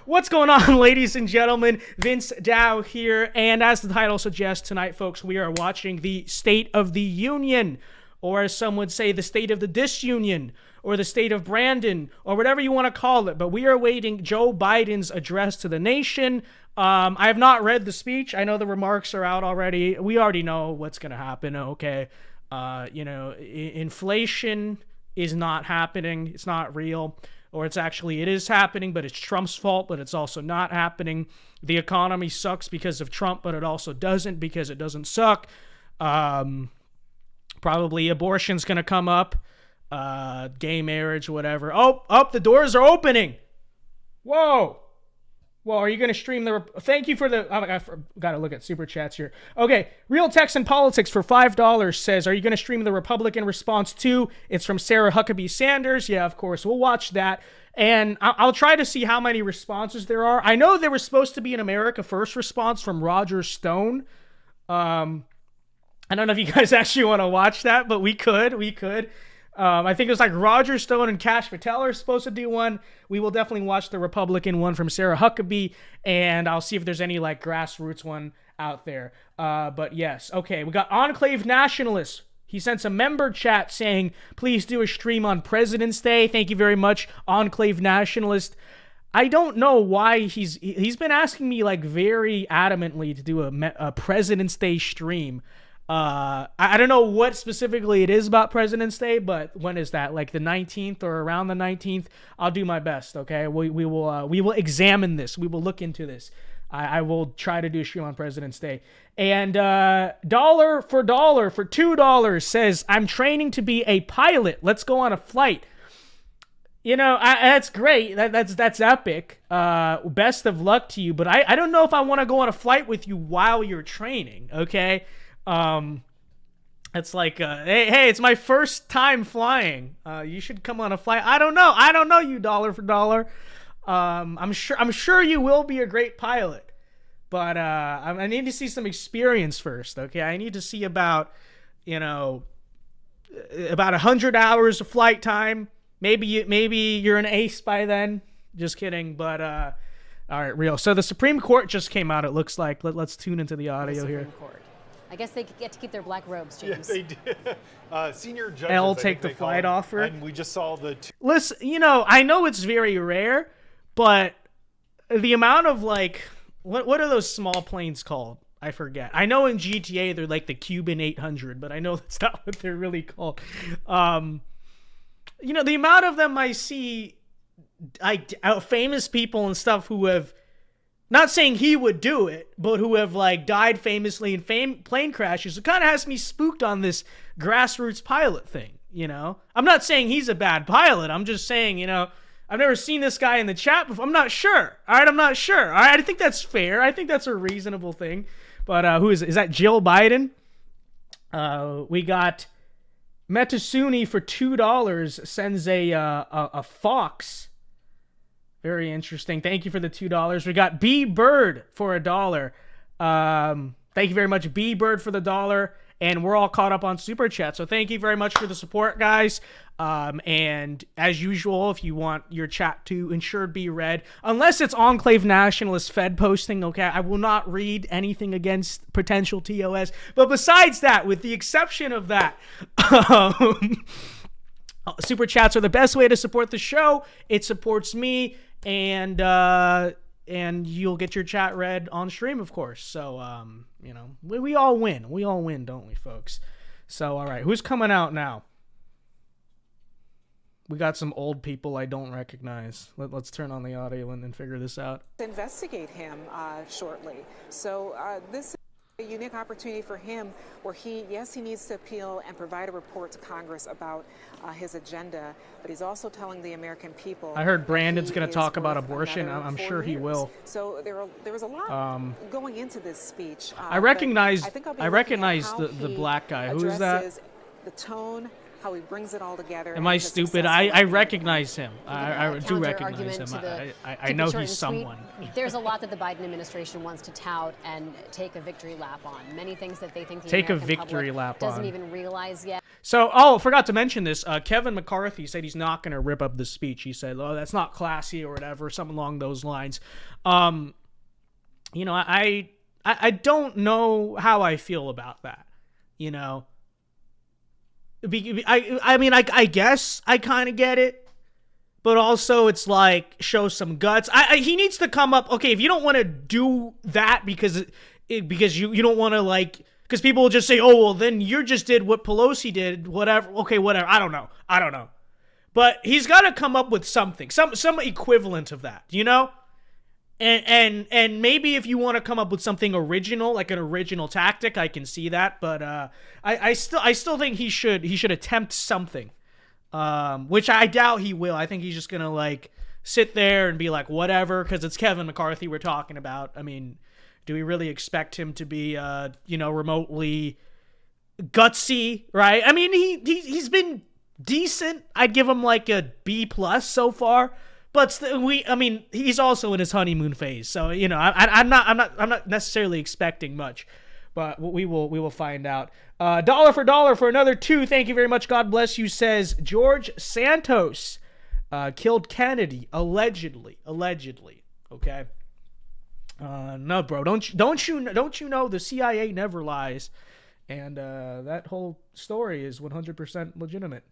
What's going on, ladies and gentlemen? VinceDao here, and as the title suggests, tonight, folks, we are watching the State of the Union, or as some would say, the State of the Disunion, or the State of Brandon, or whatever you want to call it. But we are awaiting Joe Biden's address to the nation. I have not read the speech. I know the remarks are out already. We already know what's going to happen, okay? Inflation is not happening. It's not real. Or it is happening, but it's Trump's fault, but it's also not happening. The economy sucks because of Trump, but it also doesn't because it doesn't suck. Probably abortion's going to come up. Gay marriage, whatever. Oh, the doors are opening. Whoa. Well, are you going to stream the... Thank you for the... I got to look at super chats here. Okay, Real Texan Politics for $5 says, are you going to stream the Republican response too? It's from Sarah Huckabee Sanders. Yeah, of course. We'll watch that. And I'll try to see how many responses there are. I know there was supposed to be an America First response from Roger Stone. I don't know if you guys actually want to watch that, but we could. I think it was like Roger Stone and Kash Patel are supposed to do one. We will definitely watch the Republican one from Sarah Huckabee, and I'll see if there's any like grassroots one out there. But yes, okay, we got Enclave Nationalist. He sent a member chat saying, please do a stream on President's Day. Thank you very much, Enclave Nationalist. I don't know why he's been asking me like very adamantly to do a President's Day stream. I don't know what specifically it is about President's Day, but when is that? Like the 19th or around the 19th? I'll do my best, okay? We will examine this. We will look into this. I will try to do a stream on President's Day. And dollar for $2 says, I'm training to be a pilot. Let's go on a flight. You know, that's great. That's epic. Best of luck to you. But I don't know if I want to go on a flight with you while you're training, okay? It's like, hey, it's my first time flying. You should come on a flight. I don't know you, dollar for dollar. I'm sure you will be a great pilot, but I need to see some experience first. Okay, I need to see about 100 hours of flight time. Maybe you're an ace by then. Just kidding, but all right, real. So the Supreme Court just came out. It looks like. Let's tune into the audio here. Court. I guess they get to keep their black robes, James. Yes, they did. Senior judges. L take the flight offer. And we just saw the... Listen, I know it's very rare, but the amount of like... What are those small planes called? I forget. I know in GTA they're like the Cuban 800, but I know that's not what they're really called. The amount of them I see, famous people and stuff who have... Not saying he would do it, but who have like died famously in plane crashes. It kind of has me spooked on this grassroots pilot thing, I'm not saying he's a bad pilot. I'm just saying, I've never seen this guy in the chat before. I'm not sure. All right, I'm not sure. All right, I think that's fair. I think that's a reasonable thing. But who is it? Is that Jill Biden? We got Metasuni for $2 sends a fox. Very interesting. Thank you for the $2. We got B Bird for $1. Thank you very much, B Bird, for the $1. And we're all caught up on Super Chat. So thank you very much for the support, guys. And as usual, if you want your chat to ensured be read, unless it's Enclave Nationalist Fed posting, okay, I will not read anything against potential TOS. But besides that, with the exception of that, Super Chats are the best way to support the show. It supports me. And you'll get your chat read on stream, of course. So, we all win. We all win, don't we, folks? So, all right, who's coming out now? We got some old people I don't recognize. Let's turn on the audio and figure this out. Investigate him shortly. So this is a unique opportunity for him where he needs to appeal and provide a report to Congress about his agenda, but he's also telling the American people. I heard Brandon's going to talk about abortion. I'm sure he will. So there was a lot going into this speech. I recognize the black guy. Who is that? The tone how he brings it all together. Am I and the stupid? successful I economic recognize him. I do Counter recognize argument him. to the- I keep it know short he's and sweet. someone. There's a lot that the Biden administration wants to tout and take a victory lap on. Many things that they think the Take a American victory public lap doesn't on. even realize yet. So, oh, forgot to mention this. Kevin McCarthy said he's not going to rip up the speech. He said, "Oh, that's not classy" or whatever, something along those lines. You know, I don't know how I feel about that. You know, I mean, I guess I kind of get it, but also it's like, show some guts. He needs to come up. Okay, if you don't want to do that because you don't want to, like, because people will just say, oh, well, then you just did what Pelosi did, whatever. Okay, whatever. I don't know. But he's got to come up with something, some equivalent of that, you know? And maybe if you want to come up with something original, like an original tactic, I can see that. But I still think he should attempt something, which I doubt he will. I think he's just gonna, like, sit there and be like, whatever, because it's Kevin McCarthy we're talking about. I mean, do we really expect him to be remotely gutsy, right? I mean, he's been decent. I'd give him like a B+ so far. But he's also in his honeymoon phase, so I'm not necessarily expecting much, but we will find out. Dollar for another 2. Thank you very much. God bless you. Says George Santos killed Kennedy allegedly. Okay. No, bro. Don't you know the CIA never lies, and that whole story is 100% legitimate,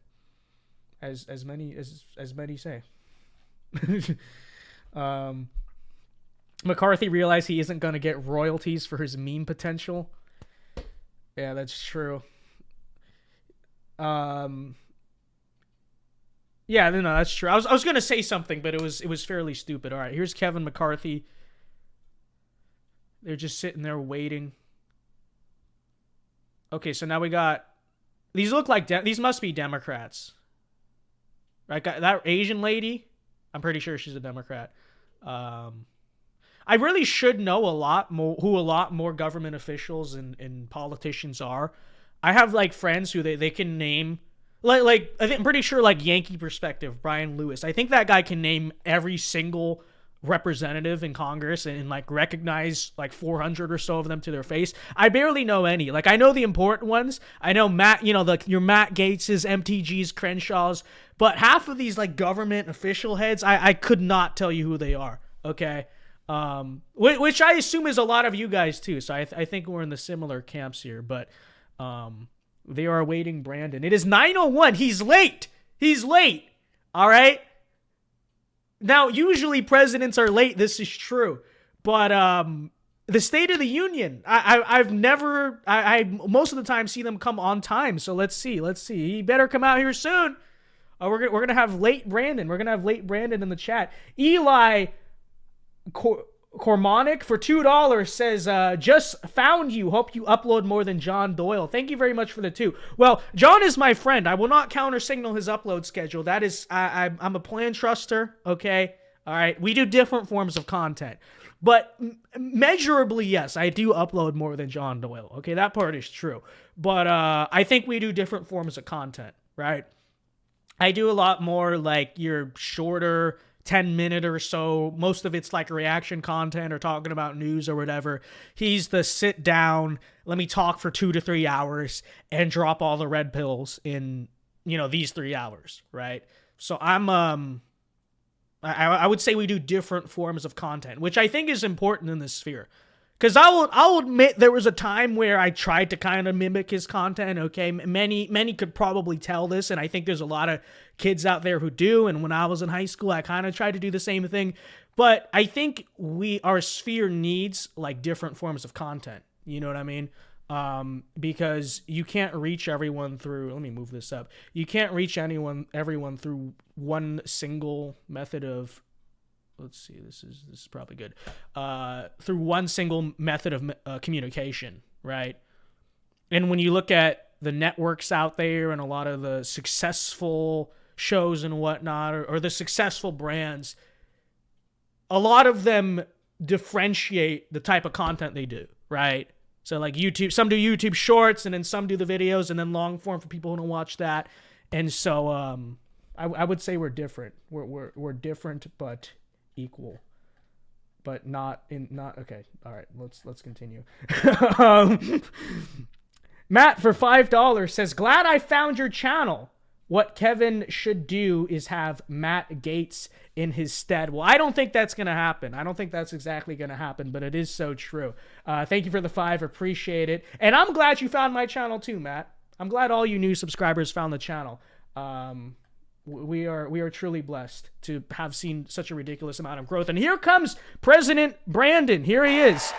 as many say. McCarthy realized he isn't going to get royalties for his meme potential. Yeah, that's true. Yeah, no, that's true. I was going to say something, but it was fairly stupid. All right, here's Kevin McCarthy. They're just sitting there waiting. Okay, so now we got, these look like these must be Democrats. Right, that Asian lady, I'm pretty sure she's a Democrat. I really should know a lot more government officials and politicians are. I have, like, friends who they can name, like I'm pretty sure, like, Yankee Perspective, Brian Lewis. I think that guy can name every single representative in Congress and like recognize like 400 or so of them to their face. I barely know any. Like, I know the important ones. I know Matt, your Matt Gaetz's, MTG's, Crenshaw's, but half of these like government official heads, I could not tell you who they are. Okay. Which I assume is a lot of you guys too. So I think we're in the similar camps here, but they are awaiting Brandon. It is 9:01. He's late. All right. Now, usually presidents are late. This is true. But the State of the Union, I've never, I most of the time see them come on time. So let's see. He better come out here soon. We're going to have late Brandon. We're going to have late Brandon in the chat. Eli Cormonic for $2 says, just found you. Hope you upload more than John Doyle. Thank you very much for the 2. Well, John is my friend. I will not counter signal his upload schedule. That is, I'm a plan truster. Okay. All right. We do different forms of content, but measurably, yes, I do upload more than John Doyle. Okay. That part is true. But, I think we do different forms of content, right? I do a lot more like your shorter 10-minute or so. Most of it's like reaction content or talking about news or whatever. He's the sit down, let me talk for 2 to 3 hours and drop all the red pills in, these 3 hours, right? So I would say we do different forms of content, which I think is important in this sphere. Because I'll admit there was a time where I tried to kind of mimic his content, okay? Many could probably tell this, and I think there's a lot of kids out there who do, and when I was in high school, I kind of tried to do the same thing. But I think our sphere needs, like, different forms of content. You know what I mean? Because you can't reach everyone through, let me move this up. You can't reach everyone through one single method of, let's see, this is probably good. Through one single method of communication, right? And when you look at the networks out there and a lot of the successful shows and whatnot, or the successful brands, a lot of them differentiate the type of content they do, right? So like YouTube, some do YouTube shorts, and then some do the videos, and then long form for people who don't watch that. And so I would say we're different. We're different but equal. But not okay. All right, let's continue. Matt for $5 says, "Glad I found your channel. What Kevin should do is have Matt Gaetz in his stead." Well, I don't think that's going to happen. I don't think that's exactly going to happen, but it is so true. Thank you for the 5. Appreciate it. And I'm glad you found my channel too, Matt. I'm glad all you new subscribers found the channel. We are truly blessed to have seen such a ridiculous amount of growth. And here comes President Brandon. Here he is.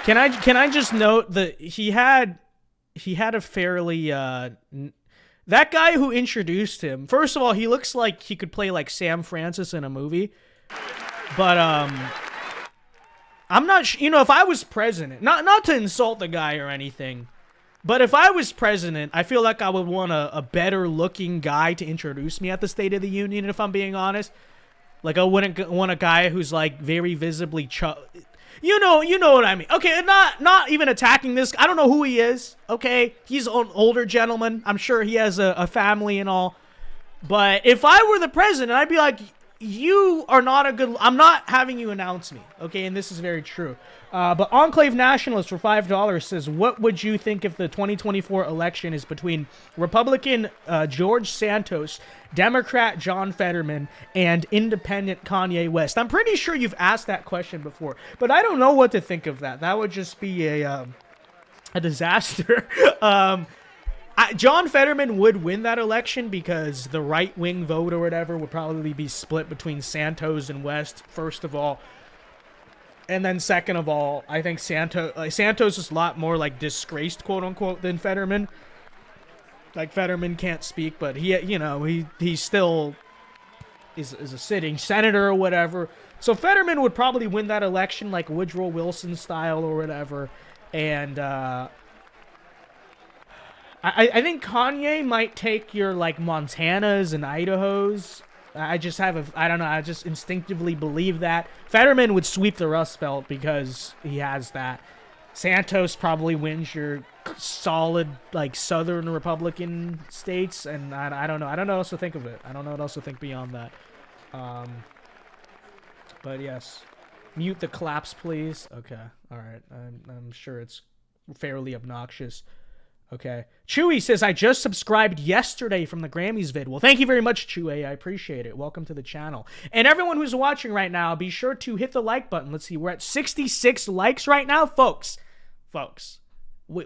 Can I just note that he had a fairly that guy who introduced him. First of all, he looks like he could play like Sam Francis in a movie. But I'm not if I was president, not to insult the guy or anything, but if I was president, I feel like I would want a better looking guy to introduce me at the State of the Union, if I'm being honest. Like, I wouldn't want a guy who's like very visibly you know what I mean. Okay, not even attacking this. I don't know who he is. Okay, he's an older gentleman. I'm sure he has a family and all. But if I were the president, I'd be like, you are not a good... I'm not having you announce me. Okay, and this is very true. But Enclave Nationalist for $5 says, "What would you think if the 2024 election is between Republican George Santos, Democrat John Fetterman, and Independent Kanye West?" I'm pretty sure you've asked that question before, but I don't know what to think of that. That would just be a disaster. John Fetterman would win that election because the right-wing vote or whatever would probably be split between Santos and West, first of all. And then second of all, I think Santos is a lot more like disgraced, quote unquote, than Fetterman. Like, Fetterman can't speak, but he still is a sitting senator or whatever. So Fetterman would probably win that election like Woodrow Wilson style or whatever. And I think Kanye might take your like Montanas and Idahos. I don't know. I just instinctively believe that. Fetterman would sweep the Rust Belt because he has that. Santos probably wins your solid, like, Southern Republican states, and I don't know. I don't know what else to think of it. I don't know what else to think beyond that. But yes. Mute the claps, please. Okay. All right. I'm sure it's fairly obnoxious. Okay. Chewy says, "I just subscribed yesterday from the Grammys vid." Well, thank you very much, Chewy. I appreciate it. Welcome to the channel. And everyone who's watching right now, be sure to hit the like button. Let's see. We're at 66 likes right now. Folks,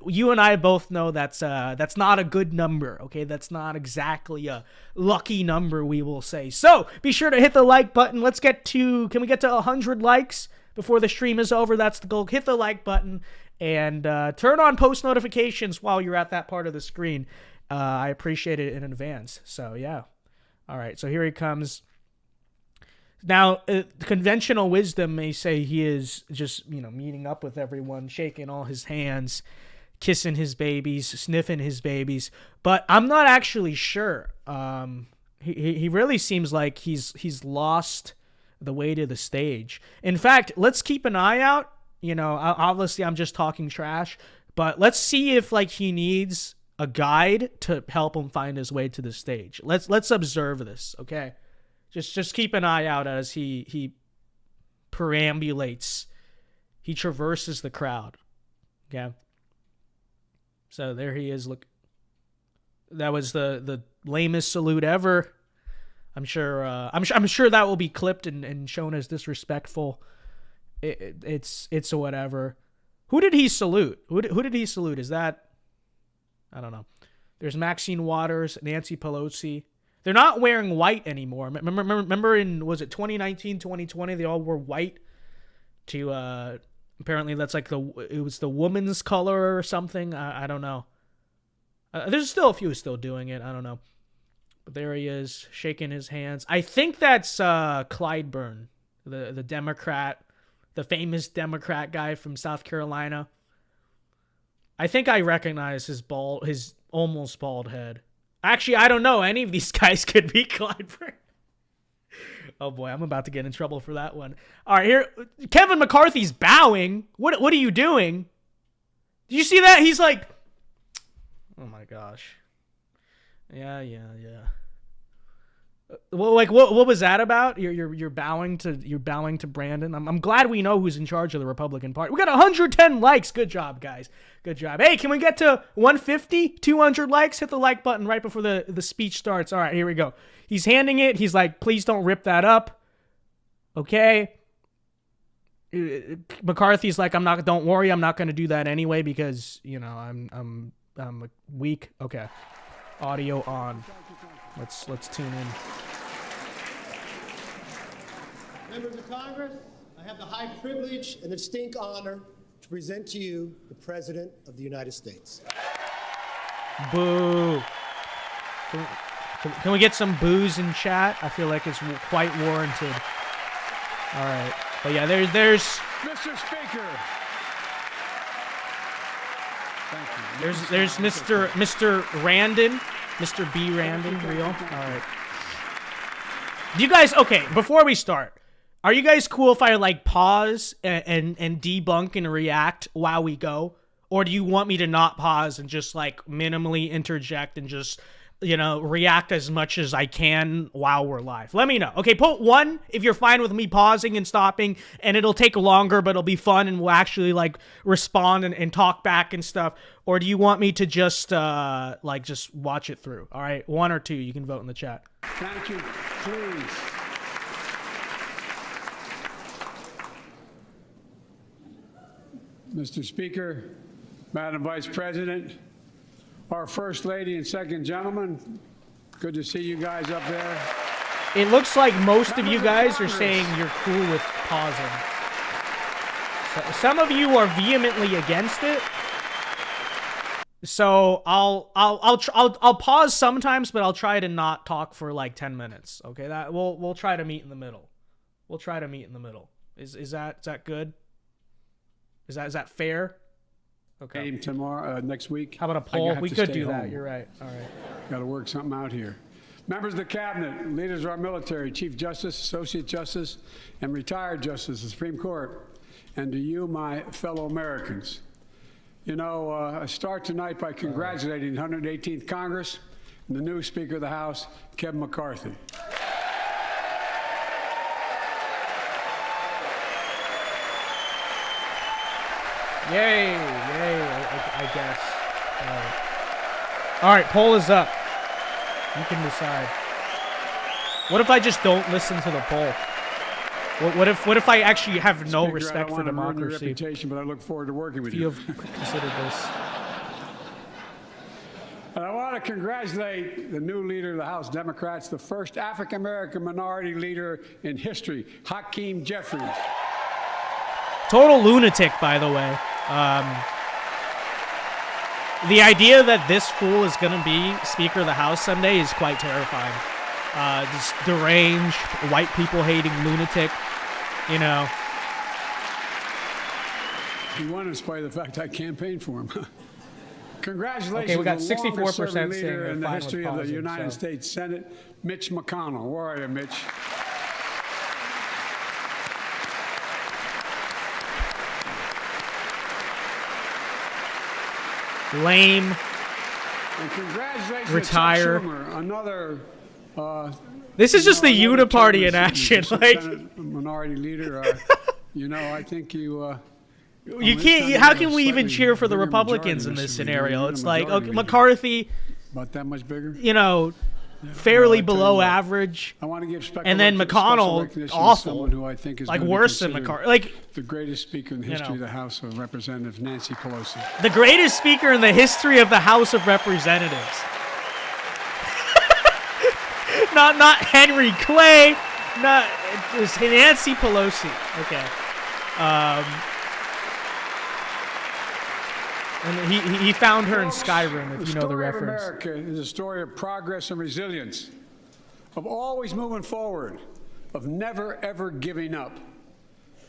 you and I both know that's not a good number, okay? That's not exactly a lucky number, we will say. So, be sure to hit the like button. Can we get to 100 likes before the stream is over? That's the goal. Hit the like button. And turn on post notifications while you're at that part of the screen. I appreciate it in advance. So, yeah. All right. So, here he comes. Now, conventional wisdom may say he is just, meeting up with everyone, shaking all his hands, kissing his babies, sniffing his babies. But I'm not actually sure. He really seems like he's lost the way to the stage. In fact, let's keep an eye out. Obviously I'm just talking trash, but let's see if he needs a guide to help him find his way to the stage. Let's observe this, okay? Just keep an eye out as he perambulates. He traverses the crowd. Okay? So there he is. Look. That was the lamest salute ever. I'm sure that will be clipped and shown as disrespectful. It's whatever. Who did he salute? Who did he salute? Is that... I don't know. There's Maxine Waters, Nancy Pelosi. They're not wearing white anymore. Remember in, was it 2019, 2020, they all wore white to, apparently that's like it was the woman's color or something. I don't know. There's still a few still doing it. I don't know. But there he is, shaking his hands. I think that's Clyburn, the Democrat, the famous Democrat guy from South Carolina. I think I recognize his almost bald head. Actually, I don't know. Any of these guys could be Clyburn. Oh boy, I'm about to get in trouble for that one. All right, here, Kevin McCarthy's bowing. What are you doing? Did you see that? He's like, Oh my gosh. Yeah. Well, like what was that about? You're bowing to Brandon. I'm glad we know who's in charge of the Republican Party. We got 110 likes. Good job, guys. Good job. Hey, can we get to 150, 200 likes? Hit the like button right before the speech starts. All right, here we go. He's handing it. He's like, please don't rip that up. Okay. McCarthy's like, don't worry, I'm not going to do that anyway because, I'm weak. Okay. Audio on. Let's tune in. Members of Congress, I have the high privilege and the distinct honor to present to you the President of the United States. Boo. Can we get some boos in chat? I feel like it's quite warranted. All right. But yeah, there's Mr. Speaker. Thank you. There's Mr. Randon, Mr. B. Randon, real. All right. Do you guys, okay, before we start, are you guys cool if I like pause and debunk and react while we go? Or do you want me to not pause and just like minimally interject and just, react as much as I can while we're live? Let me know. Okay, put 1 if you're fine with me pausing and stopping, and it'll take longer, but it'll be fun and we'll actually like respond and talk back and stuff. Or do you want me to just just watch it through? All right, 1 or 2, you can vote in the chat. Thank you. Please. Mr. Speaker, Madam Vice President, our First Lady and Second Gentleman, good to see you guys up there. It looks like most of you guys are saying you're cool with pausing. So some of you are vehemently against it. So I'll pause sometimes, but I'll try to not talk for like 10 minutes. Okay, that we'll try to meet in the middle. We'll try to meet in the middle. Is that good? Is that fair? Okay. Tomorrow, next week. How about a poll? We could do that. You're right. All right. Got to work something out here. Members of the Cabinet, leaders of our military, Chief Justice, Associate Justice, and retired Justice of the Supreme Court, and to you, my fellow Americans. I start tonight by congratulating the 118th Congress and the new Speaker of the House, Kevin McCarthy. Yay, I guess. All right, poll is up. You can decide. What if I just don't listen to the poll? What if I actually have no Speaker, respect for democracy? I don't want to ruin your reputation, but I look forward to working with you. If you have considered this. And I want to congratulate the new leader of the House Democrats, the first African-American minority leader in history, Hakeem Jeffries. Total lunatic, by the way. The idea that this fool is going to be Speaker of the House someday is quite terrifying. This deranged, white people hating lunatic, He won in spite of the fact I campaigned for him. Congratulations. Okay, we got to 64% saying leader in the they're fine history with of the pausing, United so. States Senate, Mitch McConnell. Where are you, Mitch? Lame. And congratulations Retire. to Chuck Schumer, another. This is just the another uniparty in term as action. Senate minority leader. I think you. You can't. How can we even cheer for the Republicans in this scenario? It's like, okay, McCarthy, about that much bigger. fairly Well, I tell you below what, average. I want to give special And then McConnell, recognition to awful. someone who I think is Like gonna be worse than considered McCarthy. Like the greatest speaker in the history of the House of Representatives, Nancy Pelosi. the greatest speaker in the history of the House of Representatives. not Henry Clay. Not it's Nancy Pelosi. Okay. And he found her in Skyrim, if you know the reference. The story of America is a story of progress and resilience, of always moving forward, of never, ever giving up.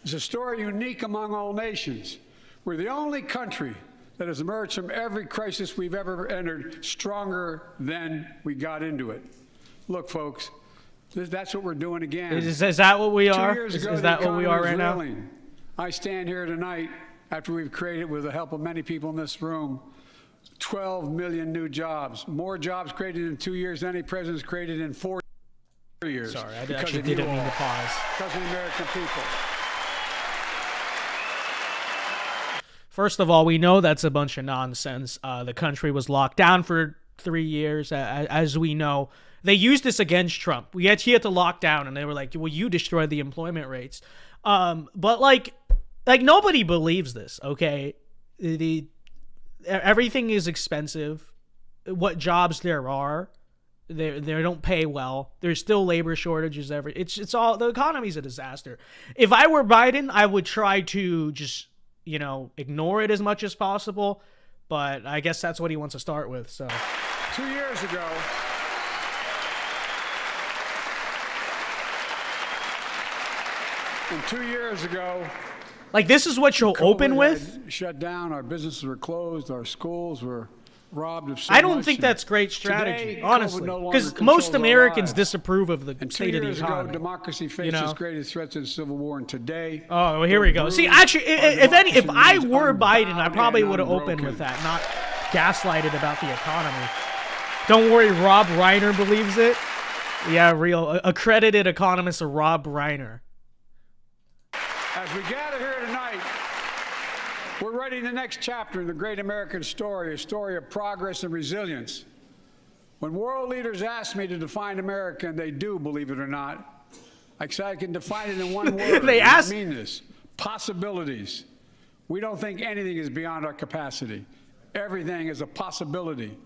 It's a story unique among all nations. We're the only country that has emerged from every crisis we've ever entered stronger than we got into it. Look, folks, that's what we're doing again. Is that what we 2 are? years Is ago, that the what we are right economy was now? reeling. I stand here tonight after we've created, with the help of many people in this room, 12 million new jobs, more jobs created in 2 years than any president's created in 4 years. Sorry, I Because actually of you didn't mean all. to pause. Because of the American people. First of all, we know that's a bunch of nonsense. The country was locked down for 3 years, as we know. They used this against Trump. He had to lock down, and they were like, well, you destroyed the employment rates. But like nobody believes this, okay? Everything is expensive. What jobs there are, they don't pay well. There's still labor shortages. It's all, the economy's a disaster. If I were Biden, I would try to just, ignore it as much as possible. But I guess that's what he wants to start with. So 2 years ago, and 2 years ago, like, this is what you'll open COVID with. had shut down. Our businesses were closed. Our schools were robbed of so I don't much, think and that's great strategy, today, honestly, COVID no longer because controls most our Americans lives. disapprove of the And 2 state of the years ago, economy. democracy faced its greatest threats in the Civil War, and today. Oh, well, here we go. See, actually, if I were Biden, I probably would have opened with that, not gaslighted about the economy. Don't worry, Rob Reiner believes it. Yeah, real accredited economist Rob Reiner. As we gather here tonight, we're writing the next chapter in the great American story, a story of progress and resilience. When world leaders ask me to define America, and they do, believe it or not, I can define it in one word. They ask. I mean this. Possibilities. We don't think anything is beyond our capacity. Everything is a possibility.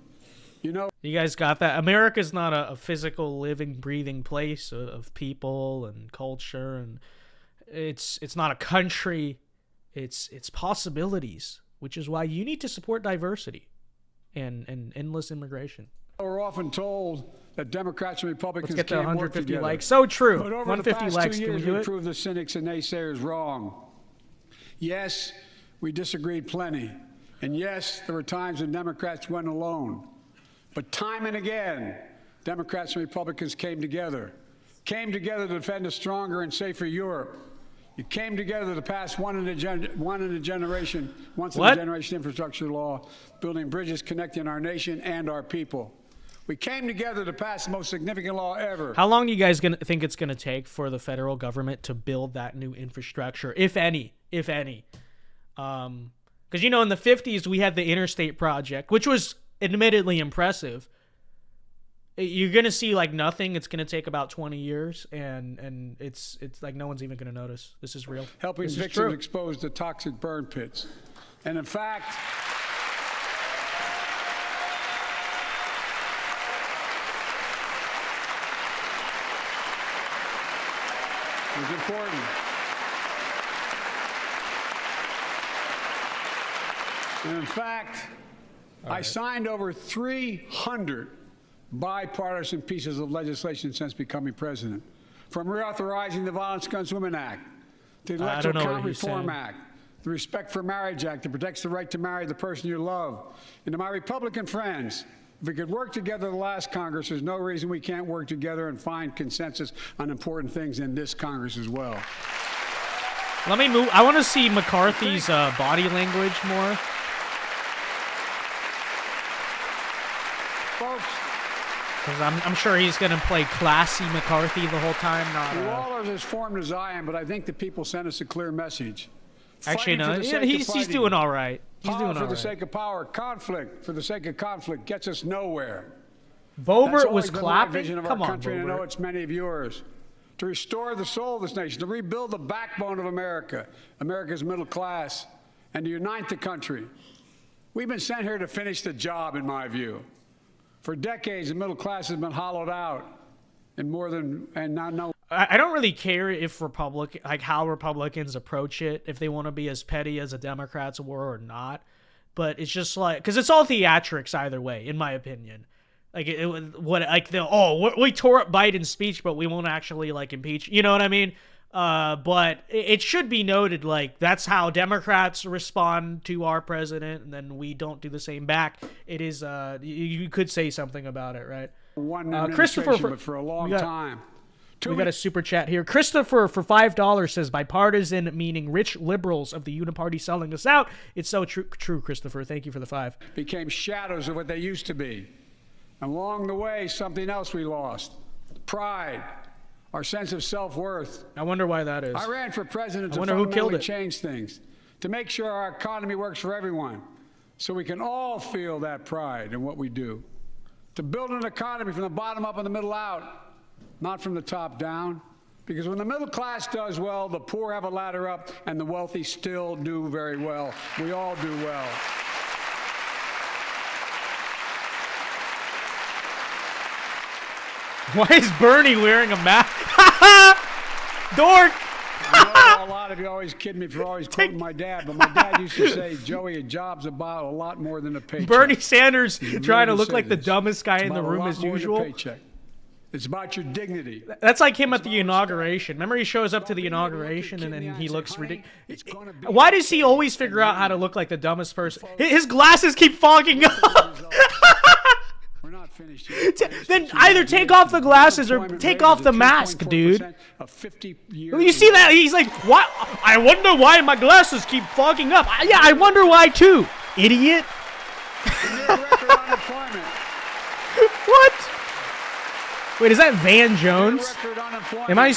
You guys got that? America's not a physical, living, breathing place of people and culture, and it's not a country. It's possibilities, which is why you need to support diversity and endless immigration. We're often told that Democrats and Republicans Let's get to can't work 150 together. likes. So true. But over 150 the past likes. 2 Can we years, do we it? proved the cynics and naysayers wrong. Yes, we disagreed plenty. And yes, there were times when Democrats went alone. But time and again, Democrats and Republicans came together to defend a stronger and safer Europe. You came together to pass once in a generation infrastructure law, building bridges connecting our nation and our people. We came together to pass the most significant law ever. How long do you guys think it's going to take for the federal government to build that new infrastructure, if any? Because, in the 50s, we had the Interstate Project, which was admittedly impressive. You're going to see, nothing. It's going to take about 20 years, and it's like no one's even going to notice. This is real. Helping victims exposed to toxic burn pits. And in fact, it's important. And in fact, I signed over 300 bipartisan pieces of legislation since becoming president, from reauthorizing the Violence Against Women Act, the Electoral Count Reform Act, the Respect for Marriage Act that protects the right to marry the person you love, and to my Republican friends, if we could work together the last Congress, there's no reason we can't work together and find consensus on important things in this Congress as well. Let me move. I want to see McCarthy's body language more. Folks, because I'm sure he's going to play classy McCarthy the whole time. We're all as informed as I am, but I think the people sent us a clear message. Actually, no. He's doing all right. He's doing all right. For the sake of power, conflict for the sake of conflict gets us nowhere. Boebert was clapping. Vision of our country, and I know it's many of yours. To restore the soul of this nation, to rebuild the backbone of America, America's middle class, and to unite the country. We've been sent here to finish the job, in my view. For decades, the middle class has been hollowed out, and I don't really care if how Republicans approach it, if they want to be as petty as the Democrats were or not. But it's just because it's all theatrics either way, in my opinion. We tore up Biden's speech, but we won't actually impeach. You know what I mean? But it should be noted, that's how Democrats respond to our president, and then we don't do the same back. It is, you could say something about it, right? Christopher, but for a long time, We got a super chat here. Christopher for $5 says bipartisan meaning rich liberals of the Uniparty selling us out. It's so true, Christopher. Thank you for the 5. Became shadows of what they used to be. And along the way, something else we lost. Pride, our sense of self-worth. I wonder why that is. I ran for president to wonder who killed fundamentally it. change things, to make sure our economy works for everyone, so we can all feel that pride in what we do. To build an economy from the bottom up and the middle out, not from the top down. Because when the middle class does well, the poor have a ladder up, and the wealthy still do very well. We all do well. Why is Bernie wearing a mask? Dork! I know a lot of you always kid me for always quoting my dad, but my dad used to say, Joey, a job's about a lot more than a paycheck. Bernie Sanders trying to look say like the this. dumbest guy It's in the about a room lot as more than a usual. paycheck. It's about your dignity. That's like him at the inauguration. Remember he shows up to the inauguration and then he looks ridiculous. It's gonna be Why does he always figure out how to look like the dumbest person? His glasses keep fogging up. We're not finished yet. Then either take off the glasses or take off the mask, dude. You see that? He's like, what? I wonder why my glasses keep fogging up. Yeah, I wonder why too, idiot. What? Wait, is that Van Jones? Am I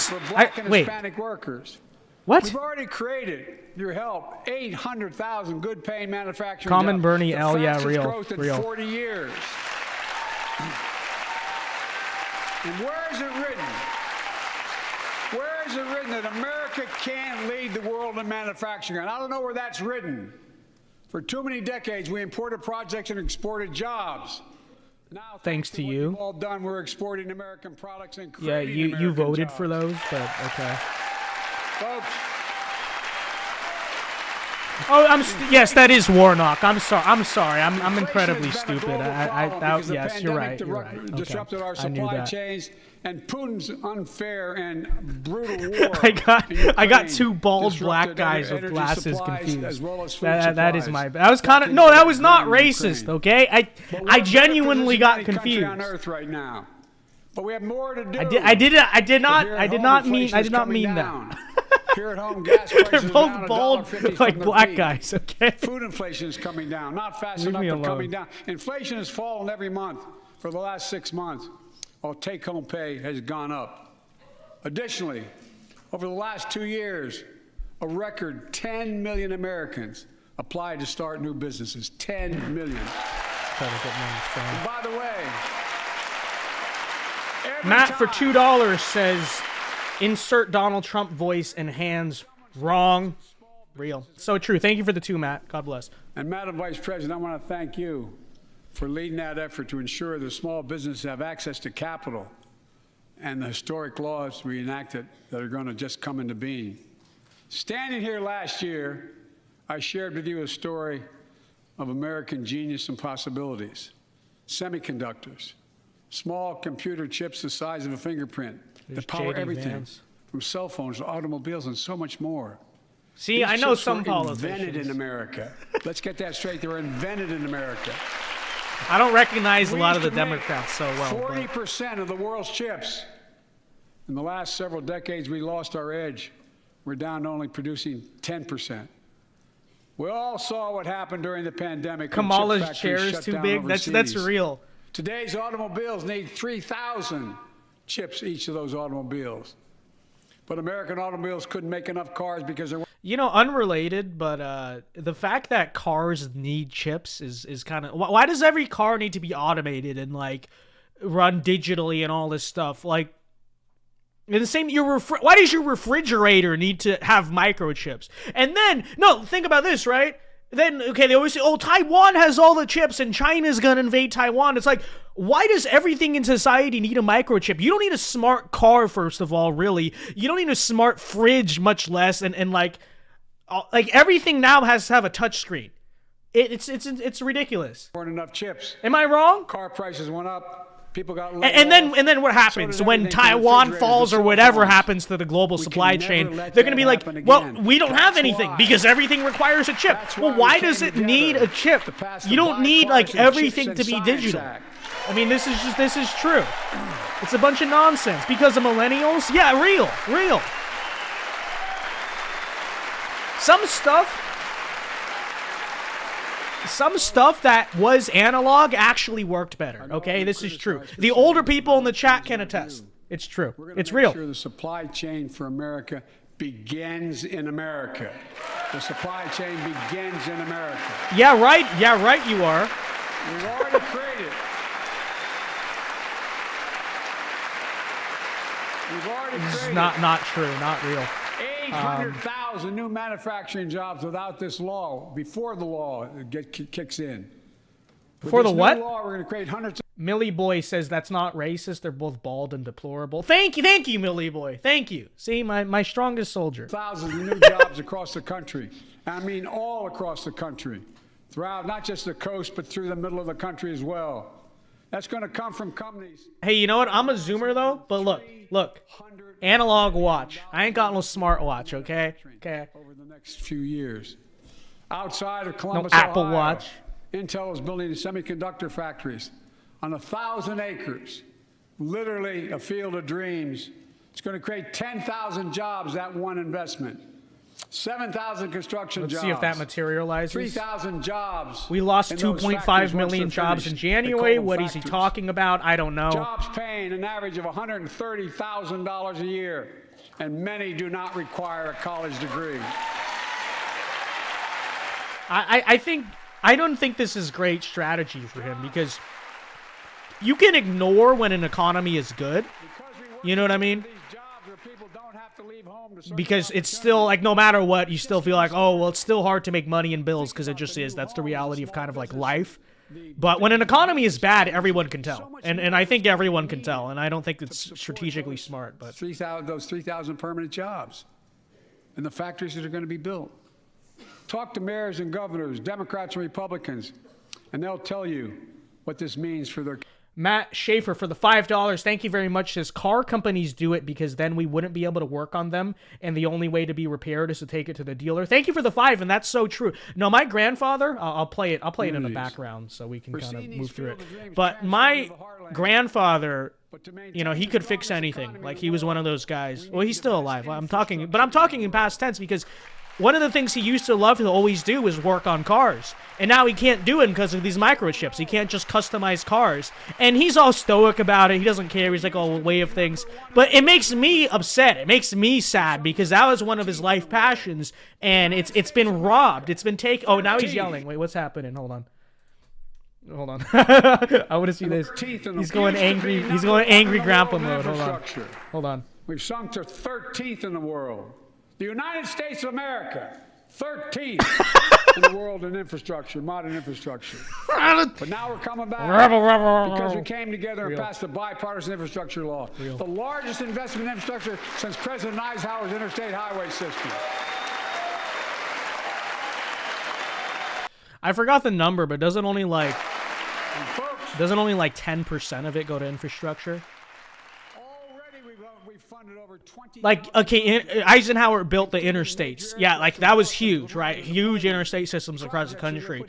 wait. Hispanic workers. What? We've already created, your help, 800,000 good-paying manufacturing Common jobs. Bernie The L, yeah, fastest real, growth in real. 40 years. And where is it written? Where is it written that America can't lead the world in manufacturing? And I don't know where that's written. For too many decades, we imported projects and exported jobs. Now, Thanks to what you. we've all done, we're exporting American products and Yeah, creating you American voted jobs. for those, but okay. Folks, Oh, yes, that is Warnock. I'm sorry. I'm incredibly stupid. Yes, you're right. You're right. Okay. Disrupted our I knew supply that. chains, and Putin's unfair and brutal war. I got in two Ukraine bald black disrupted guys with energy glasses supplies confused. as well as food That is supplies. that was kind of no, that was not Ukraine. racist. Okay, But we're I better genuinely positioned got than any country confused. on earth right now. But we have more to do. I did not Inflation is coming mean down. that. Here at home, gas prices They're are both down bald, $1.50 like from their black peak. guys. Okay. Food inflation is coming down, not fast Leave enough, me but alone. coming down. Inflation has fallen every month for the last 6 months, while take-home pay has gone up. Additionally, over the last 2 years, a record 10 million Americans applied to start new businesses. 10 million. And by the way, Matt for $2 says, insert Donald Trump voice and hands. Wrong. Real. So true. Thank you for the 2, Matt. God bless. And Madam Vice President, I want to thank you for leading that effort to ensure that small businesses have access to capital and the historic laws we enacted that are going to just come into being. Standing here last year, I shared with you a story of American genius and possibilities. Semiconductors, small computer chips the size of a fingerprint that power J.D. everything, Vance. from cell phones to automobiles and so much more. See, These I know chips some were politicians. invented in America. Let's get that straight. They were invented in America. I don't recognize a lot of the We used to make Democrats so well. but- 40% of the world's chips. In the last several decades, we lost our edge. We're down to only producing 10%. We all saw what happened during the pandemic. when chip Kamala's factories chair is shut too down big. That's overseas. real. Today's automobiles need 3,000 chips each of those automobiles. But American automobiles couldn't make enough cars because there You know, unrelated, but the fact that cars need chips is kind of... Why does every car need to be automated and, like, run digitally and all this stuff? Like, in the same... Why does your refrigerator need to have microchips? And then... No, think about this, right? Then, okay, they always say, oh, Taiwan has all the chips and China's gonna invade Taiwan. It's like, why does everything in society need a microchip? You don't need a smart car, first of all, really. You don't need a smart fridge, much less. And like everything now has to have a touch screen. It's ridiculous. weren't enough chips. Am I wrong? Car prices went up. People got laid And off. then what happens did when everything from Taiwan refrigerators falls to or cell whatever phones. happens to the global We supply can chain? never let They're going to that be like, happen well, again. we don't have That's anything why. because everything requires a chip. That's Well, why why we does came it need a together chip? to pass You the don't need like Bipartisan everything Chips to be and Science digital. Act. I mean, this is true. It's a bunch of nonsense. Because of millennials? Yeah, real. Some stuff that was analog actually worked better. Okay, this is true. The older people in the chat can attest. It's true. It's real. Sure, the supply chain for America begins in America. The supply chain begins in America. Yeah, right. Yeah, right. You are. We've already created. This is not true. Not real. 800,000 new manufacturing jobs without this law. Before the law kicks in. Before the what? Law, we're going to create hundreds. Millie Boy says that's not racist. They're both bald and deplorable. Thank you, Millie Boy. Thank you. See, my strongest soldier. Thousands of new jobs across the country. I mean, all across the country, throughout not just the coast, but through the middle of the country as well. That's going to come from companies. Hey, you know what? I'm a Zoomer though, but look, analog watch. I ain't got no smart watch, okay? Okay. Over the next few years, outside of Columbus, no Apple Ohio, Watch. Intel is building semiconductor factories on 1,000 acres, literally a field of dreams. It's going to create 10,000 jobs, that one investment. 7,000 construction jobs. Let's see if that materializes. 3,000 jobs. We lost 2.5 million jobs in January. What is he talking about? I don't know. Jobs paying an average of $130,000 a year, and many do not require a college degree. I don't think this is great strategy for him because you can ignore when an economy is good. You know what I mean? Because it's still like no matter what, you still feel like, oh, well, it's still hard to make money and bills because it just is. That's the reality of kind of like life. But when an economy is bad, everyone can tell. And I think everyone can tell. And I don't think it's strategically smart. But those 3,000 permanent jobs and the factories that are going to be built. Talk to mayors and governors, Democrats and Republicans, and they'll tell you what this means for their... Matt Schaefer for the $5. Thank you very much. Says car companies do it because then we wouldn't be able to work on them, and the only way to be repaired is to take it to the dealer. Thank you for the $5, and that's so true. No, my grandfather, I'll play it in the background so we can kind of move through it. But my grandfather, you know, he could fix anything. Like he was one of those guys. Well, he's still alive. I'm talking in past tense because one of the things he used to love to always do was work on cars. And now he can't do it because of these microchips. He can't just customize cars. And he's all stoic about it. He doesn't care. He's like, oh, way of things. But it makes me upset. It makes me sad because that was one of his life passions. And it's been robbed. It's been taken. Oh, now he's yelling. Wait, what's happening? Hold on. I want to see this. He's going angry. He's going angry grandpa mode. Hold on. We've sunk to 13th in the world. The United States of America, 13th in the world in infrastructure, modern infrastructure. But now we're coming back because we came together and passed the bipartisan infrastructure law, the largest investment in infrastructure since President Eisenhower's interstate highway system. I forgot the number, but doesn't only like 10% of it go to infrastructure? Like, okay, Eisenhower built the interstates. Yeah, like, that was huge, right? Huge interstate systems across the country.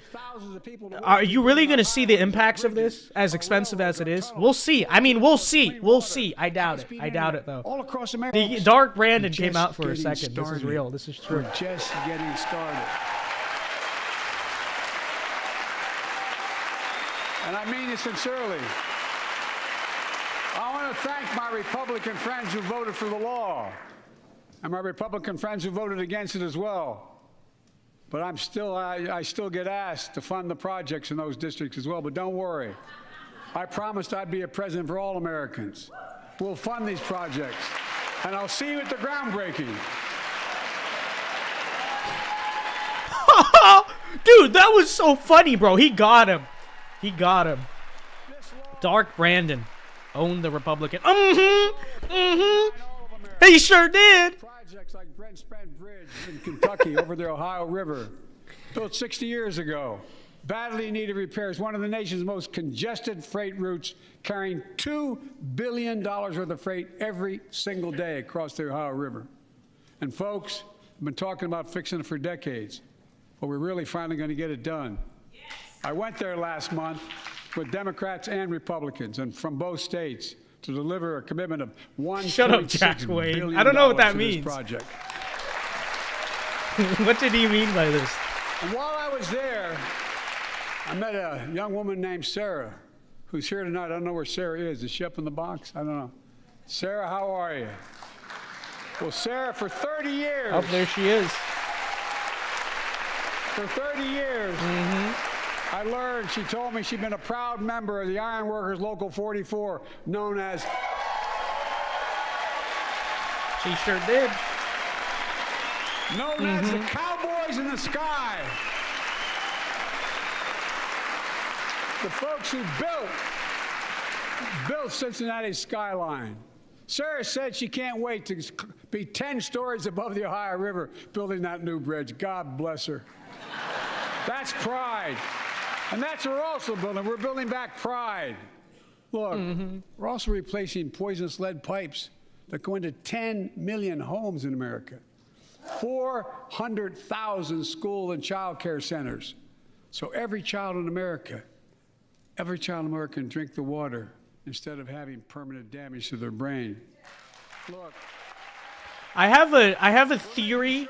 Are you really going to see the impacts of this, as expensive as it is? We'll see. I mean, we'll see. We'll see. I doubt it, though. All across America. The Dark Brandon came out for a second. This is real. This is true. We're just getting started. And I mean it sincerely. I want to thank my Republican friends who voted for the law and my Republican friends who voted against it as well. But I still get asked to fund the projects in those districts as well. But don't worry. I promised I'd be a president for all Americans. We'll fund these projects. And I'll see you at the groundbreaking. Dude, that was so funny, bro. He got him. Dark Brandon owned the Republican. He sure did. Projects like Brent Spence Bridge in Kentucky over the Ohio River, built 60 years ago. Badly needed repairs. One of the nation's most congested freight routes, carrying $2 billion worth of freight every single day across the Ohio River. And folks, I've been talking about fixing it for decades, but we're really finally going to get it done. I went there last month with Democrats and Republicans and from both states, to deliver a commitment of $1.6 Shut up, Jack Wade. billion I don't know what that for this means. project. What did he mean by this? And while I was there, I met a young woman named Sarah, who's here tonight. I don't know where Sarah is. Is she up in the box? I don't know. Sarah, how are you? Well, Sarah, for 30 years. Oh, there she is. For 30 years, I learned, she told me she'd been a proud member of the Iron Workers Local 44, known as... She sure did. Known as the Cowboys in the Sky. The folks who built Cincinnati's skyline. Sarah said she can't wait to be 10 stories above the Ohio River building that new bridge. God bless her. That's pride. And that's what we're also building. We're building back pride. Look, we're also replacing poisonous lead pipes that go into 10 million homes in America, 400,000 school and child care centers. So every child in America can drink the water instead of having permanent damage to their brain. Look, I have a theory.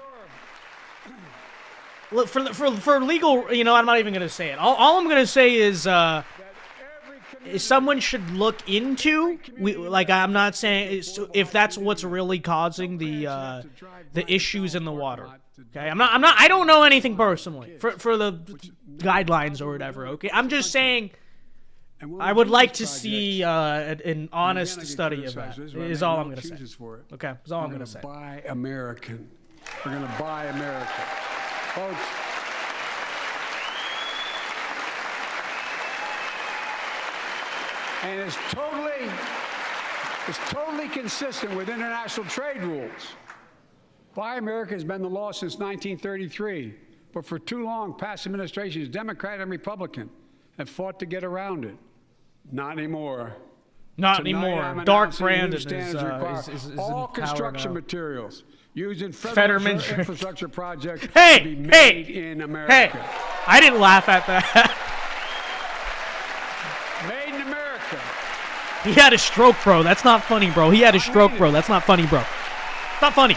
Look, for legal, I'm not even gonna say it. All I'm gonna say is someone should look into. I'm not saying if that's what's really causing the issues in the water. Okay, I don't know anything personally for the guidelines or whatever. Okay, I'm just saying. I would like to see an honest study of that. Is all I'm going to say. Okay, that's all I'm going to say. Buy American. We're going to buy America, folks. And it's totally consistent with international trade rules. Buy America has been the law since 1933, but for too long, past administrations, Democrat and Republican, have fought to get around it. Not anymore. Not Tonight, anymore. I'm Dark announcing Brandon new standards is all in power construction now. materials used in Fetterman federal infrastructure projects to Hey, be made in America. hey! I didn't laugh at that. Made in America. He had a stroke, bro. That's not funny, bro. He had a stroke, bro. That's not funny, bro. Not funny.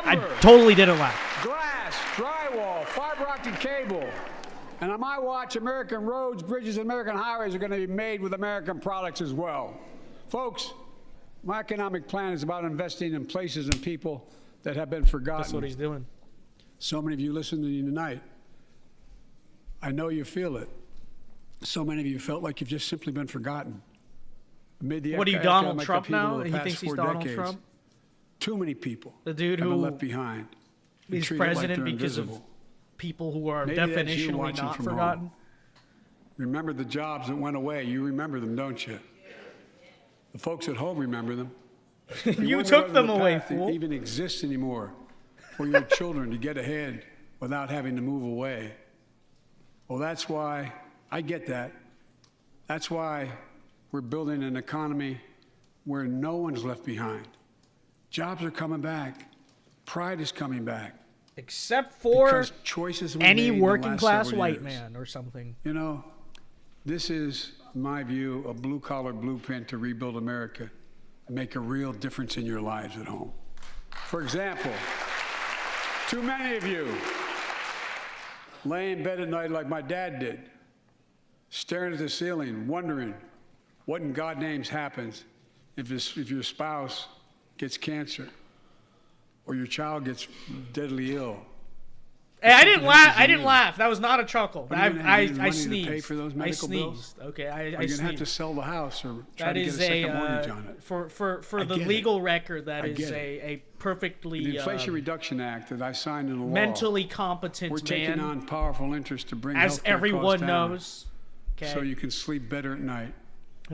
I Lumber, totally didn't laugh. glass, drywall, fiber optic cable. And on my watch, American roads, bridges, and American highways are going to be made with American products as well. Folks, my economic plan is about investing in places and people that have been forgotten. That's what he's doing. So many of you listening to me tonight, I know you feel it. So many of you felt like you've just simply been forgotten. Amid the What are you, Donald economic Trump upheaval now? of the He past thinks he's 4 Donald decades, Trump? Too many people The dude have been who left behind. and is treated like president they're because of invisible. people who are Maybe that's you definitionally watching not from forgotten. home. Remember the jobs that went away. You remember them, don't you? The folks at home remember them. You wonder took whether them the away, path fool. even exists anymore for your children to get ahead without having to move away. Well, that's why I get that. That's why we're building an economy where no one's left behind. Jobs are coming back. Pride is coming back. Except for Because choices we any made in the working last class several white years. man or something. You know, this is, in my view, a blue-collar blueprint to rebuild America and make a real difference in your lives at home. For example, too many of you lay in bed at night like my dad did, staring at the ceiling, wondering what in God's name happens if your spouse gets cancer or your child gets deadly ill. Hey, I didn't laugh. I you didn't need. laugh. That was not a chuckle. What, are you gonna have I money sneezed. to pay for those I medical sneezed. bills? Okay, I Or you're going to have to sneezed. sell the house or try That to get is a second mortgage on it. for I the get it. legal record. That I is get a perfectly The Inflation Reduction Act that I signed into law. mentally competent We're taking man, on powerful interest to bring as healthcare everyone costs down knows. Okay, so you can sleep better at night.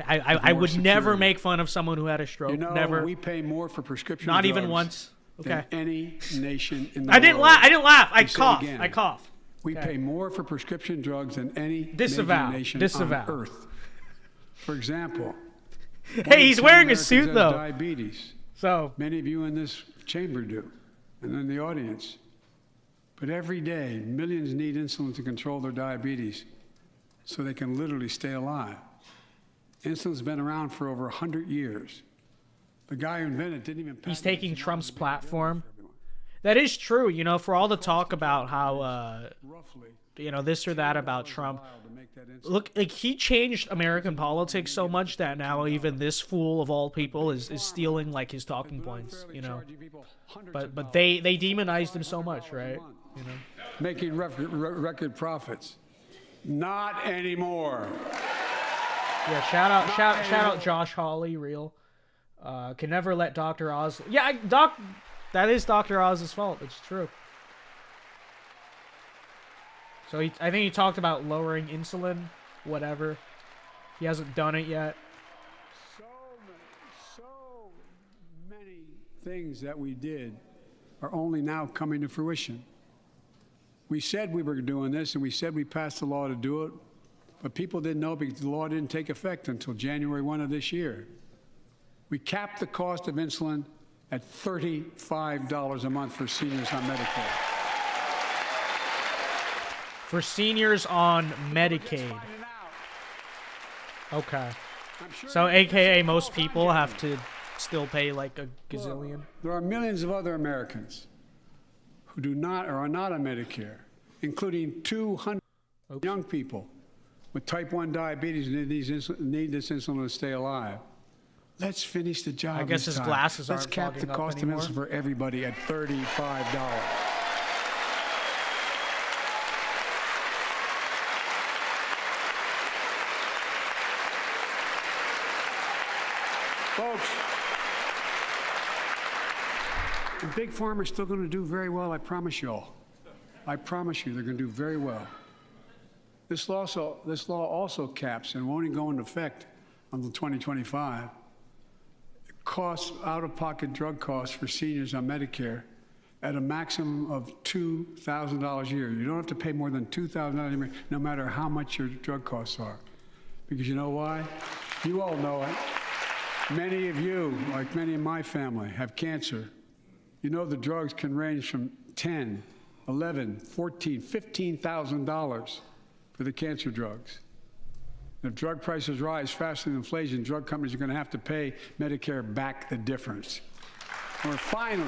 I more would never security. make fun of someone who had a stroke. You know, never, we pay more for prescription not drugs even once. Okay, than any nation in the I didn't world. laugh. I didn't laugh. I Let me say it coughed. again. I coughed. We Okay. pay more for prescription drugs than any Disavow. major nation Disavow. on Earth. For example, Hey, he's 1 in 10 wearing a Americans suit has though. diabetes. So Many of you in this chamber do, and in the audience. But every day, millions need insulin to control their diabetes so they can literally stay alive. Insulin's been around for over 100 years. The guy who invented it didn't even patent He's it. taking Trump's platform. That is true, you know, for all the talk about how, Roughly. you know, this or that about Trump. Look, like, he changed American politics so much that now even this fool of all people is stealing, like, his talking points, you know. But they demonized him so much, right? You know. Making record profits. Not anymore. Yeah, shout out Josh Hawley, real. Can never let Dr. Oz. Yeah, that is Dr. Oz's fault. It's true. So I think he talked about lowering insulin, whatever. He hasn't done it yet. So many things that we did are only now coming to fruition. We said we were doing this, and we said we passed the law to do it, but people didn't know because the law didn't take effect until January 1 of this year. We capped the cost of insulin at $35 a month for seniors on Medicare. For seniors on Medicaid. Okay. So AKA most people have to still pay like a gazillion. There are millions of other Americans who do not or are not on Medicare, including 200 young people with type 1 diabetes and need this insulin to stay alive. Let's finish the job. I guess his glasses aren't Let's cap the cost of insulin for everybody at $35. Folks, the big pharma is still going to do very well, I promise you all. I promise you they're going to do very well. This law also caps and won't even go into effect until 2025. Costs, out-of-pocket drug costs for seniors on Medicare at a maximum of $2,000 a year. You don't have to pay more than $2,000 a year, no matter how much your drug costs are. Because you know why? You all know it. Many of you, like many in my family, have cancer. You know the drugs can range from $10,000, $11,000, $14,000, $15,000 for the cancer drugs. If drug prices rise faster than inflation, drug companies are going to have to pay Medicare back the difference. We're finally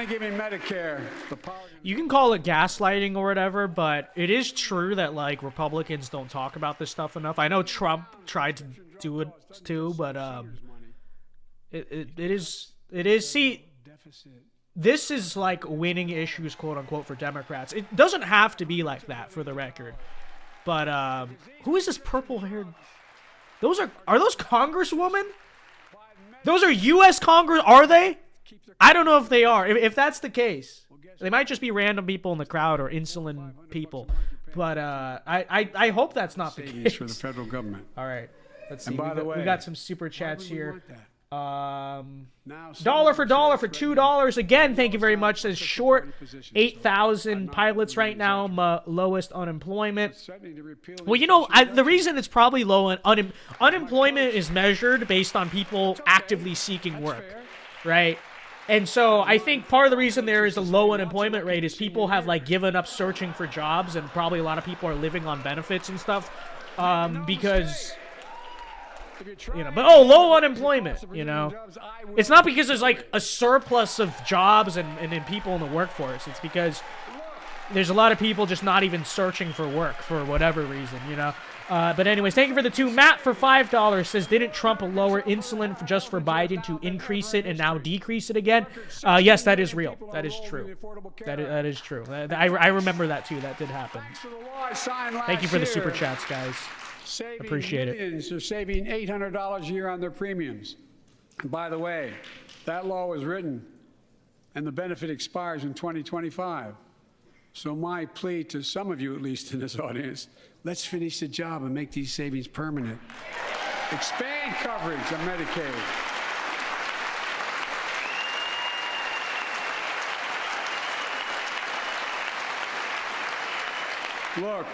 giving Medicare the power. You can call it gaslighting or whatever, but it is true that like Republicans don't talk about this stuff enough. I know Trump tried to do it too, but it is. See, this is like winning issues, quote unquote, for Democrats. It doesn't have to be like that, for the record. But who is this purple-haired? Are those congresswomen? Those are U.S. Congress. Are they? I don't know if they are. If that's the case, they might just be random people in the crowd or insulin people. But I hope that's not the case. For the federal government. All right. Let's see. And by the way, we got some super chats here. Now, Dollar for $2 again. Thank you very much. Says short 8,000 pilots right now. Lowest unemployment. Well, you know, the reason it's probably low unemployment is measured based on people actively seeking work, right? And so I think part of the reason there is a low unemployment rate is people have like given up searching for jobs, and probably a lot of people are living on benefits and stuff because. You know, but low unemployment, you know. It's not because there's like a surplus of jobs and people in the workforce. It's because there's a lot of people just not even searching for work for whatever reason, you know. But anyways, thank you for the two. Matt for $5 says, didn't Trump lower insulin just for Biden to increase it and now decrease it again? Yes, that is real. That is true. That is true. I remember that too. That did happen. Thank you for the super chats, guys. Appreciate it. Millions are saving $800 a year on their premiums. And by the way, that law was written and the benefit expires in 2025. So my plea to some of you, at least in this audience, let's finish the job and make these savings permanent. Expand coverage of Medicaid. Look.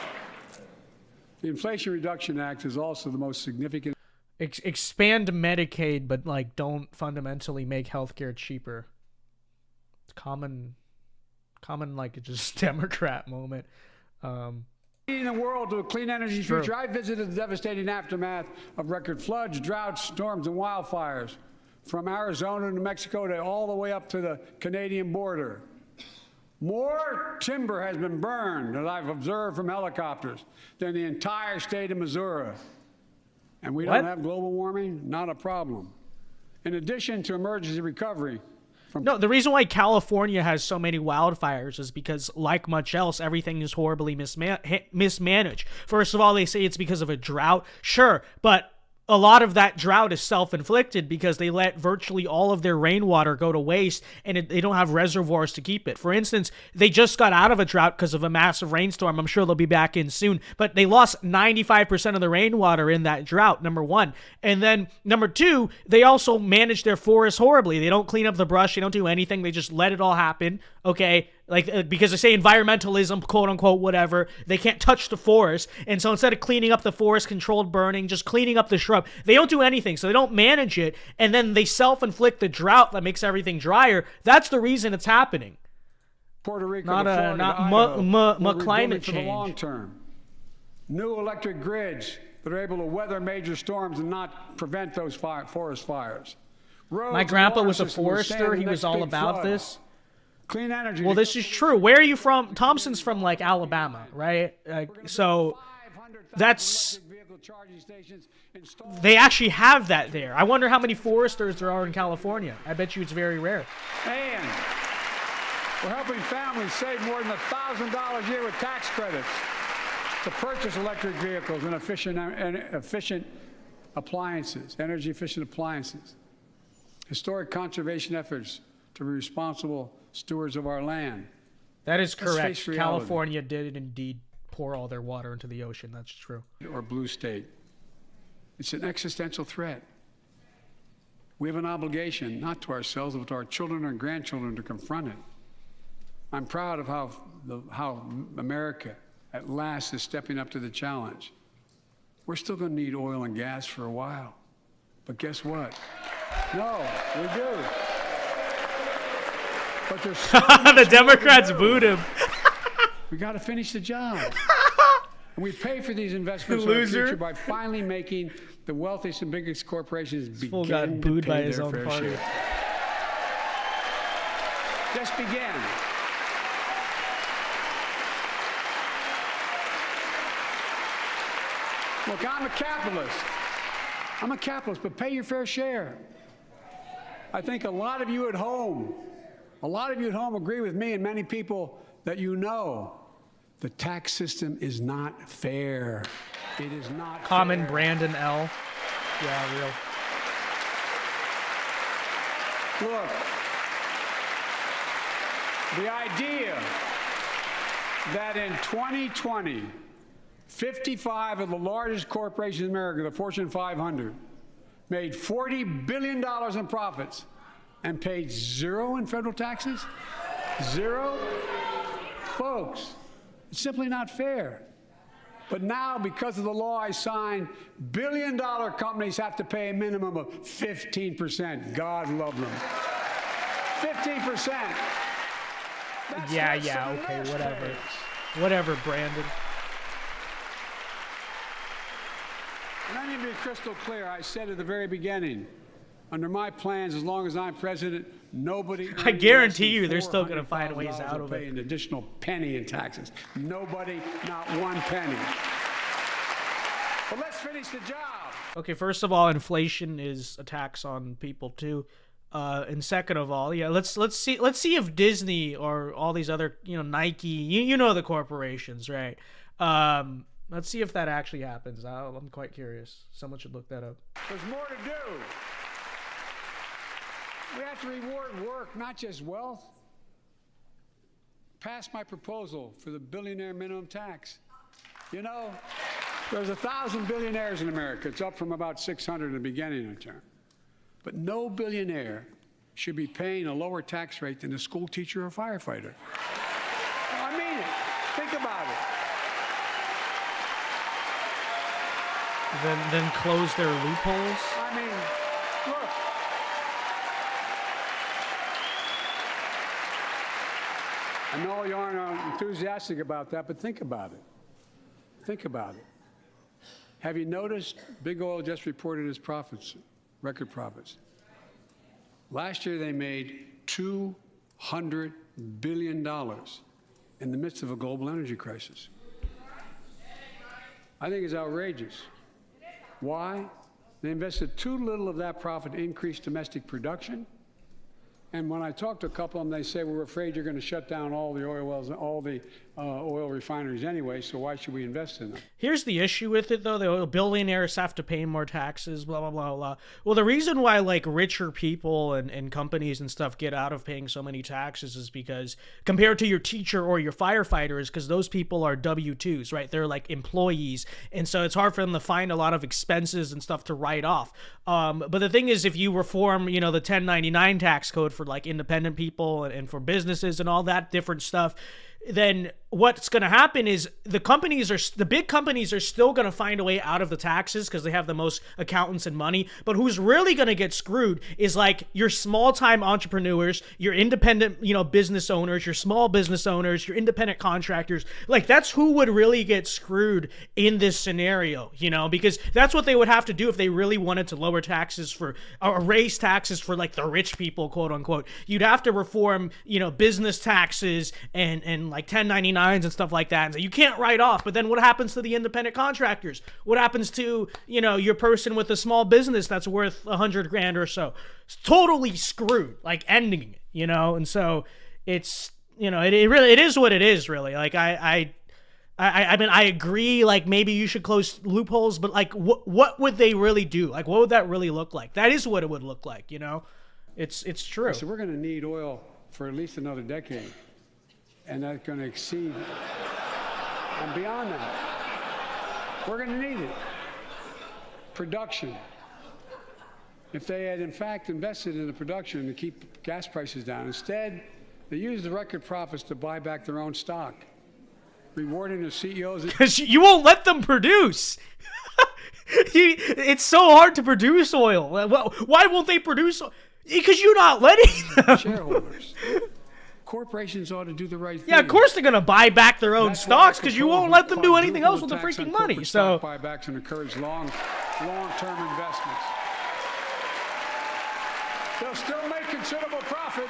The Inflation Reduction Act is also the most significant. Expand Medicaid, but like don't fundamentally make healthcare cheaper. It's common like just Democrat moment. leading the world to a clean energy future. I visited the devastating aftermath of record floods, droughts, storms, and wildfires from Arizona to New Mexico to all the way up to the Canadian border. More timber has been burned, that I've observed from helicopters, than the entire state of Missouri. And we don't have global warming? Not a problem. In addition to emergency recovery, no, the reason why California has so many wildfires is because, like much else, everything is horribly mismanaged. First of all, they say it's because of a drought. Sure, but a lot of that drought is self-inflicted because they let virtually all of their rainwater go to waste, and they don't have reservoirs to keep it. For instance, they just got out of a drought because of a massive rainstorm. I'm sure they'll be back in soon, but they lost 95% of the rainwater in that drought, number one. And then, number two, they also manage their forests horribly. They don't clean up the brush. They don't do anything. They just let it all happen, okay? Like, because they say environmentalism, quote unquote, whatever, they can't touch the forest. And so instead of cleaning up the forest, controlled burning, just cleaning up the shrub, they don't do anything. So they don't manage it. And then they self-inflict the drought that makes everything drier. That's the reason it's happening. Puerto Rico, not climate change. For the long term. New electric grids that are able to weather major storms and not prevent those forest fires. Roads. My grandpa was a forester. He was all about this. Clean energy. Well, this is true. Where are you from? Thompson's from, like, Alabama, right? So that's... They actually have that there. I wonder how many foresters there are in California. I bet you it's very rare. And we're helping families save more than $1,000 a year with tax credits to purchase electric vehicles and efficient appliances, energy-efficient appliances. Historic conservation efforts to be responsible stewards of our land. That is correct. California did indeed pour all their water into the ocean. That's true. Or blue state. It's an existential threat. We have an obligation, not to ourselves, but to our children and grandchildren, to confront it. I'm proud of how America, at last, is stepping up to the challenge. We're still going to need oil and gas for a while. But guess what? No, we do. But there's so the Democrats booed him. We got to finish the job. And we pay for these investments in our future by finally making the wealthiest and biggest corporations begin to pay their fair share. Just begin. Look, I'm a capitalist. I'm a capitalist, but pay your fair share. I think a lot of you at home agree with me and many people that you know. The tax system is not fair. It is not Common fair. Brandon L. Yeah, real. Look, the idea that in 2020, 55 of the largest corporations in America, the Fortune 500, made $40 billion in profits and paid zero in federal taxes? Zero? Folks, it's simply not fair. But now, because of the law I signed, billion-dollar companies have to pay a minimum of 15%. God love them. 15%. Yeah, okay, whatever. Whatever, Brandon. And I need to be crystal clear. I said at the very beginning, under my plans, as long as I'm president, nobody. I guarantee you, they're still going to find ways out of pay it. An additional penny in taxes. Nobody, not one penny. But let's finish the job. Okay, first of all, inflation is a tax on people too. And second of all, yeah, let's see if Disney or all these other, Nike, you know the corporations, right? Let's see if that actually happens. I'm quite curious. Someone should look that up. There's more to do. We have to reward work, not just wealth. Pass my proposal for the billionaire minimum tax. There's 1,000 billionaires in America. It's up from about 600 in the beginning of the term. But no billionaire should be paying a lower tax rate than a school teacher or firefighter. I mean it. Think about it. Then close their loopholes. I mean, look. I know you aren't enthusiastic about that, but think about it. Think about it. Have you noticed Big Oil just reported its profits, record profits? Last year they made $200 billion in the midst of a global energy crisis. I think it's outrageous. Why? They invested too little of that profit to increase domestic production. And when I talk to a couple of them, they say, we're afraid you're going to shut down all the oil wells, all the oil refineries anyway, so why should we invest in them? Here's the issue with it, though. The billionaires have to pay more taxes, blah, blah, blah, blah. Well, the reason why, like, richer people and companies and stuff get out of paying so many taxes is because, compared to your teacher or your firefighter, is because those people are W-2s, right? They're, like, employees. And so it's hard for them to find a lot of expenses and stuff to write off. But the thing is, if you reform, the 1099 tax code for, like, independent people and for businesses and all that different stuff, then what's going to happen is the big companies are still going to find a way out of the taxes because they have the most accountants and money. But who's really going to get screwed is like your small time entrepreneurs, your independent, business owners, your small business owners, your independent contractors. Like, that's who would really get screwed in this scenario, because that's what they would have to do if they really wanted to lower taxes or raise taxes for like the rich people, quote unquote. You'd have to reform, business taxes and like 1099s and stuff like that. And so you can't write off. But then what happens to the independent contractors? What happens to, your person with a small business that's worth $100,000 or so? It's totally screwed, like ending it, And so it's, it is what it is, really. Like I mean, I agree, like, maybe you should close loopholes, but like, what would they really do? Like, what would that really look like? That is what it would look like, It's true. So we're going to need oil for at least another decade. And that's going to exceed and beyond that. We're going to need it. Production. If they had, in fact, invested in the production to keep gas prices down, instead, they used the record profits to buy back their own stock, rewarding the CEOs. Because you won't let them produce. It's so hard to produce oil. Why won't they produce oil? Because you're not letting them. Shareholders. Corporations ought to do the right thing. Yeah, of course they're going to buy back their own stocks because you won't let them do anything else with the freaking money. So buybacks and encourage long-term investments. They'll still make considerable profit.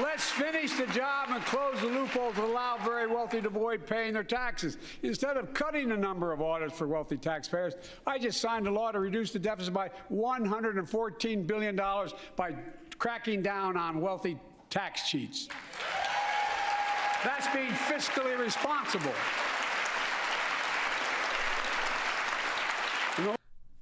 Let's finish the job and close the loopholes that allow very wealthy to avoid paying their taxes. Instead of cutting the number of audits for wealthy taxpayers, I just signed a law to reduce the deficit by $114 billion by cracking down on wealthy tax cheats. That's being fiscally responsible.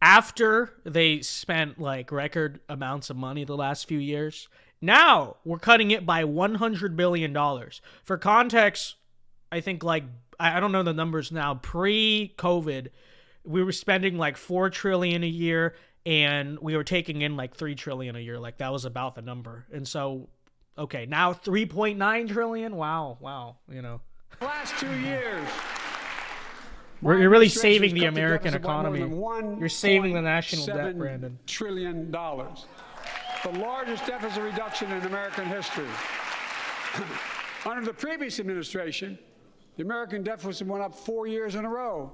after they spent like record amounts of money the last few years, now we're cutting it by $100 billion. For context, I think like, I don't know the numbers now, pre-COVID, we were spending like $4 trillion a year and we were taking in like $3 trillion a year. Like that was about the number. And so, okay, now 3.9 trillion. Wow. You know, last 2 years, you're really saving the American economy. You're saving the national debt, Brandon. $1 trillion. The largest deficit reduction in American history. Under the previous administration, the American deficit went up 4 years in a row.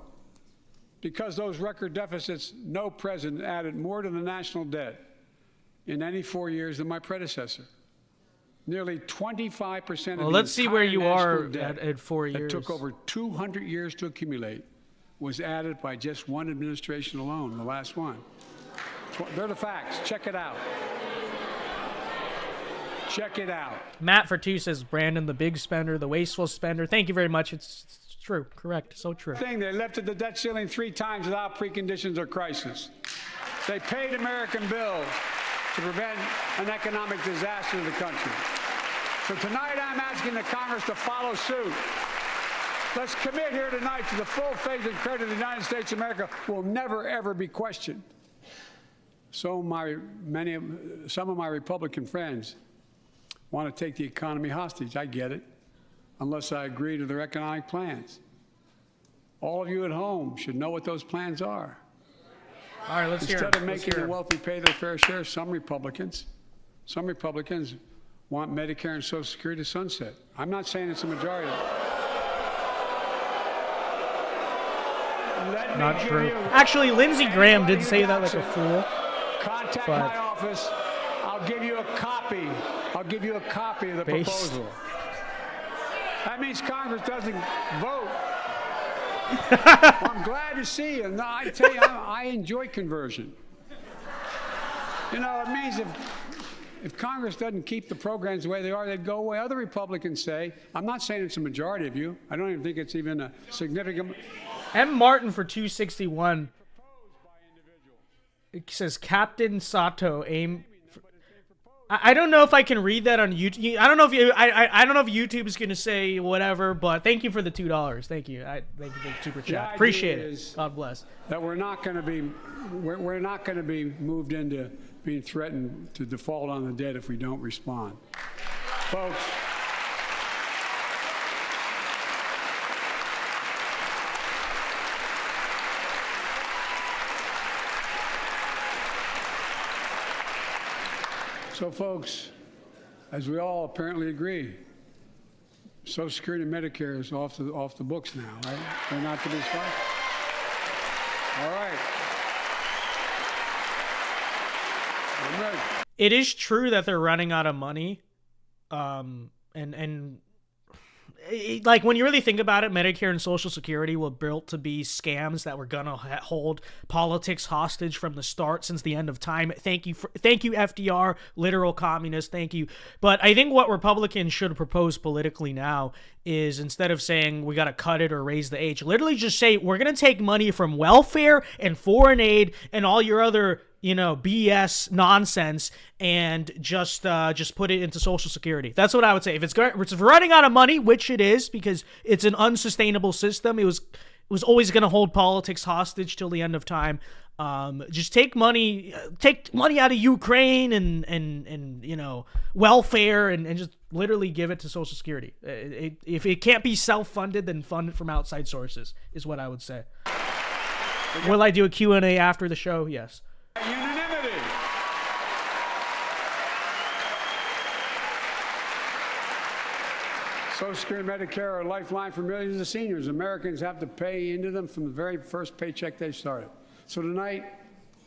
Because those record deficits, no president added more to the national debt in any 4 years than my predecessor. Nearly 25% of well, the let's see where you are debt at 4 years. That took over 200 years to accumulate was added by just one administration alone, the last one. They're the facts. Check it out. Check it out. Matt for 2 says, Brandon, the big spender, the wasteful spender. Thank you very much. It's true. Correct. So true. They lifted the debt ceiling 3 times without preconditions or crisis. They paid American bills to prevent an economic disaster to the country. So tonight I'm asking the Congress to follow suit. Let's commit here tonight to the full faith and credit of the United States of America will never, ever be questioned. Some of my Republican friends want to take the economy hostage. I get it, unless I agree to their economic plans. All of you at home should know what those plans are. All right, let's hear Instead of making the wealthy pay their fair share, some Republicans want Medicare and Social Security to sunset. I'm not saying it's a majority. Not true. Actually, Lindsey Graham did say that like a fool. Contact but my office. I'll give you a copy. I'll give you a copy of the proposal. That means Congress doesn't vote. Well, I'm glad to see you. And I tell you, I enjoy conversion. You know, it means if Congress doesn't keep the programs the way they are, they'd go away. Other Republicans say, I'm not saying it's a majority of you. I don't even think it's even a significant. M. Martin for 261. It says Captain Sato aim. I don't know if I can read that on YouTube. I don't know if I don't know if YouTube is gonna say whatever, but thank you for the $2. Thank you. Thank you for the super chat. Appreciate it. God bless. That we're not going to be moved into being threatened to default on the debt if we don't respond, folks. So, folks, as we all apparently agree, Social Security and Medicare is off the books now, right? They're not to be stopped. All right. I'm ready. It is true that they're running out of money, like when you really think about it, Medicare and Social Security were built to be scams that were gonna hold politics hostage from the start since the end of time. Thank you, FDR, literal communist. Thank you. But I think what Republicans should propose politically now is, instead of saying we gotta cut it or raise the age, literally just say we're gonna take money from welfare and foreign aid and all your other BS nonsense and just put it into Social Security. That's what I would say. If it's running out of money, which it is, because it's an unsustainable system, it was always going to hold politics hostage till the end of time. Just take money out of Ukraine and welfare and just literally give it to Social Security. If it can't be self-funded, then fund it from outside sources is what I would say. Will I do a Q&A after the show? Yes. Unanimity. Social Security and Medicare are a lifeline for millions of seniors. Americans have to pay into them from the very first paycheck they started. So tonight,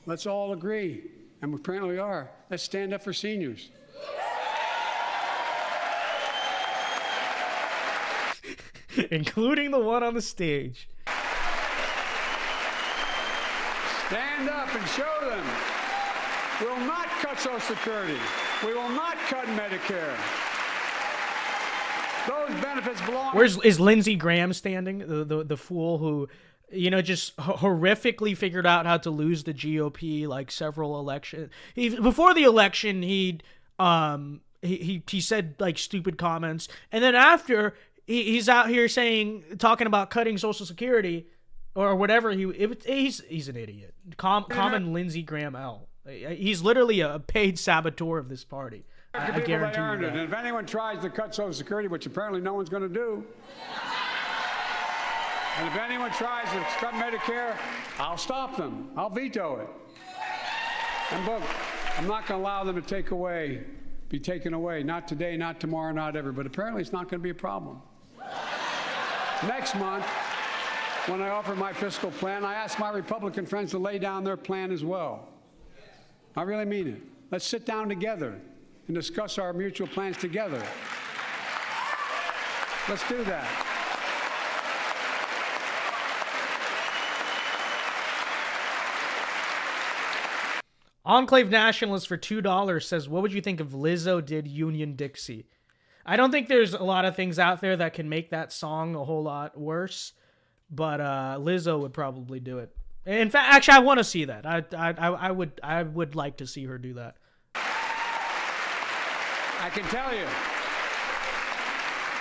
let's all agree, and we apparently are, let's stand up for seniors. Including the one on the stage. Stand up and show them. We will not cut Social Security. We will not cut Medicare. Those benefits belong. Is Lindsey Graham standing? The fool who, just horrifically figured out how to lose the GOP like several elections. Before the election, he said like stupid comments, and then after he's out here talking about cutting Social Security. Or whatever he's an idiot. Common Lindsey Graham L. He's literally a paid saboteur of this party. I guarantee you that. And if anyone tries to cut Social Security, which apparently no one's going to do, and if anyone tries to cut Medicare, I'll stop them. I'll veto it. And look, I'm not going to allow them to be taken away. Not today, not tomorrow, not ever. But apparently it's not going to be a problem. Next month, when I offer my fiscal plan, I ask my Republican friends to lay down their plan as well. I really mean it. Let's sit down together and discuss our mutual plans together. Let's do that. Enclave Nationalist for $2 says, what would you think if Lizzo did Union Dixie? I don't think there's a lot of things out there that can make that song a whole lot worse. But Lizzo would probably do it. In fact, actually, I want to see that. I would like to see her do that. I can tell you,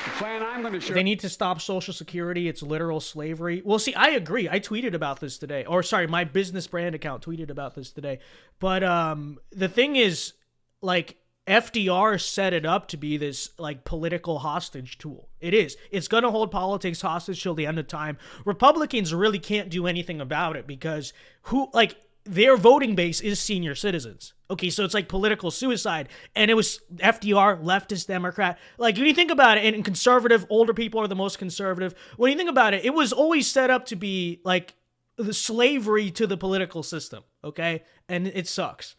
the plan I'm going to show. They need to stop Social Security. It's literal slavery. Well, see, I agree. I tweeted about this today. Or sorry, my business brand account tweeted about this today. But the thing is, like, FDR set it up to be this like political hostage tool. It is. It's going to hold politics hostage till the end of time. Republicans really can't do anything about it because their voting base is senior citizens. Okay, so it's like political suicide. And it was FDR, leftist Democrat. Like, when you think about it, and conservative, older people are the most conservative. When you think about it, it was always set up to be like the slavery to the political system, okay? And it sucks.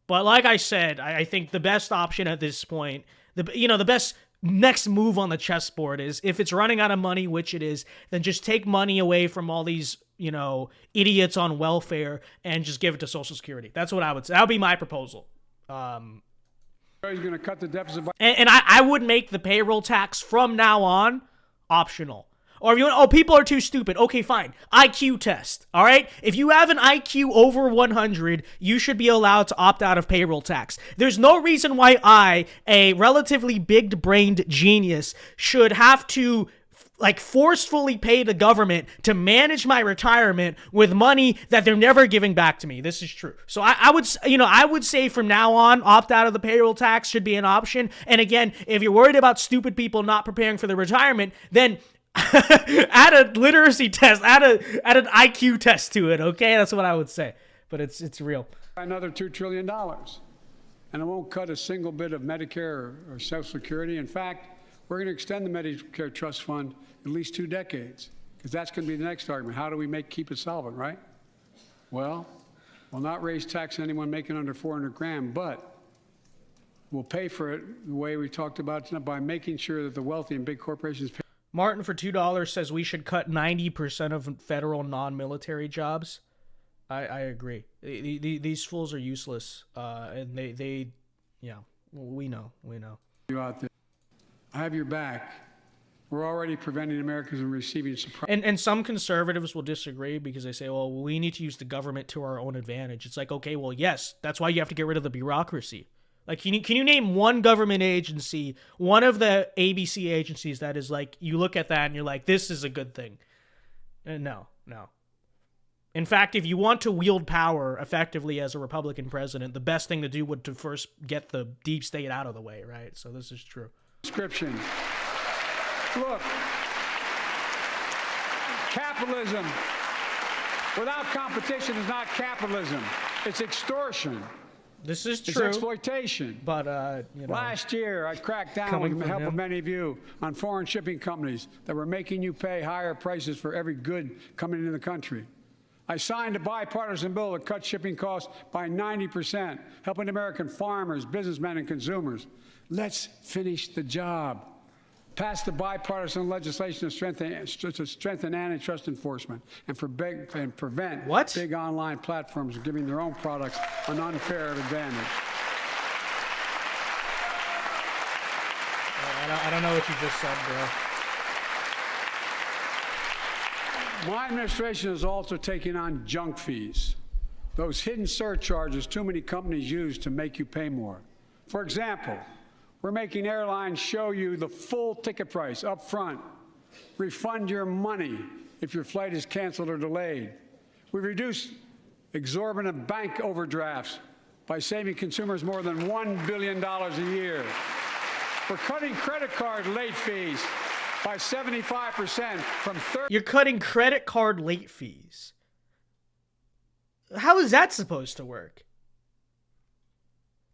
But like I said, I think the best option at this point, the best next move on the chessboard is, if it's running out of money, which it is, then just take money away from all these, idiots on welfare and just give it to Social Security. That's what I would say. That would be my proposal. He's going to cut the deficit by. And I would make the payroll tax from now on optional. Or if you want, people are too stupid. Okay, fine. IQ test. All right? If you have an IQ over 100, you should be allowed to opt out of payroll tax. There's no reason why I, a relatively big-brained genius, should have to forcefully pay the government to manage my retirement with money that they're never giving back to me. This is true. So I would say from now on, opt out of the payroll tax should be an option. And again, if you're worried about stupid people not preparing for their retirement, then add a literacy test, add an IQ test to it, okay? That's what I would say. But it's real. Another $2 trillion. And it won't cut a single bit of Medicare or Social Security. In fact, we're going to extend the Medicare Trust Fund at least 2 decades, because that's going to be the next argument. How do we keep it solvent, right? Well, we'll not raise tax on anyone making under 400 grand, but we'll pay for it the way we talked about tonight, by making sure that the wealthy and big corporations pay. Martin for $2 says we should cut 90% of federal non-military jobs. I agree. These fools are useless, and we know. You out there. I have your back. We're already preventing Americans from receiving surprise. And some conservatives will disagree because they say, well, we need to use the government to our own advantage. It's like, okay, well, yes, that's why you have to get rid of the bureaucracy. Like, can you name one government agency, one of the ABC agencies that is like, you look at that and you're like, this is a good thing? No. In fact, if you want to wield power effectively as a Republican president, the best thing to do would to first get the deep state out of the way, right? So this is true. Description. Look, capitalism without competition is not capitalism. It's extortion. This is It's true. exploitation. But, Last year, I cracked down with the help of many of you on foreign shipping companies that were making you pay higher prices for every good coming into the country. I signed a bipartisan bill that cut shipping costs by 90%, helping American farmers, businessmen, and consumers. Let's finish the job. Pass the bipartisan legislation to strengthen antitrust enforcement and prevent big online platforms from giving their own products an unfair advantage. I don't know what you just said, bro. My administration is also taking on junk fees, those hidden surcharges too many companies use to make you pay more. For example, we're making airlines show you the full ticket price up front, refund your money if your flight is canceled or delayed. We've reduced exorbitant bank overdrafts by saving consumers more than $1 billion a year. We're cutting credit card late fees by 75% from 30%. You're cutting credit card late fees. How is that supposed to work?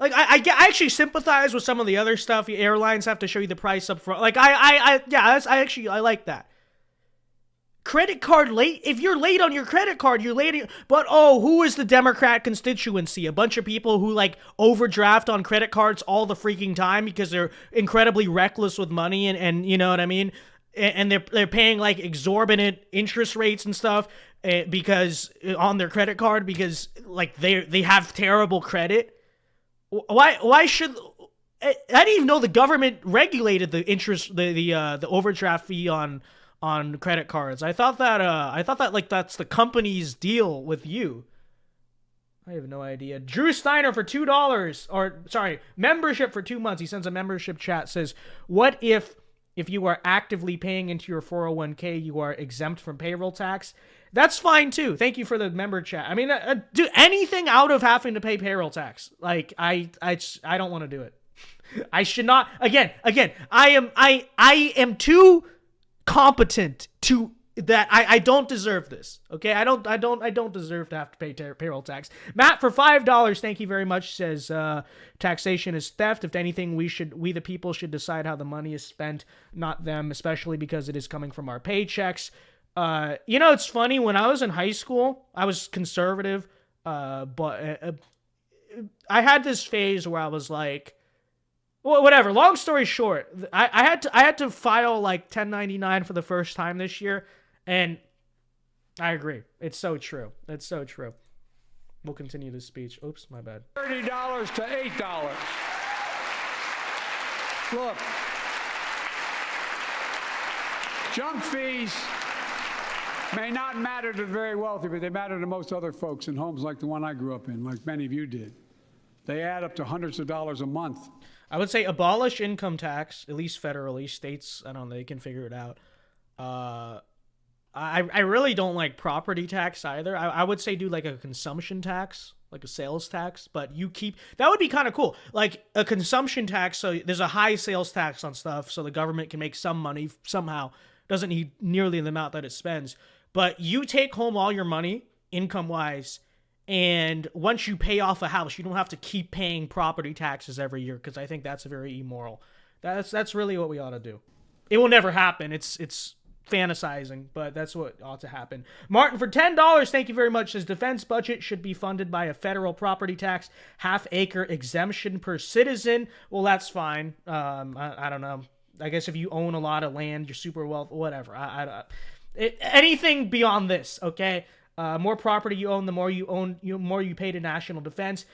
Like, I actually sympathize with some of the other stuff. Airlines have to show you the price up front. Like, I like that. Credit card late? If you're late on your credit card, you're late. But, who is the Democrat constituency? A bunch of people who, overdraft on credit cards all the freaking time because they're incredibly reckless with money and you know what I mean? And they're paying, exorbitant interest rates and stuff because on their credit card because, they have terrible credit. Why should I didn't even know the government regulated the interest the overdraft fee on credit cards. I thought that that's the company's deal with you. I have no idea. Drew Steiner for $2 membership for 2 months. He sends a membership chat, says, "What if you are actively paying into your 401k, you are exempt from payroll tax?" That's fine too. Thank you for the member chat. I mean, do anything out of having to pay payroll tax. I don't want to do it. I should not. Again, I am too competent to that. I don't deserve this. Okay, I don't deserve to have to pay payroll tax. Matt for $5, thank you very much, says taxation is theft. If anything, we the people should decide how the money is spent, not them, especially because it is coming from our paychecks. You know, it's funny. When I was in high school, I was conservative, but I had this phase where I was like, well, whatever. Long story short, I had to file like 1099 for the first time this year, and I agree. It's so true. It's so true. We'll continue this speech. Oops, my bad. $30 to $8. Look, junk fees may not matter to the very wealthy, but they matter to most other folks in homes like the one I grew up in, like many of you did. They add up to hundreds of dollars a month. I would say abolish income tax, at least federally. States, I don't know, they can figure it out. I really don't like property tax either. I would say do like a consumption tax, like a sales tax, but that would be kind of cool. Like a consumption tax, so there's a high sales tax on stuff, so the government can make some money somehow. Doesn't need nearly the amount that it spends. But you take home all your money, income-wise, and once you pay off a house, you don't have to keep paying property taxes every year, because I think that's very immoral. That's really what we ought to do. It will never happen. It's fantasizing, but that's what ought to happen. Martin, for $10, thank you very much, says defense budget should be funded by a federal property tax, half-acre exemption per citizen. Well, that's fine. I don't know. I guess if you own a lot of land, you're super wealthy, whatever. Anything beyond this, okay? More property you own, the more you own, more you pay to national defense.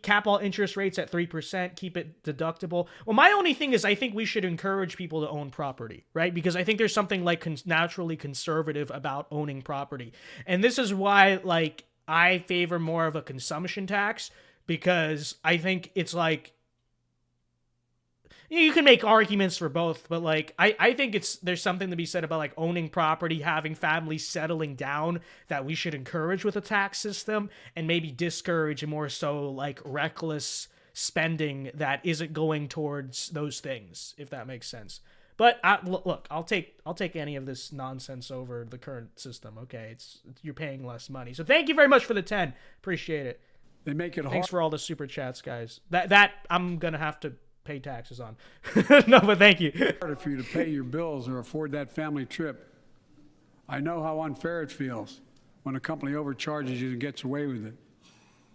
Cap all interest rates at 3%. Keep it deductible. Well, my only thing is I think we should encourage people to own property, right? Because I think there's something like naturally conservative about owning property. And this is why, like, I favor more of a consumption tax, because I think it's like, you can make arguments for both, but like I think there's something to be said about like owning property, having families settling down, that we should encourage with a tax system, and maybe discourage more so like reckless spending that isn't going towards those things, if that makes sense. But look, I'll take any of this nonsense over the current system. Okay, you're paying less money, so thank you very much for the 10. Appreciate it. They make it hard. Thanks for all the super chats, guys. That I'm gonna have to pay taxes on. No, but thank you. Harder for you to pay your bills or afford that family trip. I know how unfair it feels when a company overcharges you and gets away with it.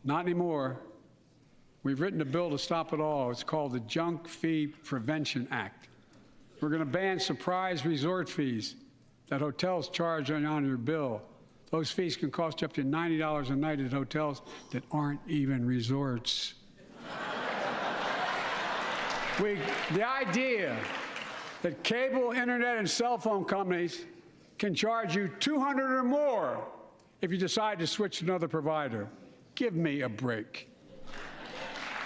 Not anymore. We've written a bill to stop it all. It's called the Junk Fee Prevention Act. We're going to ban surprise resort fees that hotels charge on your bill. Those fees can cost you up to $90 a night at hotels that aren't even resorts. The idea that cable, internet, and cell phone companies can charge you $200 or more if you decide to switch to another provider. Give me a break.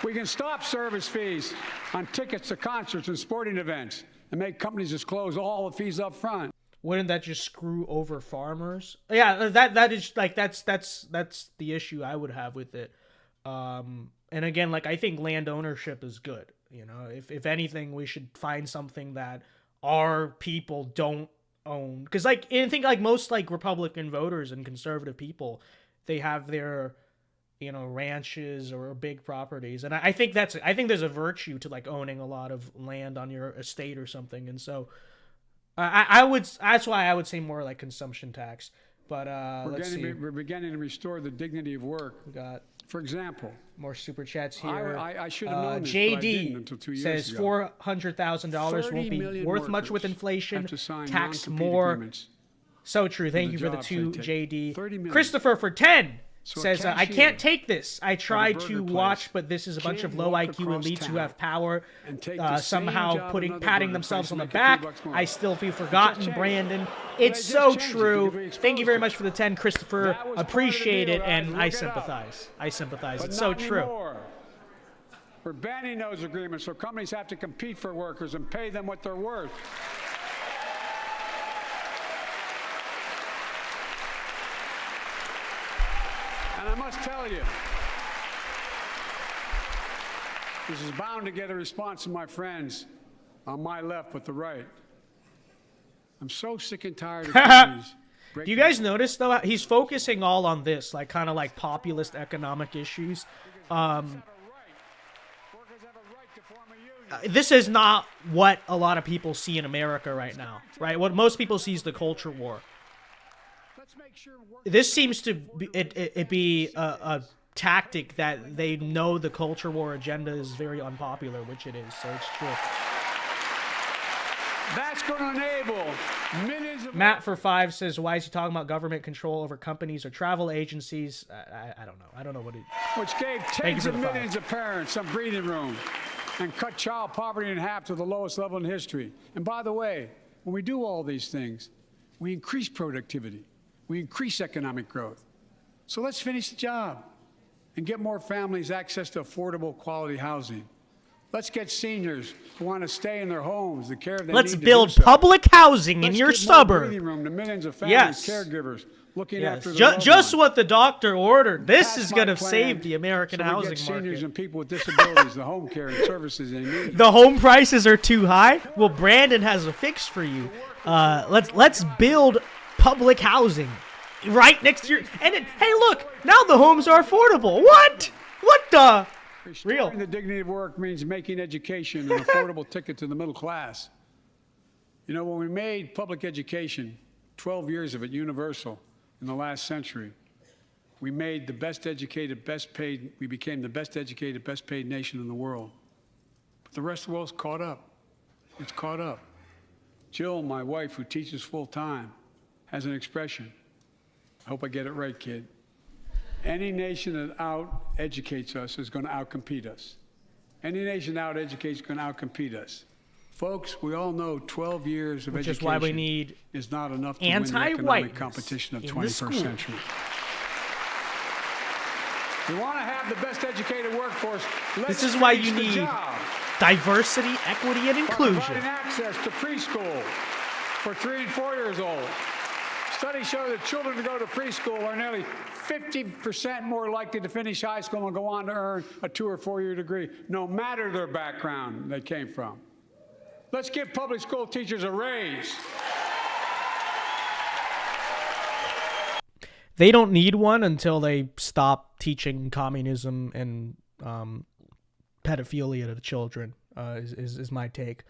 We can stop service fees on tickets to concerts and sporting events and make companies disclose all the fees up front. Wouldn't that just screw over farmers? Yeah, that is like that's the issue I would have with it. And again, like I think land ownership is good. You know, if anything, we should find something that our people don't own. Because, like, I think, like, most, like, Republican voters and conservative people, they have their, you know, ranches or big properties. And I think there's a virtue to, like, owning a lot of land on your estate or something. And so, that's why I would say more, like, consumption tax. But, we're beginning to restore the dignity of work. We got, for example, more super chats here. I should have known this, JD but I didn't until 2 years says ago. $400,000 won't be worth much with inflation. Tax more. Agreements. So true. Thank the you for the jobs 2, they take. JD. 30 million. Christopher for 10 So a says, I cashier can't take this. I tried at a to burger watch, place but this is a bunch can't of low walk IQ across elites who town have power, and take the same somehow job at another patting burger themselves place on the and make a few back. bucks more. I still feel Just forgotten, change. Brandon. They It's just so changed it true. because we Thank you very exposed much for the 10, Christopher. That was part of the Appreciate deal, it, guys. and Look I it up. sympathize. I sympathize. But It's so not true. anymore. We're banning those agreements so companies have to compete for workers and pay them what they're worth. And I must tell you, this is bound to get a response from my friends on my left but the right. I'm so sick and tired of companies. Do you guys notice, though, he's focusing all on this, like, kind of like populist economic issues. This is not what a lot of people see in America right now, right? What most people see is the culture war. this seems to be a tactic that they know the culture war agenda is very unpopular, which it is. So it's true. That's going to enable millions of... Matt for 5 says, why is he talking about government control over companies or travel agencies? I don't know. I don't know what it... Which gave tens of millions of parents some breathing room and cut child poverty in half to the lowest level in history. And by the way, when we do all these things, we increase productivity. We increase economic growth. So let's finish the job and get more families access to affordable, quality housing. Let's get seniors who want to stay in their homes, the care they need. Let's build public housing in your suburb. Breathing room to millions of families, caregivers looking after their loved just ones. what the doctor ordered. This is going to save the American housing get seniors market. and people with disabilities the home care and services they need. The home prices are too high. Well, Brandon has a fix for you. Let's build public housing right next to your. And hey, look, now the homes are affordable. What? What the? Restoring the dignity of work means making education an affordable ticket to the middle class. You know, when we made public education, 12 years of it, universal in the last century, we made the best educated, best paid, we became the best educated, best paid nation in the world. But the rest of the world's caught up. It's caught up. Jill, my wife, who teaches full time, has an expression. I hope I get it right, kid. Any nation that out-educates us is going to out-compete us. Any nation that out-educates is going to out-compete us. Folks, we all know 12 years of education is why we need is not enough to win the economic competition of 21st century. We want to have the best educated workforce. This is why you need diversity, equity, and inclusion. Providing access to preschool for 3 and 4 years old. Studies show that children who go to preschool are nearly 50% more likely to finish high school and go on to earn a 2 or 4 year degree, no matter their background they came from. Let's give public school teachers a raise. They don't need one until they stop teaching communism and pedophilia to children, is my take.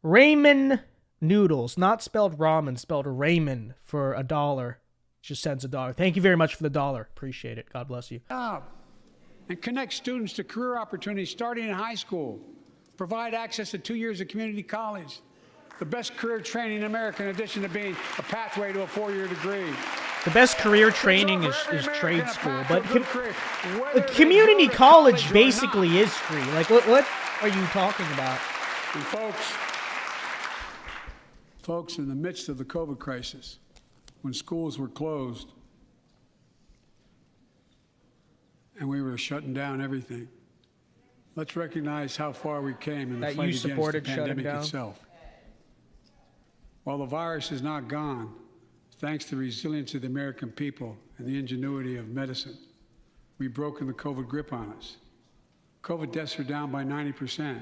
Raymond Noodles, not spelled ramen, spelled Raymond, for $1. Just sends $1. Thank you very much for the $1. Appreciate it. God bless you. And connect students to career opportunities starting in high school. Provide access to 2 years of community college. The best career training in America, in addition to being a pathway to a 4-year degree. The best career training is trade school, but community college basically is free. Like, what are you talking about? And folks, in the midst of the COVID crisis, when schools were closed and we were shutting down everything, let's recognize how far we came in the fight against the pandemic itself. While the virus is not gone, thanks to the resilience of the American people and the ingenuity of medicine, we've broken the COVID grip on us. COVID deaths are down by 90%.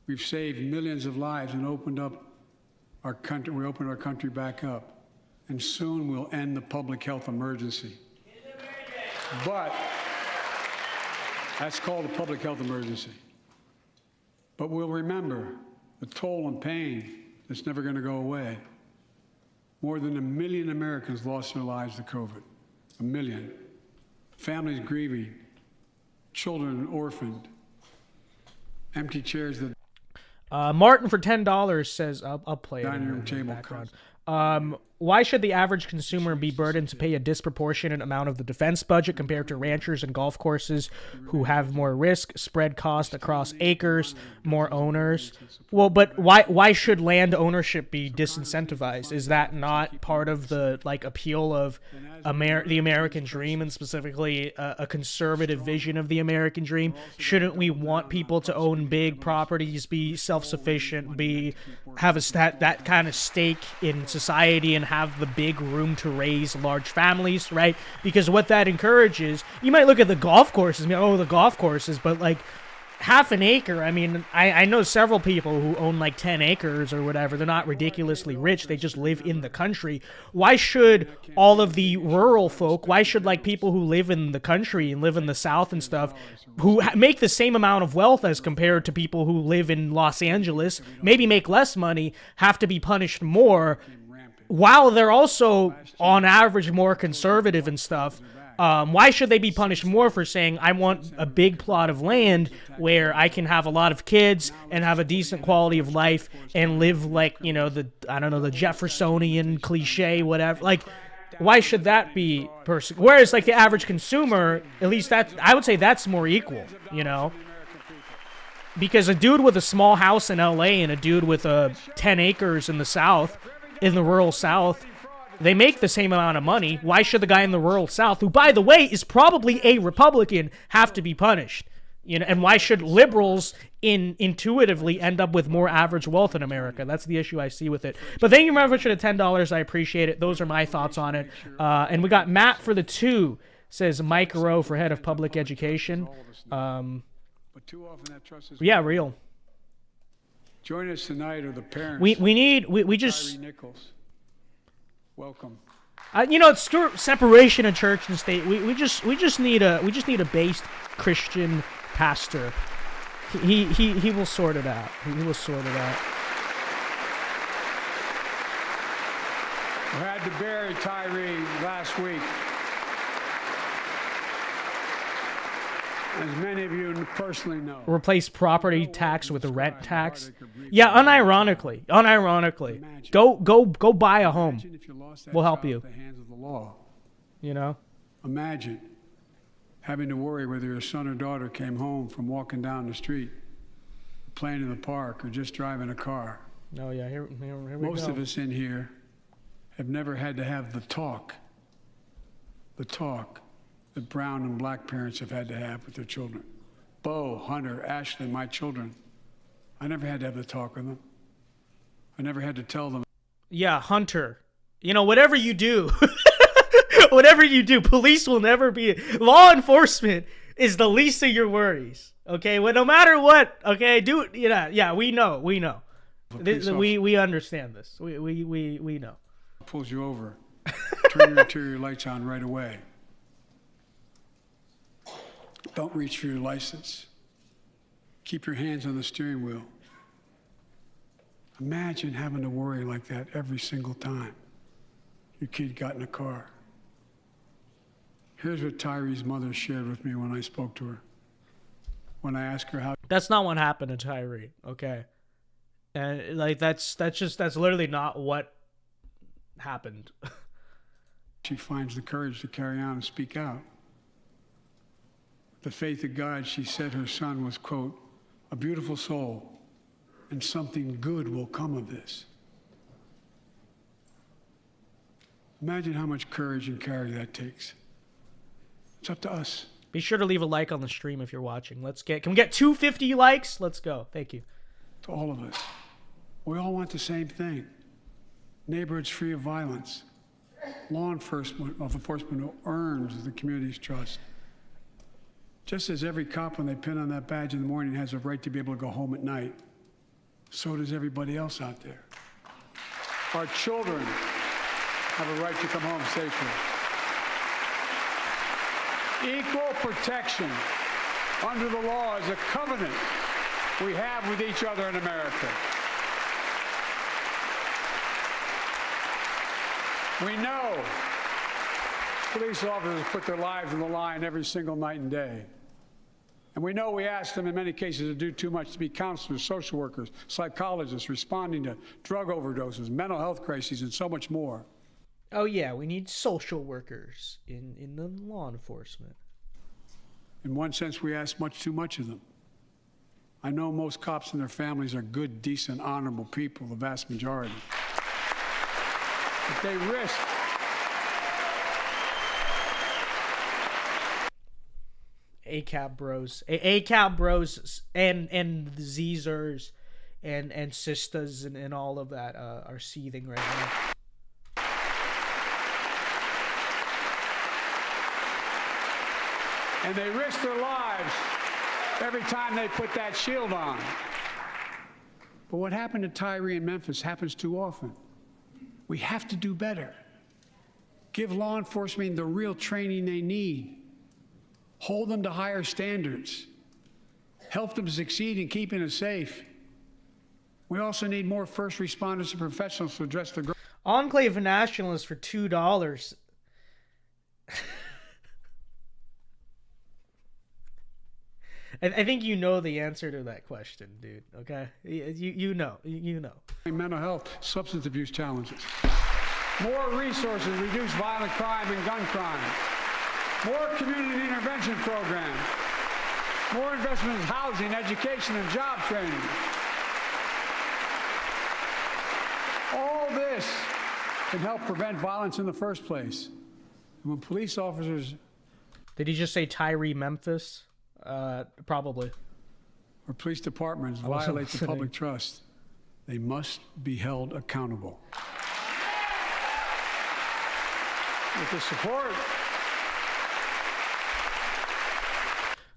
We've saved millions of lives and opened up our country. We opened our country back up, and soon we'll end the public health emergency. But that's called a public health emergency. But we'll remember the toll and pain that's never going to go away. More than 1 million Americans lost their lives to COVID. 1 million. Families grieving, children orphaned, empty chairs that... Martin for $10 says, I'll play it. Dining room table background. Why should the average consumer be burdened to pay a disproportionate amount of the defense budget compared to ranchers and golf courses who have more risk, spread cost across acres, more owners? Well, but why should land ownership be disincentivized? Is that not part of the appeal of the American dream, and specifically a conservative vision of the American dream? Shouldn't we want people to own big properties, be self-sufficient, have that kind of stake in society, and have the big room to raise large families, right? Because what that encourages, you might look at the golf courses, the golf courses, but half an acre. I mean, I know several people who own 10 acres or whatever. They're not ridiculously rich. They just live in the country. Why should all of the rural folk, why should people who live in the country and live in the South and stuff, who make the same amount of wealth as compared to people who live in Los Angeles, maybe make less money, have to be punished more while they're also on average more conservative and stuff, why should they be punished more for saying, I want a big plot of land where I can have a lot of kids and have a decent quality of life and live like, the Jeffersonian cliche, whatever. Like, why should that be whereas like the average consumer, at least I would say that's more equal, because a dude with a small house in LA and a dude with 10 acres in the South, in the rural South, they make the same amount of money. Why should the guy in the rural South, who, by the way, is probably a Republican, have to be punished? And why should liberals intuitively end up with more average wealth in America? That's the issue I see with it. But thank you very much for the $10. I appreciate it. Those are my thoughts on it. And we got Matt for the 2. Says Mike Rowe for head of public education. Yeah, real. Join us tonight, or the parents. We just. Nichols. Welcome. It's separation of church and state. We just need a based Christian pastor. He will sort it out. He will sort it out. We had to bury Tyree last week. As many of you personally know. Replace property tax with a rent tax. Yeah, unironically. Go buy a home. We'll help you. The hands of the law. Imagine having to worry whether your son or daughter came home from walking down the street, playing in the park, or just driving a car. Oh yeah, here we go. Most of us in here have never had to have the talk that brown and black parents have had to have with their children. Bo, Hunter, Ashley, my children. I never had to have the talk with them. I never had to tell them. Yeah, Hunter. Whatever you do, police will never be. Law enforcement is the least of your worries. Okay, well, no matter what. Okay, we know. We understand this. We know. Pulls you over. Turn your interior lights on right away. Don't reach for your license. Keep your hands on the steering wheel. Imagine having to worry like that every single time your kid got in a car. Here's what Tyree's mother shared with me when I spoke to her. When I asked her how. That's not what happened to Tyree, okay? And that's literally not what happened. She finds the courage to carry on and speak out. The faith of God, she said her son was, quote, a beautiful soul, and something good will come of this. Imagine how much courage and character that takes. It's up to us. Be sure to leave a like on the stream if you're watching. Can we get 250 likes? Let's go. Thank you. To all of us. We all want the same thing. Neighborhoods free of violence. Law enforcement who earns the community's trust. Just as every cop, when they pin on that badge in the morning, has a right to be able to go home at night, so does everybody else out there. Our children have a right to come home safely. Equal protection under the law is a covenant we have with each other in America. We know police officers put their lives on the line every single night and day. And we know we ask them in many cases to do too much, to be counselors, social workers, psychologists, responding to drug overdoses, mental health crises, and so much more. Oh yeah, we need social workers in the law enforcement. In one sense, we ask much too much of them. I know most cops and their families are good, decent, honorable people, the vast majority. But they risk. ACAB bros. ACAB bros and the Zers and sisters and all of that are seething right now. And they risk their lives every time they put that shield on. But what happened to Tyree in Memphis happens too often. We have to do better. Give law enforcement the real training they need. Hold them to higher standards. Help them succeed in keeping us safe. We also need more first responders and professionals to address the. Enclave nationalist for $2. I think you know the answer to that question, dude. Okay, you know. Mental health, substance abuse challenges. More resources to reduce violent crime and gun crime. More community intervention programs. More investment in housing, education, and job training. All this can help prevent violence in the first place. And when police officers... Did he just say Tyree Memphis? Probably. Or police departments violate the public trust, they must be held accountable. With the support...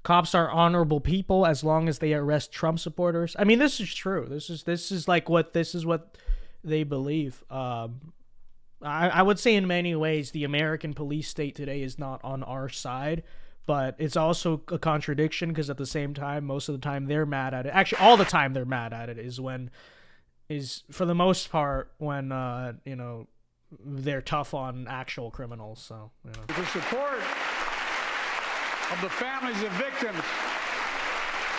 Cops are honorable people as long as they arrest Trump supporters. I mean, this is true. This is what they believe. I would say in many ways the American police state today is not on our side, but it's also a contradiction because at the same time, most of the time they're mad at it. Actually, all the time they're mad at it is for the most part when they're tough on actual criminals. So The support of the families of victims,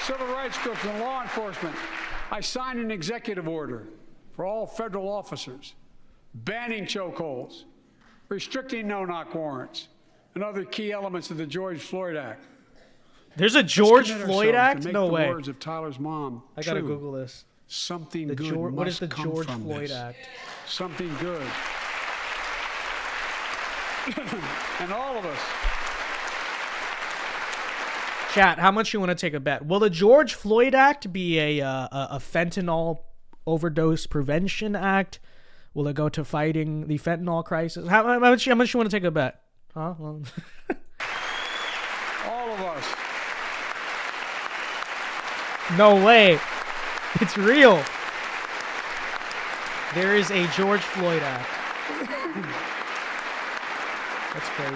civil rights groups, and law enforcement, I signed an executive order for all federal officers, banning chokeholds, restricting no-knock warrants, and other key elements of the George Floyd Act. There's a George Floyd Act? To make No the way. words of Tyler's mom I gotta true. Google this. Something good What is must the come George from Floyd this. Act? Something good. And all of us. Chat, how much you want to take a bet? Will the George Floyd Act be a fentanyl overdose prevention act? Will it go to fighting the fentanyl crisis? How much you want to take a bet? Huh? Well, All of us. no way. It's real. There is a George Floyd Act. That's crazy.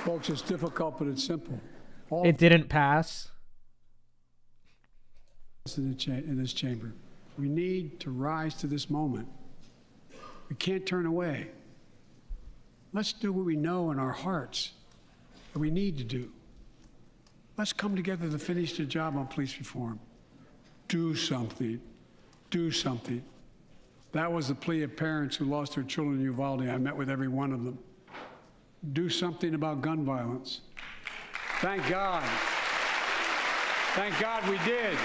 Folks, it's difficult, but it's simple. It didn't pass. In this chamber, we need to rise to this moment. We can't turn away. Let's do what we know in our hearts that we need to do. Let's come together to finish the job on police reform. Do something. Do something. That was the plea of parents who lost their children in Uvalde. I met with every one of them. Do something about gun violence. Thank God. Thank God we did.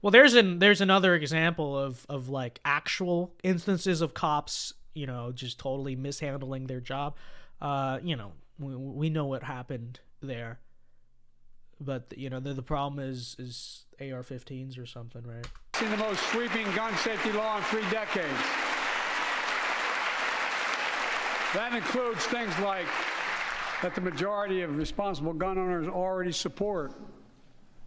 Well, there's another example of like actual instances of cops, just totally mishandling their job. We know what happened there, but the problem is AR-15s or something, right? In the most sweeping gun safety law in 3 decades. That includes things like that the majority of responsible gun owners already support.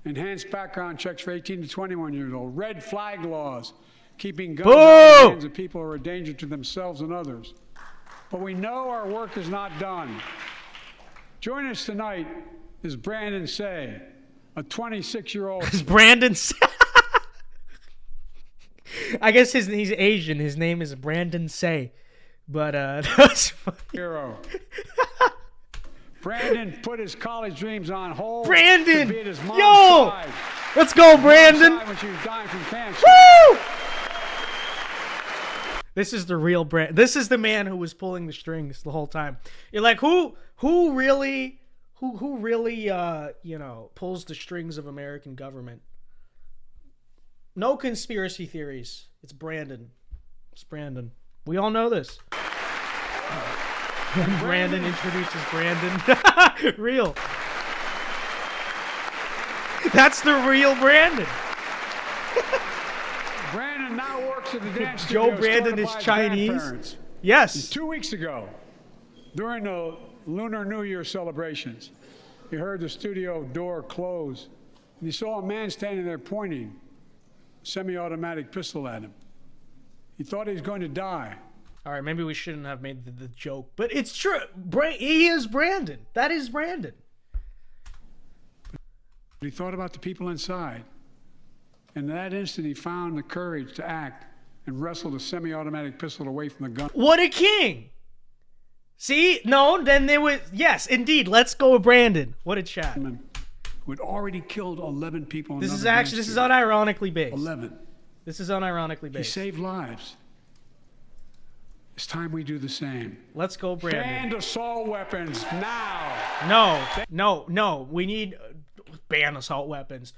Enhanced background checks for 18 to 21 years old. Red flag laws, keeping guns out of the hands of people who are a danger to themselves and others. But we know our work is not done. Joining us tonight is Brandon Say, a 26-year-old. Is Brandon Say? I guess he's Asian. His name is Brandon Say. But that's funny. Hero. Brandon put his college dreams on hold. Brandon! To be at his mom's Yo! side. Let's go, Brandon! When she was dying from cancer. Woo! This is the real Brandon. This is the man who was pulling the strings the whole time. You're like, who really pulls the strings of American government? No conspiracy theories. It's Brandon. It's Brandon. We all know this. Brandon introduces Brandon. Real. That's the real Brandon. Brandon now works at the dance Joe studio Brandon is started by his Chinese. grandparents. Yes. 2 weeks ago, during the Lunar New Year celebrations, he heard the studio door close, and he saw a man standing there pointing a semi-automatic pistol at him. He thought he was going to die. All right, maybe we shouldn't have made the joke, but it's true. He is Brandon. That is Brandon. But he thought about the people inside. And in that instant, he found the courage to act and wrestled a semi-automatic pistol away from the gun. What a king! See? No, then there was... Yes, indeed. Let's go, Brandon. What a chat. Who had already killed 11 people. This is unironically based. 11. This is unironically He based. saved lives. It's time we do the same. Let's go, Brandon. Ban assault weapons now. No. We need ban assault weapons.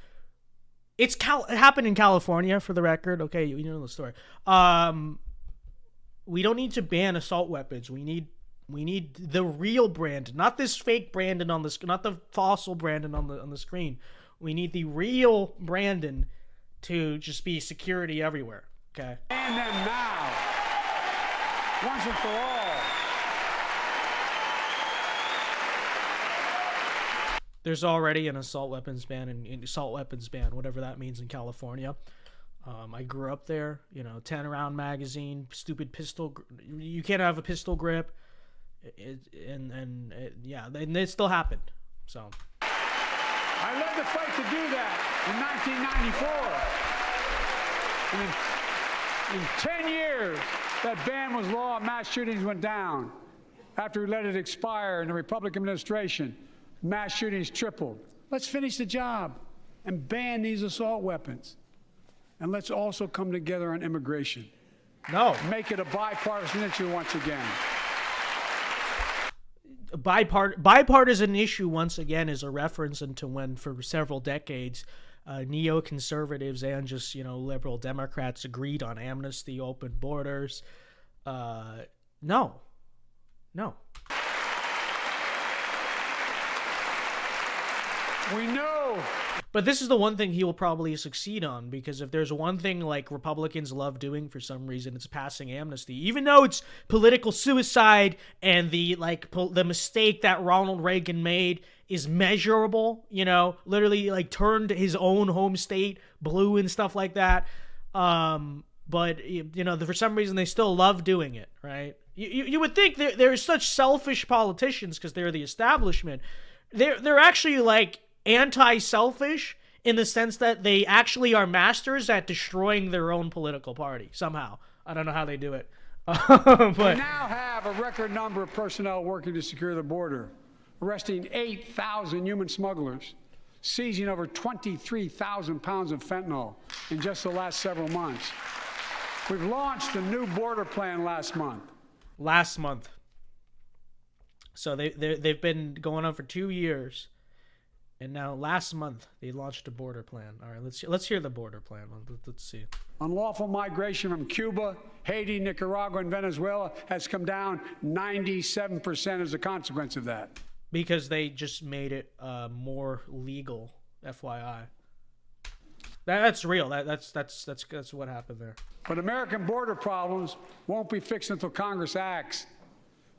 It happened in California, for the record. Okay, you know the story. We don't need to ban assault weapons. We need the real Brandon, not this fake Brandon on the not the fossil Brandon on the screen. We need the real Brandon to just be security everywhere. Okay. Ban them now. Once and for all. There's already an assault weapons ban and assault weapons ban, whatever that means in California. I grew up there. 10-round magazine, stupid pistol. You can't have a pistol grip. And it still happened. So. I led the fight to do that in 1994. And in 10 years, that ban was law and mass shootings went down. After we let it expire in the Republican administration, mass shootings tripled. Let's finish the job and ban these assault weapons. And let's also come together on immigration. No. Make it a bipartisan issue once again. Bipartisan issue once again is a reference into when, for several decades, neoconservatives and just liberal Democrats agreed on amnesty, open borders. No. We know. But this is the one thing he will probably succeed on, because if there's one thing like Republicans love doing for some reason, it's passing amnesty, even though it's political suicide and the mistake that Ronald Reagan made is measurable, literally turned his own home state blue and stuff like that. But for some reason they still love doing it, right? You would think they're such selfish politicians because they're the establishment. They're actually anti-selfish in the sense that they actually are masters at destroying their own political party somehow. I don't know how they do it. But we now have a record number of personnel working to secure the border, arresting 8,000 human smugglers, seizing over 23,000 pounds of fentanyl in just the last several months. We've launched a new border plan last month. So they've been going on for 2 years. And now last month they launched a border plan. All right, let's hear the border plan. Let's see. Unlawful migration from Cuba, Haiti, Nicaragua, and Venezuela has come down 97% as a consequence of that. Because they just made it more legal, FYI. That's real. That's what happened there. But American border problems won't be fixed until Congress acts.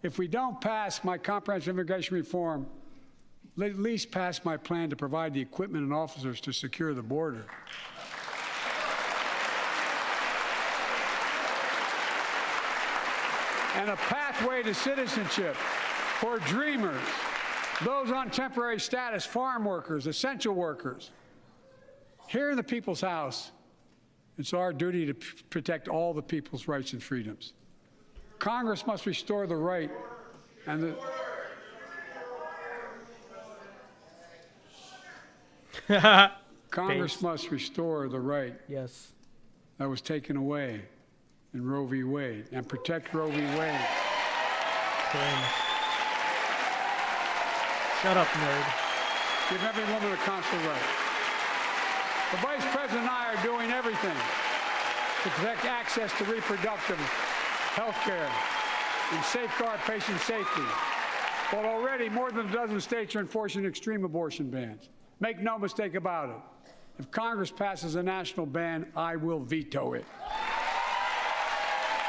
If we don't pass my comprehensive immigration reform, at least pass my plan to provide the equipment and officers to secure the border. And a pathway to citizenship for dreamers, those on temporary status, farm workers, essential workers. Here in the People's House, it's our duty to protect all the people's rights and freedoms. Congress must restore the right and the... Congress must restore the right that was taken away in Roe v. Wade and protect Roe v. Wade. Shut up, nerd. Give every woman a consular right. The Vice President and I are doing everything to protect access to reproductive health care and safeguard patient safety. But already more than a dozen states are enforcing extreme abortion bans. Make no mistake about it. If Congress passes a national ban, I will veto it.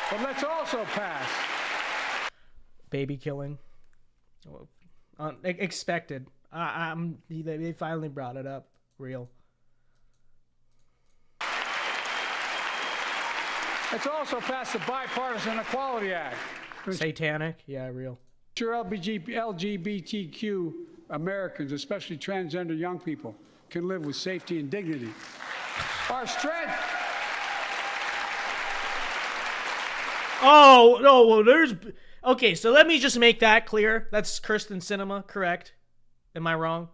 But let's also pass baby killing. Expected. They finally brought it up. Real. Let's also pass the Bipartisan Equality Act. Satanic? Yeah, real. Sure, LGBTQ Americans, especially transgender young people, can live with safety and dignity. Our strength. Oh, no, well, there's... Okay, so let me just make that clear. That's Kirsten Sinema, correct? Am I wrong?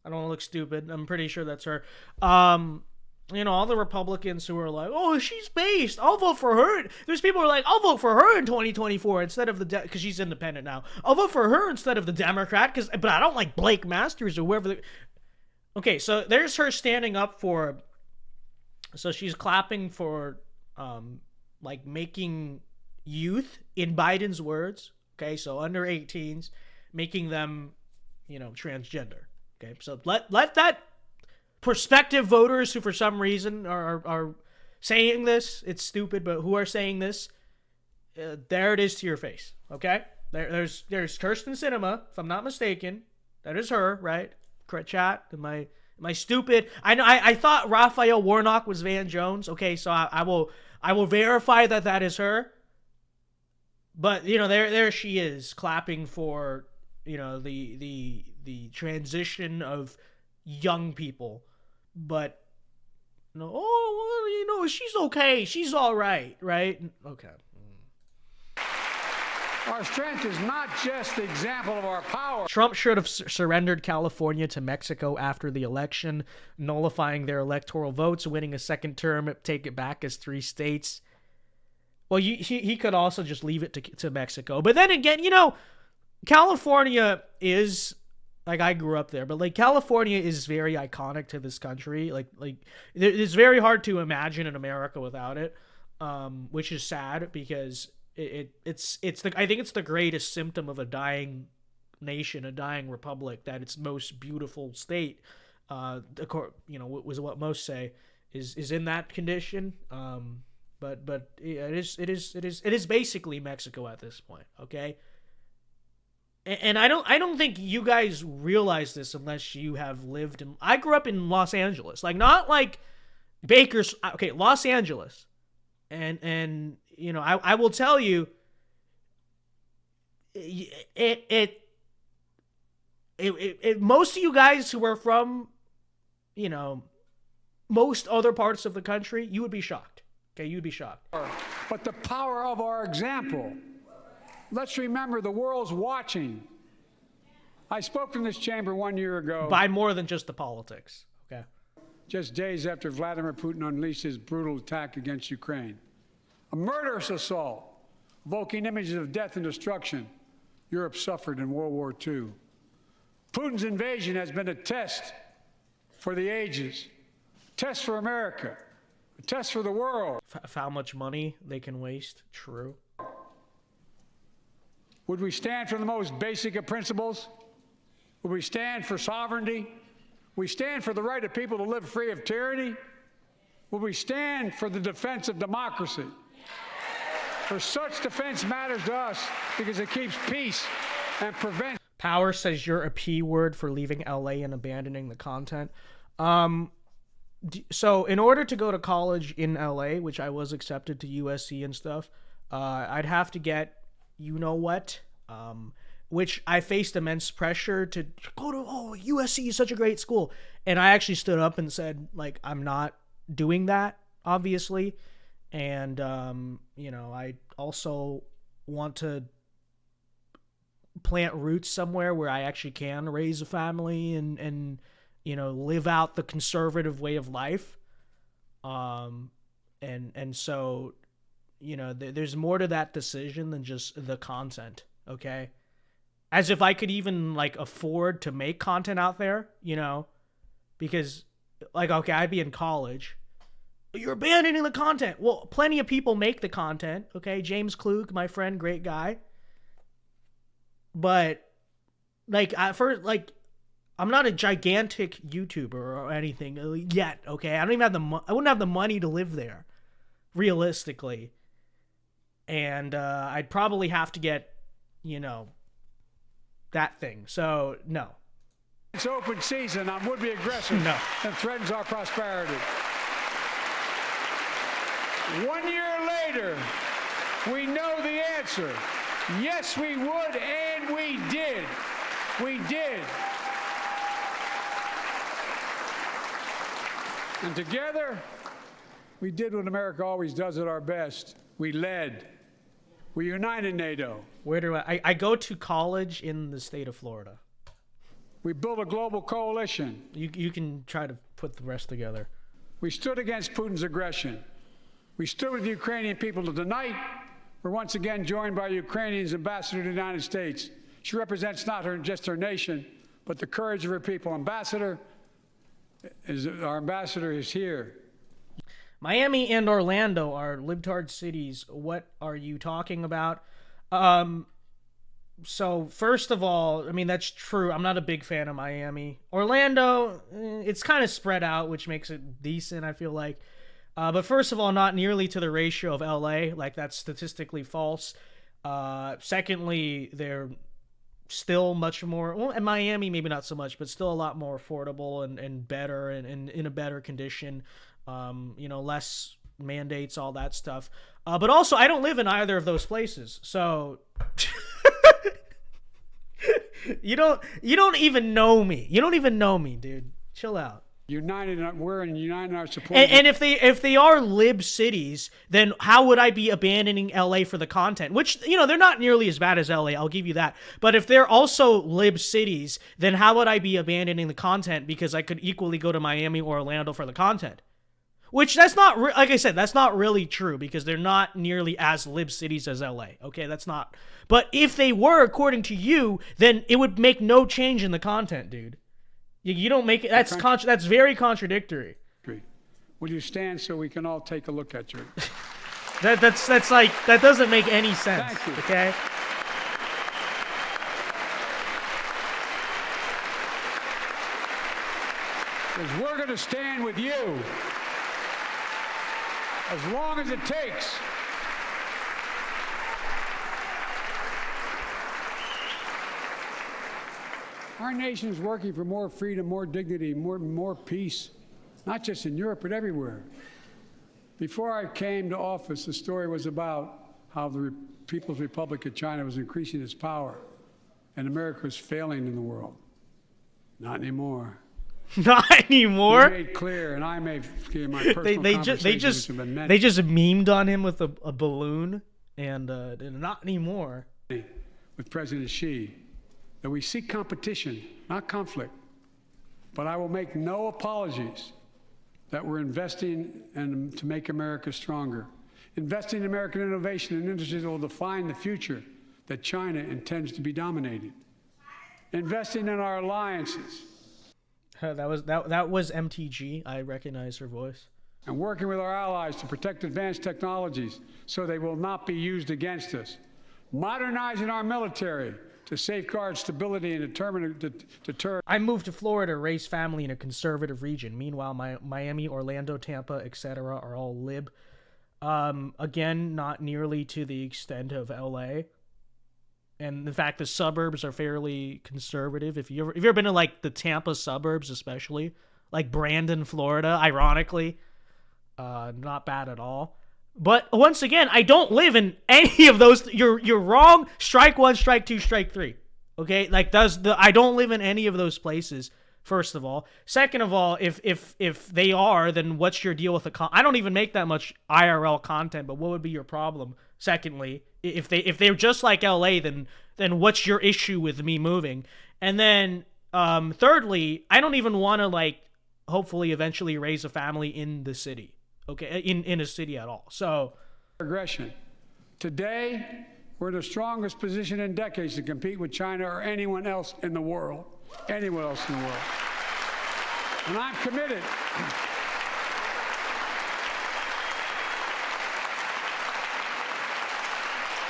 I don't want to look stupid. I'm pretty sure that's her. You know, all the Republicans who are like, oh, she's based. I'll vote for her. There's people who are like, I'll vote for her in 2024 instead of the... Because she's independent now. I'll vote for her instead of the Democrat, but I don't like Blake Masters or whoever. Okay, so there's her standing up for... So she's clapping for, like, making youth, in Biden's words, okay, so under 18s, making them, you know, transgender. Okay, so let that prospective voters who for some reason are saying this, it's stupid, but who are saying this, there it is to your face. Okay, there's Kirsten Sinema, if I'm not mistaken, that is her, right? Correct, chat. Am I stupid? I know. I thought Raphael Warnock was Van Jones. Okay, so I will verify that is her. But you know, there she is clapping for, you know, the transition of young people. But no, oh, well, you know, she's okay. She's all right, right? Okay. Our strength is not just the example of our power. Trump should have surrendered California to Mexico after the election, nullifying their electoral votes, winning a second term, take it back as 3 states. Well, he could also just leave it to Mexico. But then again, you know, California is, like, I grew up there, but, like, California is very iconic to this country. Like it's very hard to imagine an America without it, which is sad because it's I think it's the greatest symptom of a dying nation, a dying republic, that its most beautiful state, you know, was what most say is in that condition. But it is basically Mexico at this point, okay? And I don't think you guys realize this unless you have lived in... I grew up in Los Angeles, like not like Baker's... Okay, Los Angeles, and you know, I will tell you, it most of you guys who are from, you know, most other parts of the country, you would be shocked. Okay, you'd be shocked. But the power of our example. Let's remember the world's watching. I spoke in this chamber 1 year ago. By more than just the politics, okay? Just days after Vladimir Putin unleashed his brutal attack against Ukraine. A murderous assault, evoking images of death and destruction Europe suffered in World War II. Putin's invasion has been a test for the ages, a test for America, a test for the world. How much money they can waste, true. Would we stand for the most basic of principles? Would we stand for sovereignty? Would we stand for the right of people to live free of tyranny? Would we stand for the defense of democracy? For such defense matters to us because it keeps peace and prevents... Power says you're a P word for leaving LA and abandoning the content. So in order to go to college in LA, which I was accepted to USC and stuff, I'd have to get, you know what, which I faced immense pressure to go to, USC is such a great school. And I actually stood up and said, like, I'm not doing that, obviously. And, you know, I also want to plant roots somewhere where I actually can raise a family and you know, live out the conservative way of life. And so, you know, there's more to that decision than just the content, okay? As if I could even, like, afford to make content out there, you know? Because, like, okay, I'd be in college. You're abandoning the content. Well, plenty of people make the content, okay? James Klug, my friend, great guy. But, like, I'm not a gigantic YouTuber or anything yet, okay? I don't even have I wouldn't have the money to live there, realistically. And I'd probably have to get, you know, that thing. So, no. It's open season on would-be aggressors No. and threatens our prosperity. 1 year later, we know the answer. Yes, we would, and we did. We did. And together, We did what America always does at our best. We led. We united NATO. Where do I go to college in the state of Florida. We built a global coalition. You can try to put the rest together. We stood against Putin's aggression. We stood with the Ukrainian people. Tonight, we're once again joined by Ukraine's ambassador to the United States. She represents not just her nation, but the courage of her people. Our ambassador is here. Miami and Orlando are libtard cities. What are you talking about? So first of all, I mean, that's true. I'm not a big fan of Miami. Orlando, it's kind of spread out, which makes it decent, I feel like. But first of all, not nearly to the ratio of LA. Like, that's statistically false. Secondly, they're still much more, well, in Miami, maybe not so much, but still a lot more affordable and better and in a better condition. Less mandates, all that stuff. But also, I don't live in either of those places. So... You don't even know me. You don't even know me, dude. Chill out. We're united in our support. And if they are lib cities, then how would I be abandoning LA for the content? Which, they're not nearly as bad as LA, I'll give you that. But if they're also lib cities, then how would I be abandoning the content because I could equally go to Miami or Orlando for the content? Which that's not, like I said, that's not really true because they're not nearly as lib cities as LA. Okay, that's not. But if they were, according to you, then it would make no change in the content, dude. You don't make it. That's very contradictory. Will you stand so we can all take a look at you? That's like, that doesn't make any sense. Thank you. Okay. Because we're going to stand with you as long as it takes. Our nation is working for more freedom, more dignity, more peace, not just in Europe, but everywhere. Before I came to office, the story was about how the People's Republic of China was increasing its power and America was failing in the world. Not anymore. Not anymore. We made clear, and I made my personal they conversations just with memed on him with a balloon and not anymore. With President Xi, that we seek competition, not conflict. But I will make no apologies that we're investing to make America stronger. Investing in American innovation and industries that will define the future that China intends to be dominating. Investing in our alliances. That was MTG. I recognize her voice. And working with our allies to protect advanced technologies so they will not be used against us. Modernizing our military to safeguard stability and deter. I moved to Florida to raise family in a conservative region. Meanwhile, Miami, Orlando, Tampa, etc. are all lib. Again, not nearly to the extent of LA. And in fact, the suburbs are fairly conservative. If you've ever been to like the Tampa suburbs, especially like Brandon, Florida, ironically, not bad at all. But once again, I don't live in any of those. You're wrong. Strike one, strike two, strike three. Okay, like I don't live in any of those places. First of all, second of all, if they are, then what's your deal with the I don't even make that much IRL content. But what would be your problem? Secondly, if they're just like LA, then what's your issue with me moving? And then thirdly, I don't even want to like hopefully eventually raise a family in the city. Okay, in a city at all. So aggression. Today, we're in the strongest position in decades to compete with China or anyone else in the world. Anyone else in the world. And I'm committed.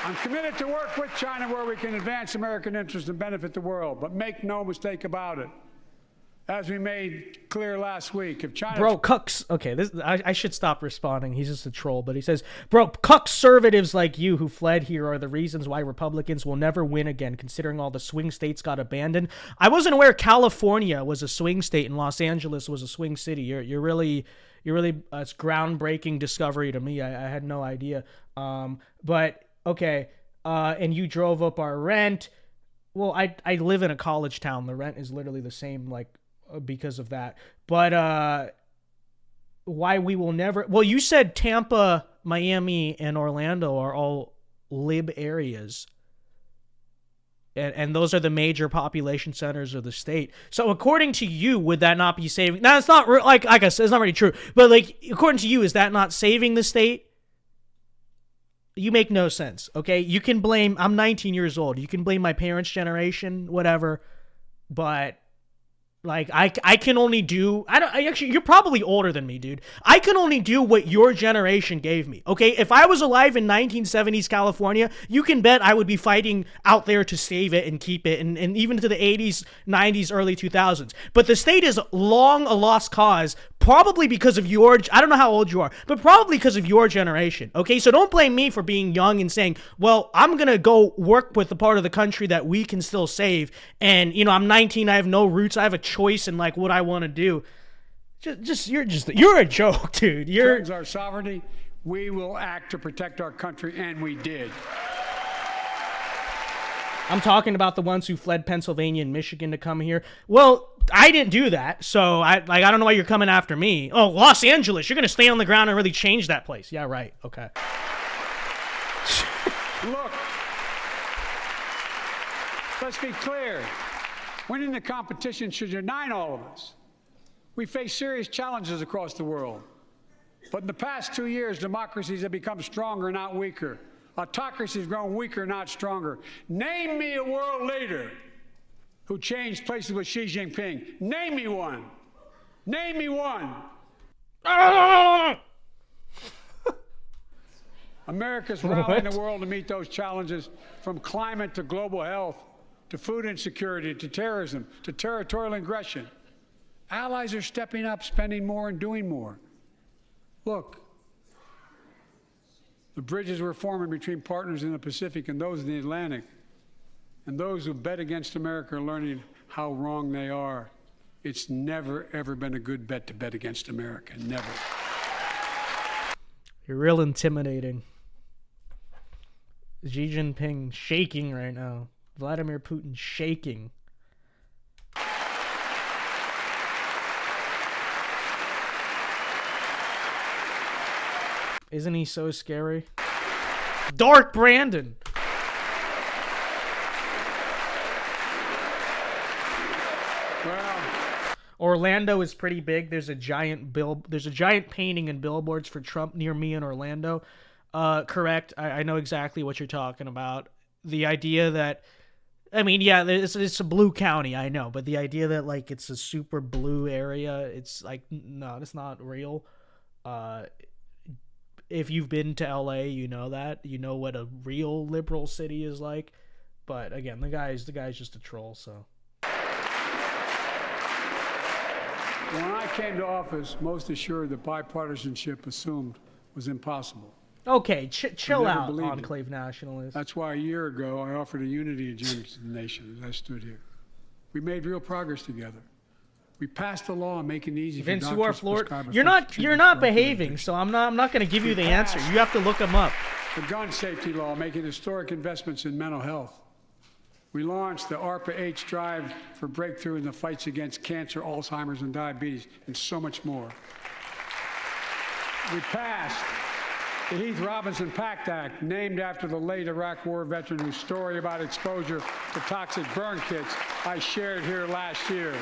I'm committed to work with China where we can advance American interests and benefit the world. But make no mistake about it. As we made clear last week, if China... Bro, cucks... Okay, I should stop responding. He's just a troll. But he says, bro, conservatives like you who fled here are the reasons why Republicans will never win again, considering all the swing states got abandoned. I wasn't aware California was a swing state and Los Angeles was a swing city. You're really... it's groundbreaking discovery to me. I had no idea. But, okay. And you drove up our rent. Well, I live in a college town. The rent is literally the same, like... because of that. But why we will never. Well, you said Tampa, Miami, and Orlando are all lib areas. And those are the major population centers of the state. So according to you, would that not be saving? Now, it's not like I said, it's not really true. But like, according to you, is that not saving the state? You make no sense, okay? You can blame, I'm 19 years old. You can blame my parents' generation, whatever. But like, I can only do, actually, you're probably older than me, dude. I can only do what your generation gave me, okay? If I was alive in 1970s California, you can bet I would be fighting out there to save it and keep it, and even to the 80s, 90s, early 2000s. But the state is long a lost cause, probably because of I don't know how old you are, but probably because of your generation, okay? So don't blame me for being young and saying, well, I'm going to go work with the part of the country that we can still save, and, you know, I'm 19, I have no roots, I have a choice in, like, what I want to do. You're a joke, dude. Threatens our sovereignty, we will act to protect our country, and we did. I'm talking about the ones who fled Pennsylvania and Michigan to come here. Well, I didn't do that, so I don't know why you're coming after me. Oh, Los Angeles, you're going to stay on the ground and really change that place. Yeah, right. Okay. Look, let's be clear. Winning the competition should unite all of us. We face serious challenges across the world. But in the past 2 years, democracies have become stronger, not weaker. Autocracy has grown weaker, not stronger. Name me a world leader who changed places with Xi Jinping. Name me one. Name me one. America's rallying the world to meet those challenges, from climate to global health, to food insecurity, to terrorism, to territorial aggression. Allies are stepping up, spending more, and doing more. Look, the bridges we're forming between partners in the Pacific and those in the Atlantic, and those who bet against America are learning how wrong they are. It's never, ever been a good bet to bet against America. Never. You're real intimidating. Xi Jinping shaking right now. Vladimir Putin shaking. Isn't he so scary? Dark Brandon. Well, Orlando is pretty big. There's a giant painting and billboards for Trump near me in Orlando. Correct. I know exactly what you're talking about. The idea that, I mean, yeah, it's a blue county, I know, but the idea that, like, it's a super blue area, it's like, no, it's not real. If you've been to LA, you know that. You know what a real liberal city is like. But again, the guy's just a troll, so. when I came to office, most assured that bipartisanship assumed was impossible. Okay, chill never out, believed it. Enclave Nationalist. That's why a year ago I offered a unity agenda to the nation as I stood here. We made real progress together. We passed a law making it easy Vince, for you are doctors to floored. prescribe You're effective not treatments for behaving, addiction. so I'm not going to give you the answer. You have to look them up. The gun safety law, making historic investments in mental health. We launched the ARPA-H drive for breakthrough in the fights against cancer, Alzheimer's, and diabetes, and so much more. We passed the Heath Robinson PACT Act, named after the late Iraq War veteran whose story about exposure to toxic burn kits I shared here last year.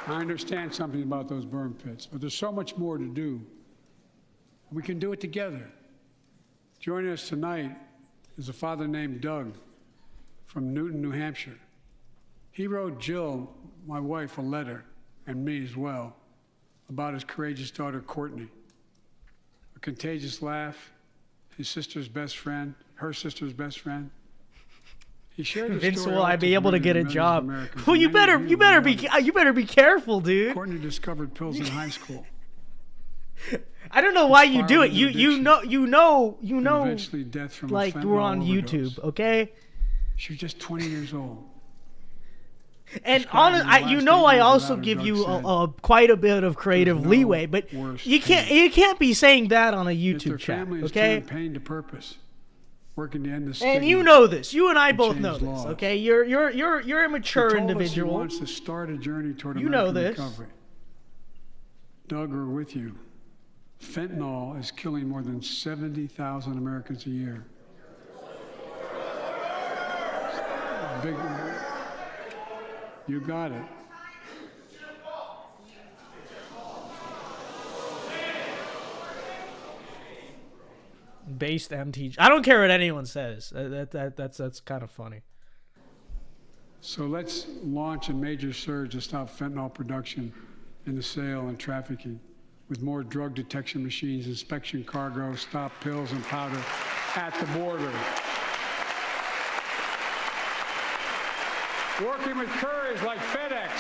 I understand something about those burn pits, but there's so much more to do. We can do it together. Joining us tonight is a father named Doug from Newton, New Hampshire. He wrote Jill, my wife, a letter, and me as well, about his courageous daughter, Courtney. A contagious laugh, his sister's best friend, her sister's best friend. He shared his Vince, story will I be able to get a millions of job? Americans, Well, and you many of better be careful, dude. Courtney discovered pills in high school. I don't know why you do it. Inspired You know. And eventually death from Like, a we're on fentanyl YouTube, overdose. okay? She was just 20 years old. And Describing the last I 8 I years also without a give drug you said, quite a bit of creative no leeway, but worse you can't be saying that on a It's their YouTube chat, family has okay? turned pain to purpose. working to end the stigma. And you know this. You and I both change know this. laws. Okay, you're a mature He told us individual. He wants to start a journey toward You know American this. recovery. Doug, we're with you. Fentanyl is killing more than 70,000 Americans a year. Big, you got it. Based MTG. I don't care what anyone says. That's kind of funny. So let's launch a major surge to stop fentanyl production and the sale and trafficking with more drug detection machines, inspection cargo, stop pills and powder at the border. Working with couriers like FedEx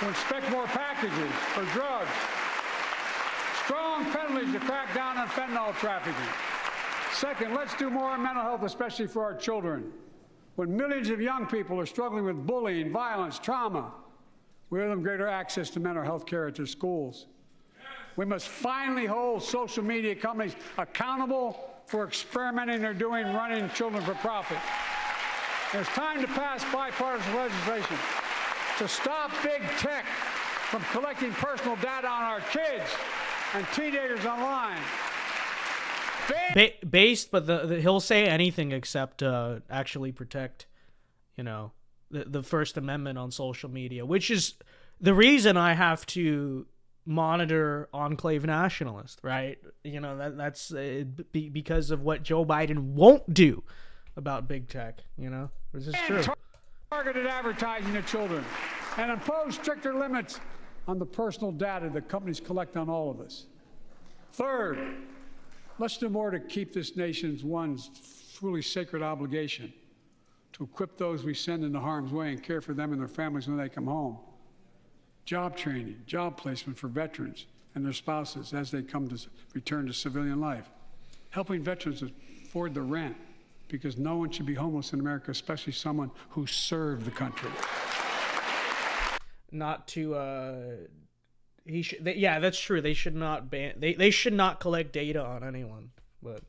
to inspect more packages for drugs. Strong penalties to crack down on fentanyl trafficking. Second, let's do more on mental health, especially for our children. When millions of young people are struggling with bullying, violence, trauma, we owe them greater access to mental health care at their schools. We must finally hold social media companies accountable for experimenting they're doing running children for profit. It's time to pass bipartisan legislation to stop big tech from collecting personal data on our kids and teenagers online. Based, but he'll say anything except actually protect, the First Amendment on social media, which is the reason I have to monitor Enclave Nationalist, right? That's because of what Joe Biden won't do about big tech, This is true. Targeted advertising to children and impose stricter limits on the personal data that companies collect on all of us. Third, let's do more to keep this nation's one truly sacred obligation to equip those we send into harm's way and care for them and their families when they come home. Job training, job placement for veterans and their spouses as they come to return to civilian life. Helping veterans afford the rent, because no one should be homeless in America, especially someone who served the country. Not to, yeah, that's true. They should not ban. They should not collect data on anyone. But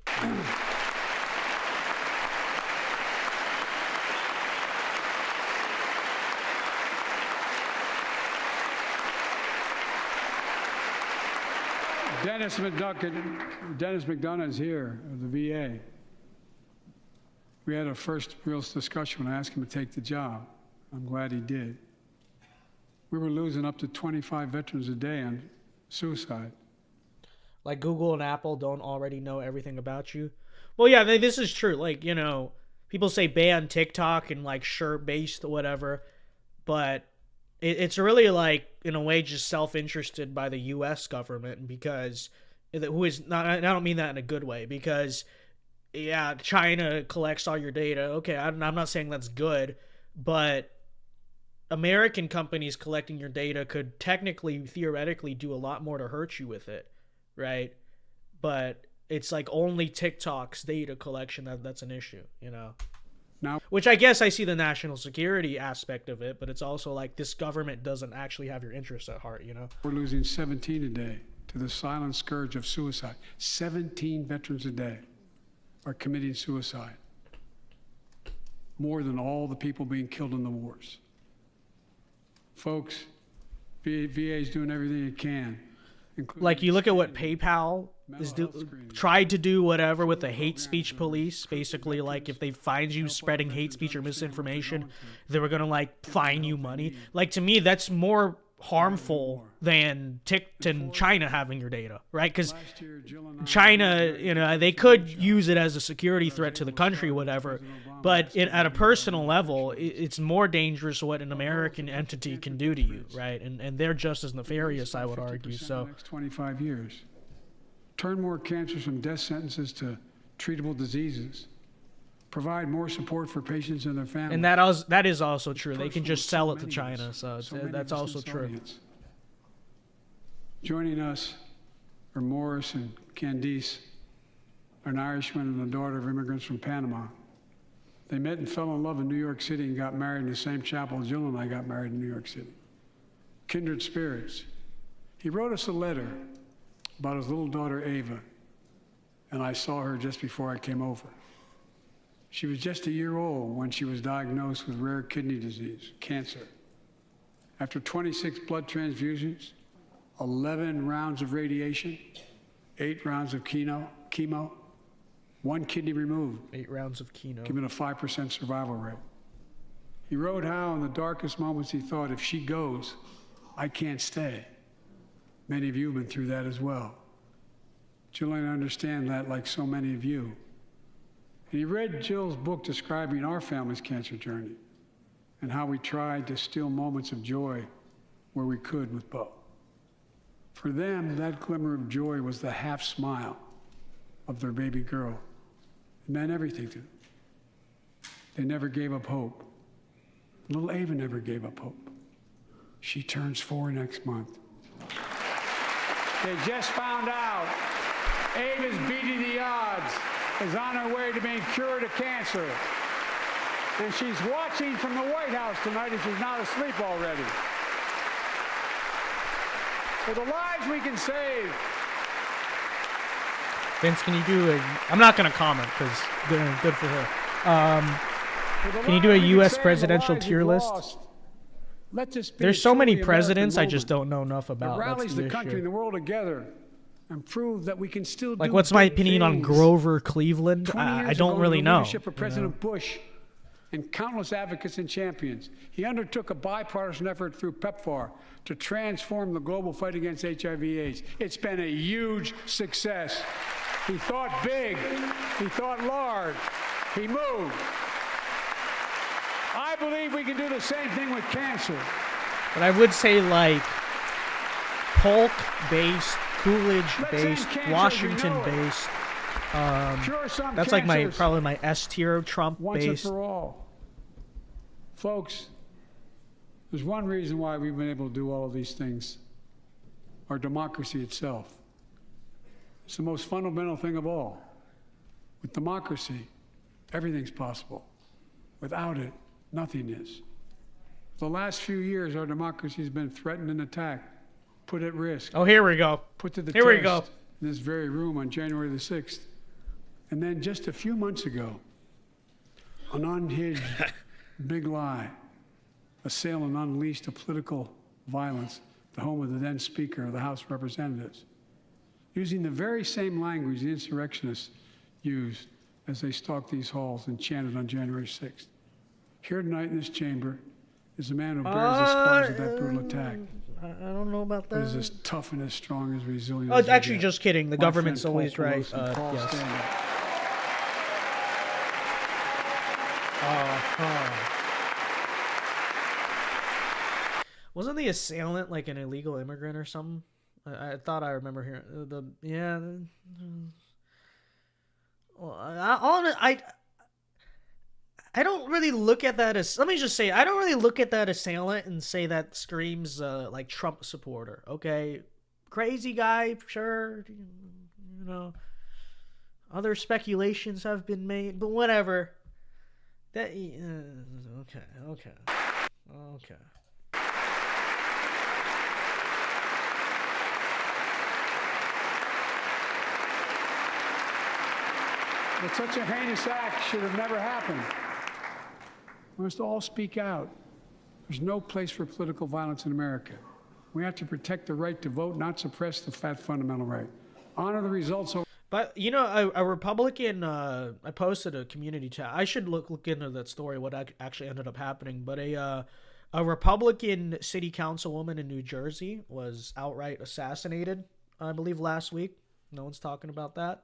Dennis McDonough is here of the VA. We had a first real discussion when I asked him to take the job. I'm glad he did. We were losing up to 25 veterans a day on suicide. Like Google and Apple don't already know everything about you. Well, yeah, this is true. Like, people say ban TikTok and like shirt-based or whatever, but it's really like, in a way, just self-interested by the U.S. government, because who is not, I don't mean that in a good way, because yeah, China collects all your data. Okay, I'm not saying that's good, but American companies collecting your data could technically, theoretically, do a lot more to hurt you with it, right? But it's like only TikTok's data collection that's an issue, Now, which I guess I see the national security aspect of it, but it's also like this government doesn't actually have your interests at heart, We're losing 17 a day to the silent scourge of suicide. 17 veterans a day are committing suicide. More than all the people being killed in the wars. Folks, VA is doing everything it can. Like, you look at what PayPal tried to do, whatever, with the hate speech police. Basically, like, if they find you spreading hate speech or misinformation, they were gonna like fine you money. Like, to me, that's more harmful than China having your data, right? Because China, they could use it as a security threat to the country, whatever. But at a personal level, it's more dangerous what an American entity can do to you, right? And they're just as nefarious, I would argue. So, next 25 years. Turn more cancers from death sentences to treatable diseases. Provide more support for patients and their families. and that is also true. They can just sell it to China, so that's also true. Joining us are Morris and Candice, an Irishman and the daughter of immigrants from Panama. They met and fell in love in New York City and got married in the same chapel Jill and I got married in New York City. Kindred spirits. He wrote us a letter about his little daughter, Ava, and I saw her just before I came over. She was just a year old when she was diagnosed with rare kidney disease, cancer. After 26 blood transfusions, 11 rounds of radiation, 8 rounds of chemo, 1 kidney removed, 8 rounds of chemo. giving a 5% survival rate. He wrote how in the darkest moments he thought, if she goes, I can't stay. Many of you have been through that as well. Jill and I understand that like so many of you. And he read Jill's book describing our family's cancer journey and how we tried to steal moments of joy where we could with Bo. For them, that glimmer of joy was the half smile of their baby girl. It meant everything to them. They never gave up hope. Little Ava never gave up hope. She turns 4 next month. They just found out Ava's beating the odds, is on her way to being cured of cancer. And she's watching from the White House tonight if she's not asleep already. For the lives we can save. Vince, can you do a... I'm not going to comment because good for her. Can you do a U.S. presidential tier list? There's so many presidents I just don't know enough about. It rallies the country and the world together and prove that we can still do what's my big opinion on things. Grover Cleveland? I don't really know. Leadership of President Bush and countless advocates and champions, he undertook a bipartisan effort through PEPFAR to transform the global fight against HIV/AIDS. It's been a huge success. He thought big. He thought large. He moved. I believe we can do the same thing with cancer. But I would say like Polk-based, Coolidge-based, Washington-based. That's like probably my S tier. Trump-based. Once and for all. Folks, there's one reason why we've been able to do all of these things. Our democracy itself. It's the most fundamental thing of all. With democracy, everything's possible. Without it, nothing is. The last few years, our democracy has been threatened and attacked, put at risk. Oh, here we go. Put to the here test we go. In this very room on January the 6th. And then just a few months ago, an unhinged big lie, assailed and unleashed a political violence, the home of the then Speaker of the House of Representatives, using the very same language the insurrectionists used as they stalked these halls and chanted on January 6th. Here tonight in this chamber is a man who bears the scars of that brutal attack. I don't know about that. But is as tough and as strong as resilient Oh, as actually, get. just kidding. The My government's friend always Paul right. Pelosi, Paul Yes. Stanley. Wasn't the assailant like an illegal immigrant or something? I thought I remember hearing Well, I don't really look at that as. Let me just say, I don't really look at that assailant and say that screams like Trump supporter. Okay, crazy guy, sure. You know, other speculations have been made, but whatever. That okay. But such a heinous act should have never happened. We must all speak out. There's no place for political violence in America. We have to protect the right to vote, not suppress the fundamental right. Honor the results of... But, you know, a Republican, I posted a community tab. I should look into that story, what actually ended up happening. But a Republican city councilwoman in New Jersey was outright assassinated, I believe, last week. No one's talking about that.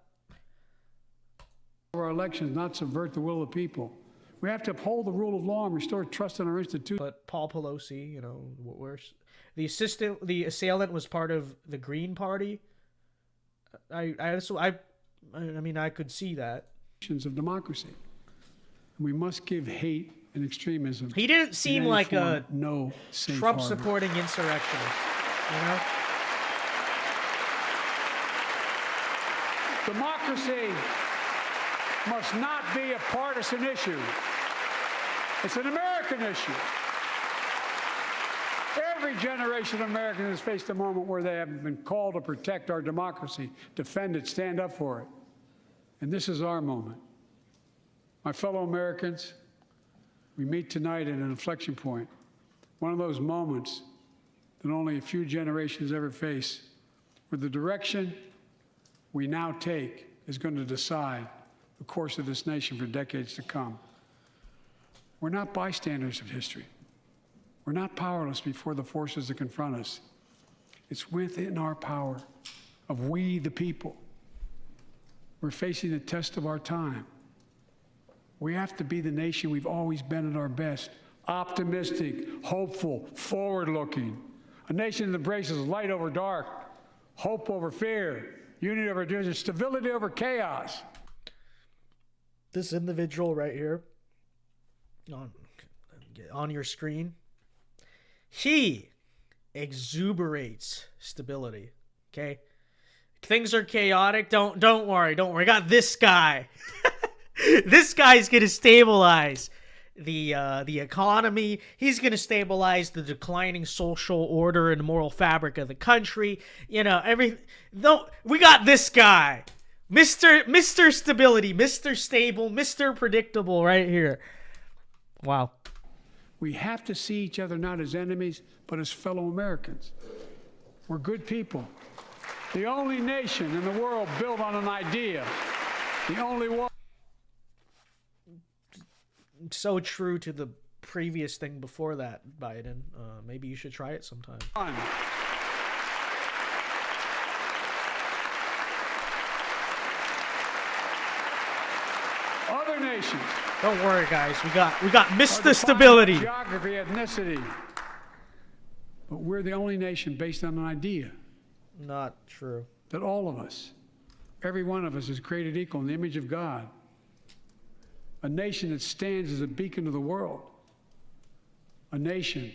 Our elections, not subvert the will of the people. We have to uphold the rule of law and restore trust in our institutions. But Paul Pelosi, you know, worse. The assailant was part of the Green Party. I mean, I could see that. Of democracy. And we must give hate and extremism. He didn't seem like a no Trump-supporting insurrectionist, you know? Democracy must not be a partisan issue. It's an American issue. Every generation of Americans has faced a moment where they have been called to protect our democracy, defend it, stand up for it. And this is our moment. My fellow Americans, we meet tonight at an inflection point, one of those moments that only a few generations ever face, where the direction we now take is going to decide the course of this nation for decades to come. We're not bystanders of history. We're not powerless before the forces that confront us. It's within our power of we, the people. We're facing the test of our time. We have to be the nation we've always been at our best, optimistic, hopeful, forward-looking. A nation that embraces light over dark, hope over fear, unity over division, stability over chaos. This individual right here on your screen, he exuberates stability. Okay, things are chaotic. Don't worry. I got this guy. This guy's gonna stabilize the economy. He's gonna stabilize the declining social order and moral fabric of the country. We got this guy, Mr. Stability, Mr. Stable, Mr. Predictable, right here. Wow. We have to see each other not as enemies, but as fellow Americans. We're good people. The only nation in the world built on an idea. The only one. So true to the previous thing before that, Biden. Maybe you should try it sometime. Other nations. Don't worry, guys. We got Mr. Stability. Geography, ethnicity. But we're the only nation based on an idea. Not true. That all of us, every one of us, is created equal in the image of God. A nation that stands as a beacon to the world. A nation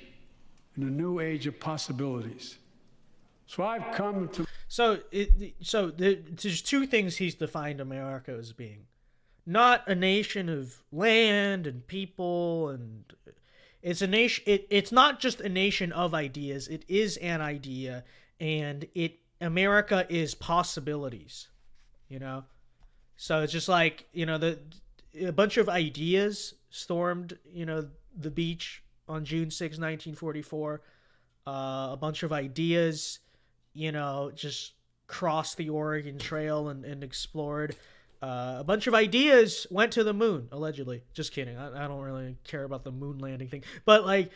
in a new age of possibilities. So I've come to... There's two things he's defined America as being. Not a nation of land and people, and it's a nation. It's not just a nation of ideas. It is an idea, and America is possibilities. So it's just like a bunch of ideas stormed the beach on June 6, 1944. A bunch of ideas just crossed the Oregon Trail and explored. A bunch of ideas went to the moon, allegedly. Just kidding. I don't really care about the moon landing thing. But,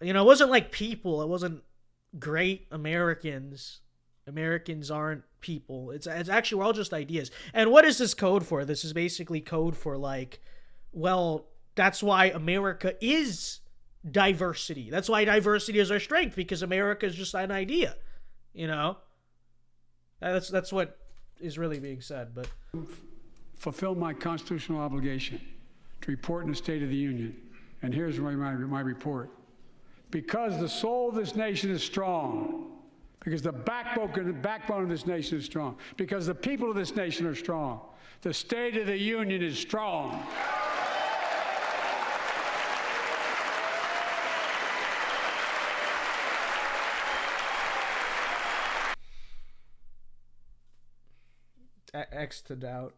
it wasn't like people. It wasn't great Americans. Americans aren't people. It's actually, we're all just ideas. And what is this code for? This is basically code for, that's why America is diversity. That's why diversity is our strength, because America is just an idea. That's what is really being said. But fulfill my constitutional obligation to report in the State of the Union. And here's my report. Because the soul of this nation is strong, because the backbone of this nation is strong, because the people of this nation are strong, the State of the Union is strong. X to doubt.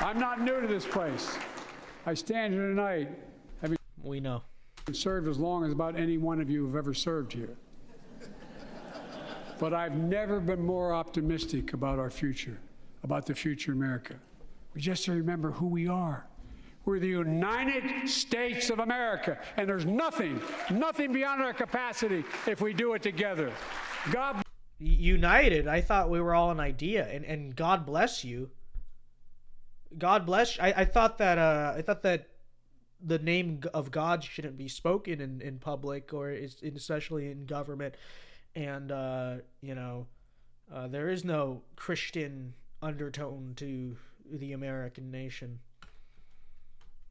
I'm not new to this place. I stand here tonight having served as long as about any one of you have ever served here. But I've never been more optimistic about our future, about the future of America. We just have to remember who we are. We're the United States of America, and there's nothing beyond our capacity if we do it together. God united. I thought we were all an idea, and God bless you. God bless you. I thought that the name of God shouldn't be spoken in public, or especially in government, and there is no Christian undertone to the American nation.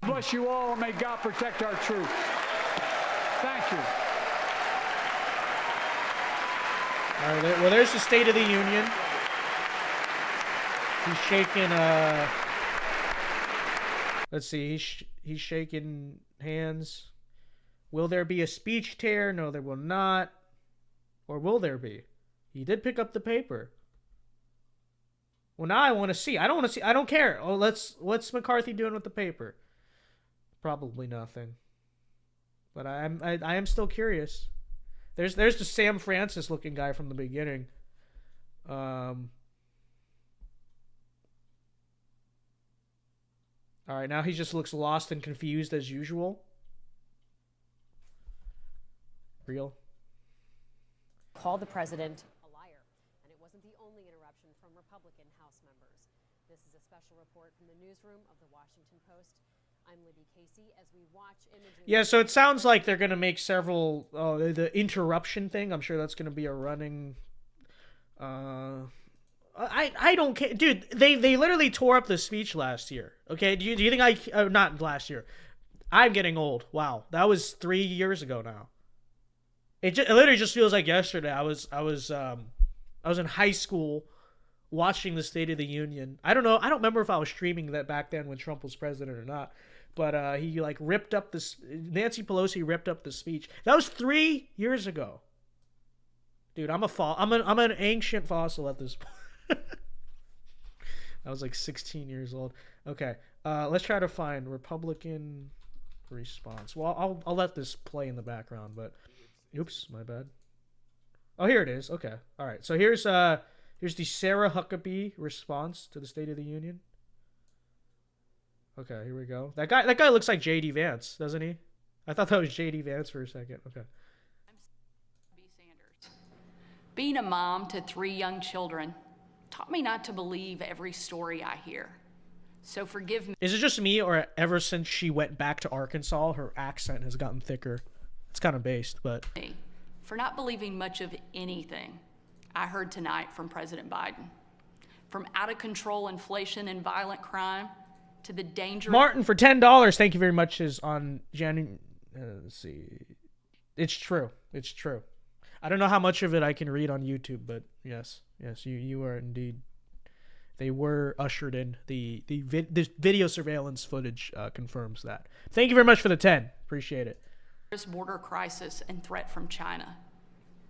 Bless you all, and may God protect our truth. Thank you. All right, well, there's the State of the Union. He's shaking. Let's see. He's shaking hands Will there be a speech tear? No, there will not. Or will there be? He did pick up the paper. Well, now I want to see. I don't want to see. I don't care. Oh, what's McCarthy doing with the paper? Probably nothing. But I am still curious. There's the Sam Francis looking guy from the beginning. All right, now he just looks lost and confused as usual. Real. Called the president a liar, and it wasn't the only interruption from Republican House members. This is a special report from the newsroom of the Washington Post. I'm Libby Casey as we watch images. Yeah, so it sounds like they're gonna make several the interruption thing. I'm sure that's gonna be a running. I don't care, dude. They literally tore up the speech last year. Okay, do you think not last year? I'm getting old. Wow, that was 3 years ago now. It literally just feels like yesterday. I was in high school watching the State of the Union. I don't know. I don't remember if I was streaming that back then when Trump was president or not. But he like ripped up this. Nancy Pelosi ripped up the speech. That was 3 years ago. Dude, I'm an ancient fossil at this point. I was like 16 years old. Okay, let's try to find Republican response. Well, I'll let this play in the background, but oops, my bad. Oh, here it is. Okay, all right. So here's the Sarah Huckabee response to the State of the Union. Okay, here we go. That guy looks like J.D. Vance, doesn't he? I thought that was J.D. Vance for a second. Okay. Being a mom to 3 young children taught me not to believe every story I hear. So forgive me. Is it just me, or ever since she went back to Arkansas, her accent has gotten thicker? It's kind of based, but... For not believing much of anything I heard tonight from President Biden. From out-of-control inflation and violent crime to the danger... Martin, for $10, thank you very much, is on January... let's see. It's true. It's true. I don't know how much of it I can read on YouTube, but yes, you are indeed. They were ushered in. The video surveillance footage confirms that. Thank you very much for the 10. Appreciate it. Border crisis and threat from China.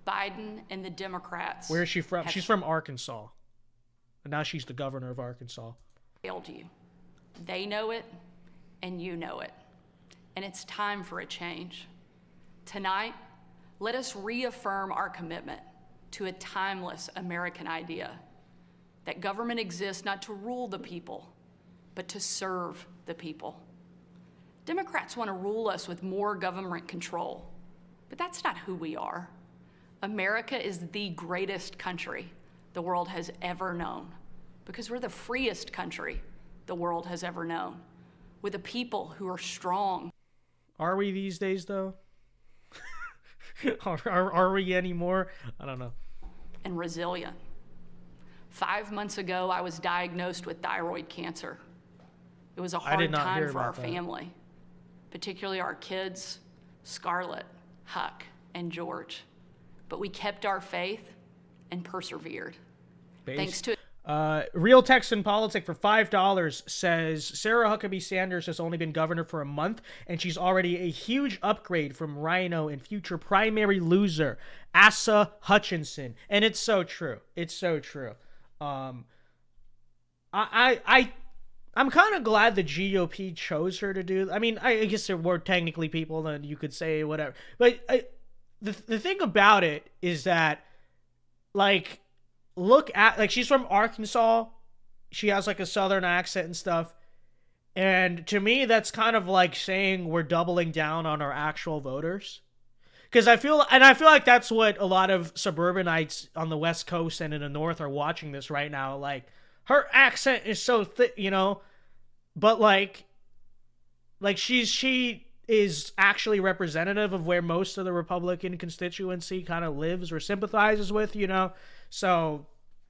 Biden and the Democrats. Where is she from? She's from Arkansas. And now she's the governor of Arkansas. Failed you. They know it, and you know it. And it's time for a change. Tonight, let us reaffirm our commitment to a timeless American idea that government exists not to rule the people, but to serve the people. Democrats want to rule us with more government control, but that's not who we are. America is the greatest country the world has ever known because we're the freest country the world has ever known, with a people who are strong. Are we these days, though? Are we anymore? I don't know. And resilient. 5 months ago, I was diagnosed with thyroid cancer. It was a hard time for our family, particularly our kids, Scarlett, Huck, and George. But we kept our faith and persevered. Thanks to Real Texan Politic for $5 says Sarah Huckabee Sanders has only been governor for a month, and she's already a huge upgrade from Rhino and future primary loser Asa Hutchinson. And it's so true. It's so true. I'm kind of glad the GOP chose her to do. I mean, I guess there were technically people that you could say whatever, but the thing about it is that, like, look at, like, she's from Arkansas. She has like a southern accent and stuff. And to me, that's kind of like saying we're doubling down on our actual voters. Because I feel like that's what a lot of suburbanites on the West Coast and in the North are watching this right now. Like, her accent is so thick, you know, but like she is actually representative of where most of the Republican constituency kind of lives or sympathizes with, you know. So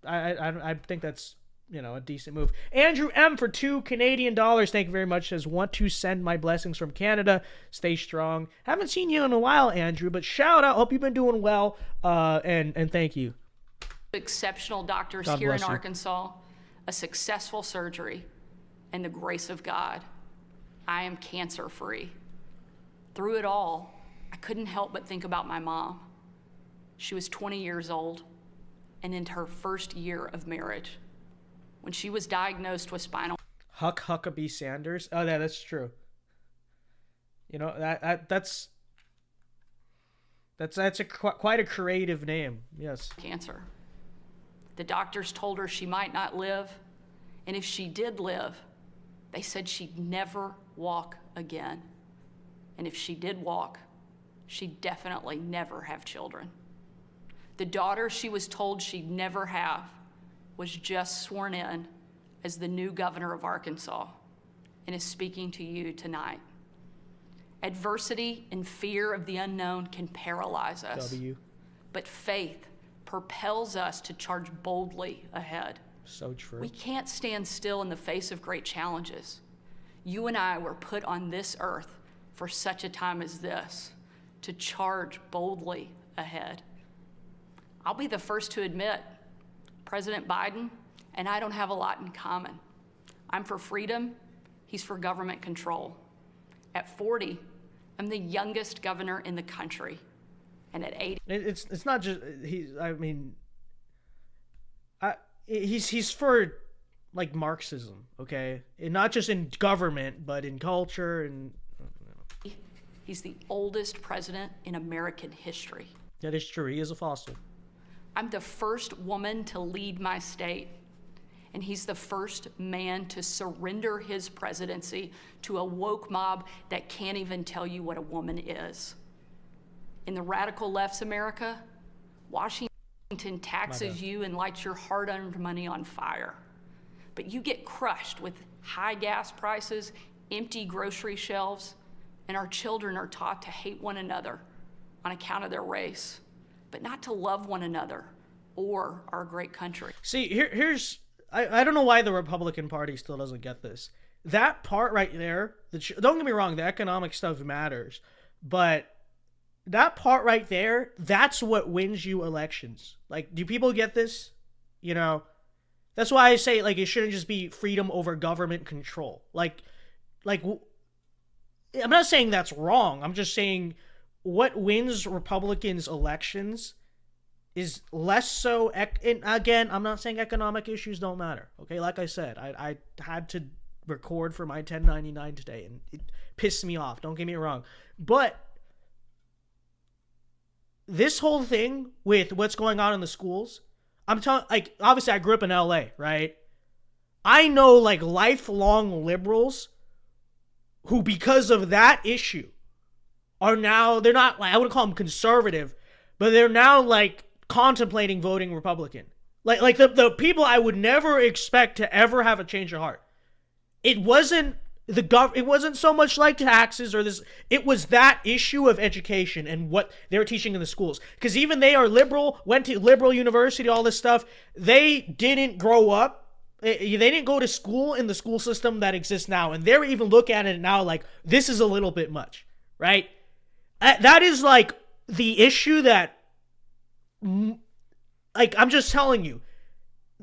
I think that's, you know, a decent move. Andrew M for $2 Canadian. Thank you very much. Says, want to send my blessings from Canada. Stay strong. Haven't seen you in a while, Andrew, but shout out. Hope you've been doing well. And thank you. Exceptional doctors here in Arkansas, a successful surgery, and the grace of God. I am cancer free. Through it all, I couldn't help but think about my mom. She was 20 years old and in her first year of marriage when she was diagnosed with spinal. Huck Huckabee Sanders. Oh, yeah, that's true. You know, that's quite a creative name. Yes. Cancer. The doctors told her she might not live, and if she did live, they said she'd never walk again. And if she did walk, she'd definitely never have children. The daughter she was told she'd never have was just sworn in as the new governor of Arkansas and is speaking to you tonight. Adversity and fear of the unknown can paralyze us, but faith propels us to charge boldly ahead. So true. We can't stand still in the face of great challenges. You and I were put on this earth for such a time as this, to charge boldly ahead. I'll be the first to admit, President Biden and I don't have a lot in common. I'm for freedom, he's for government control. At 40, I'm the youngest governor in the country. And at 80... It's not just... He's for, like, Marxism, okay? And not just in government, but in culture and... He's the oldest president in American history. That is true. He is a fossil. I'm the first woman to lead my state, and he's the first man to surrender his presidency to a woke mob that can't even tell you what a woman is. In the radical left's America, Washington taxes you and lights your hard-earned money on fire. But you get crushed with high gas prices, empty grocery shelves, and our children are taught to hate one another on account of their race, but not to love one another or our great country. See, here's... I don't know why the Republican Party still doesn't get this. That part right there, don't get me wrong, the economic stuff matters, but that part right there, that's what wins you elections. Like, do people get this? You know, that's why I say, like, it shouldn't just be freedom over government control. Like, I'm not saying that's wrong. I'm just saying what wins Republicans elections is less so, and again, I'm not saying economic issues don't matter, okay? Like I said, I had to record for my 1099 today, and it pissed me off, don't get me wrong. But this whole thing with what's going on in the schools, I'm telling, like, obviously I grew up in LA, right? I know, like, lifelong liberals who, because of that issue, are now, they're not, like, I wouldn't call them conservative, but they're now, like, contemplating voting Republican. Like the people I would never expect to ever have a change of heart. It wasn't it wasn't so much like taxes or this. It was that issue of education and what they were teaching in the schools. Because even they are liberal, went to liberal university, all this stuff. They didn't grow up. They didn't go to school in the school system that exists now. And they're even looking at it now like, this is a little bit much, right? That is like the issue that, like, I'm just telling you,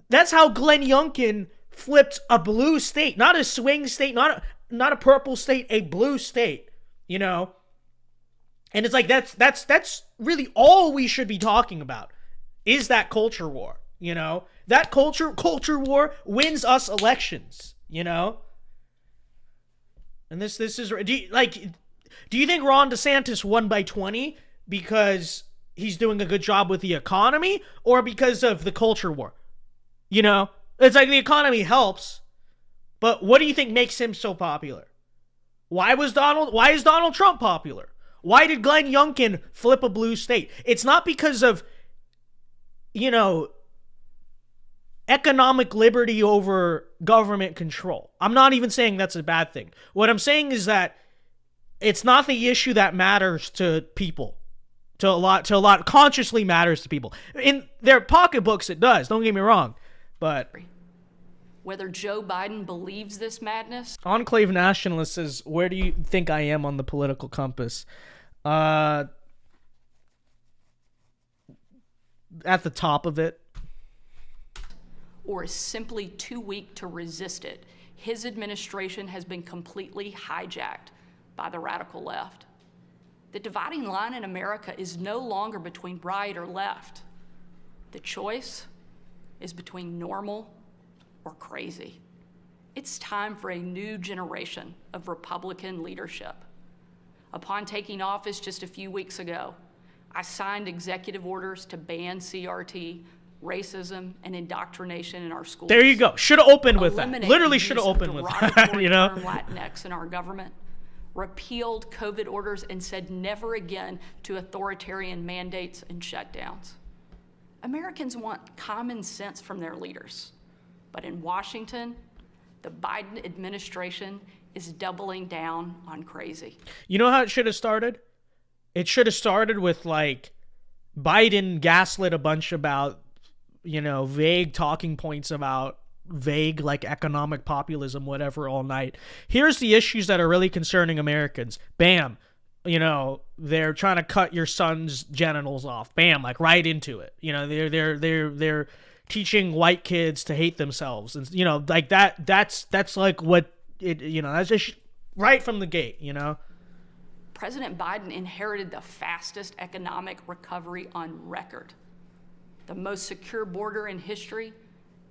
that's how Glenn Youngkin flipped a blue state, not a swing state, not a purple state, a blue state, you know? And it's like, that's really all we should be talking about is that culture war, you know? That culture war wins us elections, you know? And this is, do you think Ron DeSantis won by 20 because he's doing a good job with the economy or because of the culture war? You know, it's like the economy helps, but what do you think makes him so popular? Why is Donald Trump popular? Why did Glenn Youngkin flip a blue state? It's not because of, you know, economic liberty over government control. I'm not even saying that's a bad thing. What I'm saying is that it's not the issue that matters to people. To a lot, consciously matters to people. In their pocketbooks, it does. Don't get me wrong. But whether Joe Biden believes this madness. Enclave Nationalist says, where do you think I am on the political compass? At the top of it. Or is simply too weak to resist it. His administration has been completely hijacked by the radical left. The dividing line in America is no longer between right or left. The choice is between normal or crazy. It's time for a new generation of Republican leadership. Upon taking office just a few weeks ago, I signed executive orders to ban CRT, racism, and indoctrination in our schools. There you go. Should have opened with that. Eliminate Literally the should have use of opened with that, derogatory you know? term Latinx in our government, repealed COVID orders, and said never again to authoritarian mandates and shutdowns. Americans want common sense from their leaders. But in Washington, the Biden administration is doubling down on crazy. You know how it should have started? It should have started with, like, Biden gaslit a bunch about, you know, vague talking points about vague, like, economic populism, whatever, all night. Here's the issues that are really concerning Americans. Bam. You know, they're trying to cut your son's genitals off. Bam, like right into it. You know, they're teaching white kids to hate themselves, and you know, like that's like what it, you know, that's just right from the gate, you know. President Biden inherited the fastest economic recovery on record, the most secure border in history,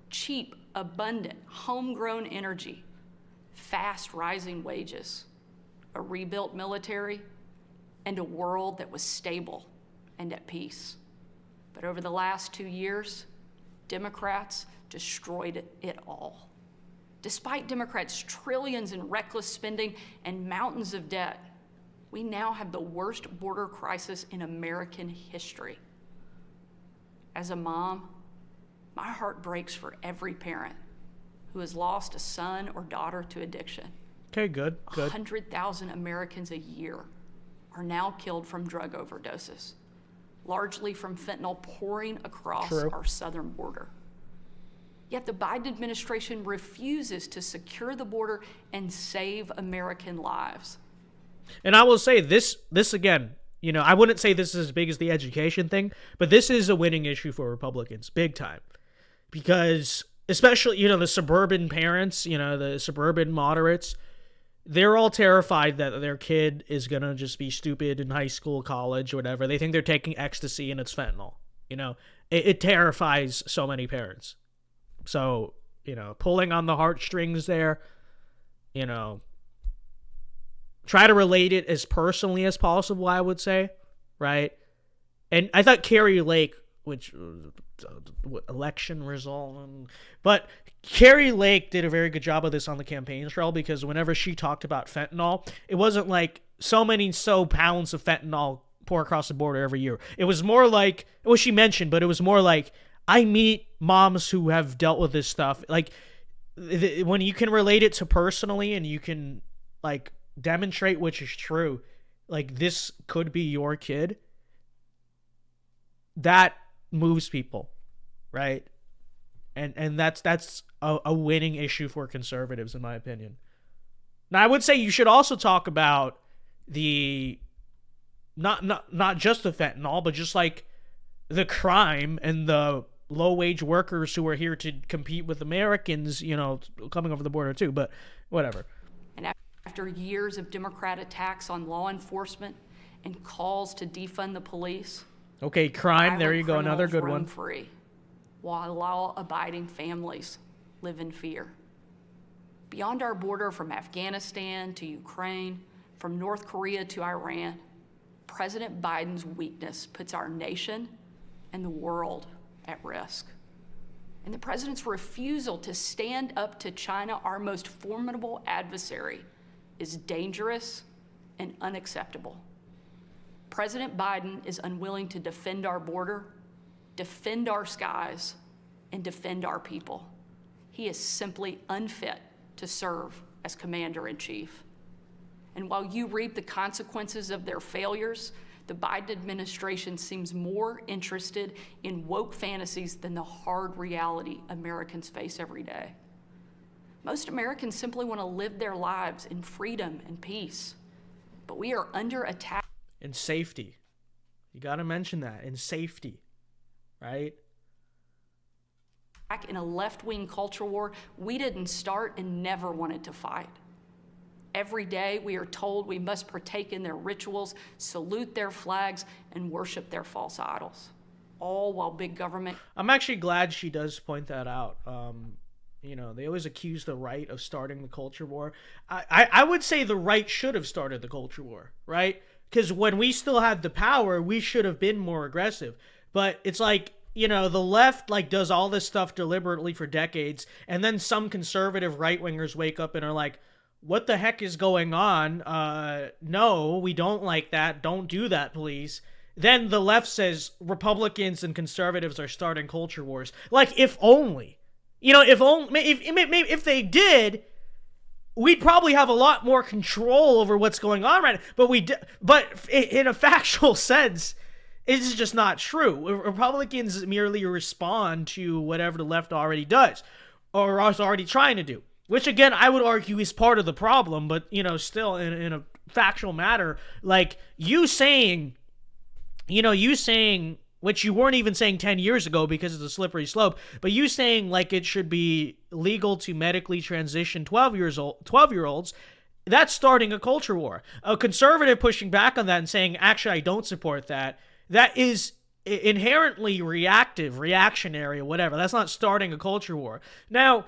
cheap, abundant, homegrown energy, fast rising wages, a rebuilt military, and a world that was stable and at peace. But over the last 2 years, Democrats destroyed it all. Despite Democrats' trillions in reckless spending and mountains of debt, we now have the worst border crisis in American history. As a mom, my heart breaks for every parent who has lost a son or daughter to addiction. Okay, good. 100,000 Americans a year are now killed from drug overdoses, largely from fentanyl pouring across our southern border. Yet the Biden administration refuses to secure the border and save American lives. And I will say this again, you know, I wouldn't say this is as big as the education thing, but this is a winning issue for Republicans, big time. Because especially, you know, the suburban parents, you know, the suburban moderates, they're all terrified that their kid is going to just be stupid in high school, college, or whatever. They think they're taking ecstasy and it's fentanyl. You know, it terrifies so many parents. So, you know, pulling on the heartstrings there, you know, try to relate it as personally as possible, I would say, right? And I thought Carrie Lake, which election result, but Carrie Lake did a very good job of this on the campaign trail, because whenever she talked about fentanyl, it wasn't like so pounds of fentanyl pour across the border every year. It was more like, well, she mentioned, but it was more like, I meet moms who have dealt with this stuff. Like, when you can relate it to personally and you can, like, demonstrate which is true, like, this could be your kid, that moves people, right? And that's a winning issue for conservatives, in my opinion. Now, I would say you should also talk about the not just the fentanyl, but just like the crime and the low-wage workers who are here to compete with Americans, you know, coming over the border too, but whatever. And after years of Democrat attacks on law enforcement and calls to defund the police, okay, crime, there you go, another good one. Free, while law-abiding families live in fear. Beyond our border, from Afghanistan to Ukraine, from North Korea to Iran, President Biden's weakness puts our nation and the world at risk. And the president's refusal to stand up to China, our most formidable adversary, is dangerous and unacceptable. President Biden is unwilling to defend our border, defend our skies, and defend our people. He is simply unfit to serve as commander-in-chief. And while you reap the consequences of their failures, the Biden administration seems more interested in woke fantasies than the hard reality Americans face every day. Most Americans simply want to live their lives in freedom and peace, but we are under attack. In safety. You got to mention that, in safety, right? In a left-wing culture war we didn't start and never wanted to fight. Every day we are told we must partake in their rituals, salute their flags, and worship their false idols. All while big government... I'm actually glad she does point that out. You know, they always accuse the right of starting the culture war. I would say the right should have started the culture war, right? Because when we still had the power, we should have been more aggressive. But it's like, you know, the left like does all this stuff deliberately for decades, and then some conservative right-wingers wake up and are like, what the heck is going on? No, we don't like that. Don't do that, please. Then the left says Republicans and conservatives are starting culture wars. Like, if only. You know, if they did, we'd probably have a lot more control over what's going on right now. But in a factual sense, it's just not true. Republicans merely respond to whatever the left already does or is already trying to do, which again I would argue is part of the problem. But you know, still in a factual matter, like you saying, which you weren't even saying 10 years ago because it's a slippery slope, but you saying like it should be legal to medically transition 12-year-olds, that's starting a culture war. A conservative pushing back on that and saying, actually, I don't support that, that is inherently reactionary, or whatever. That's not starting a culture war. Now,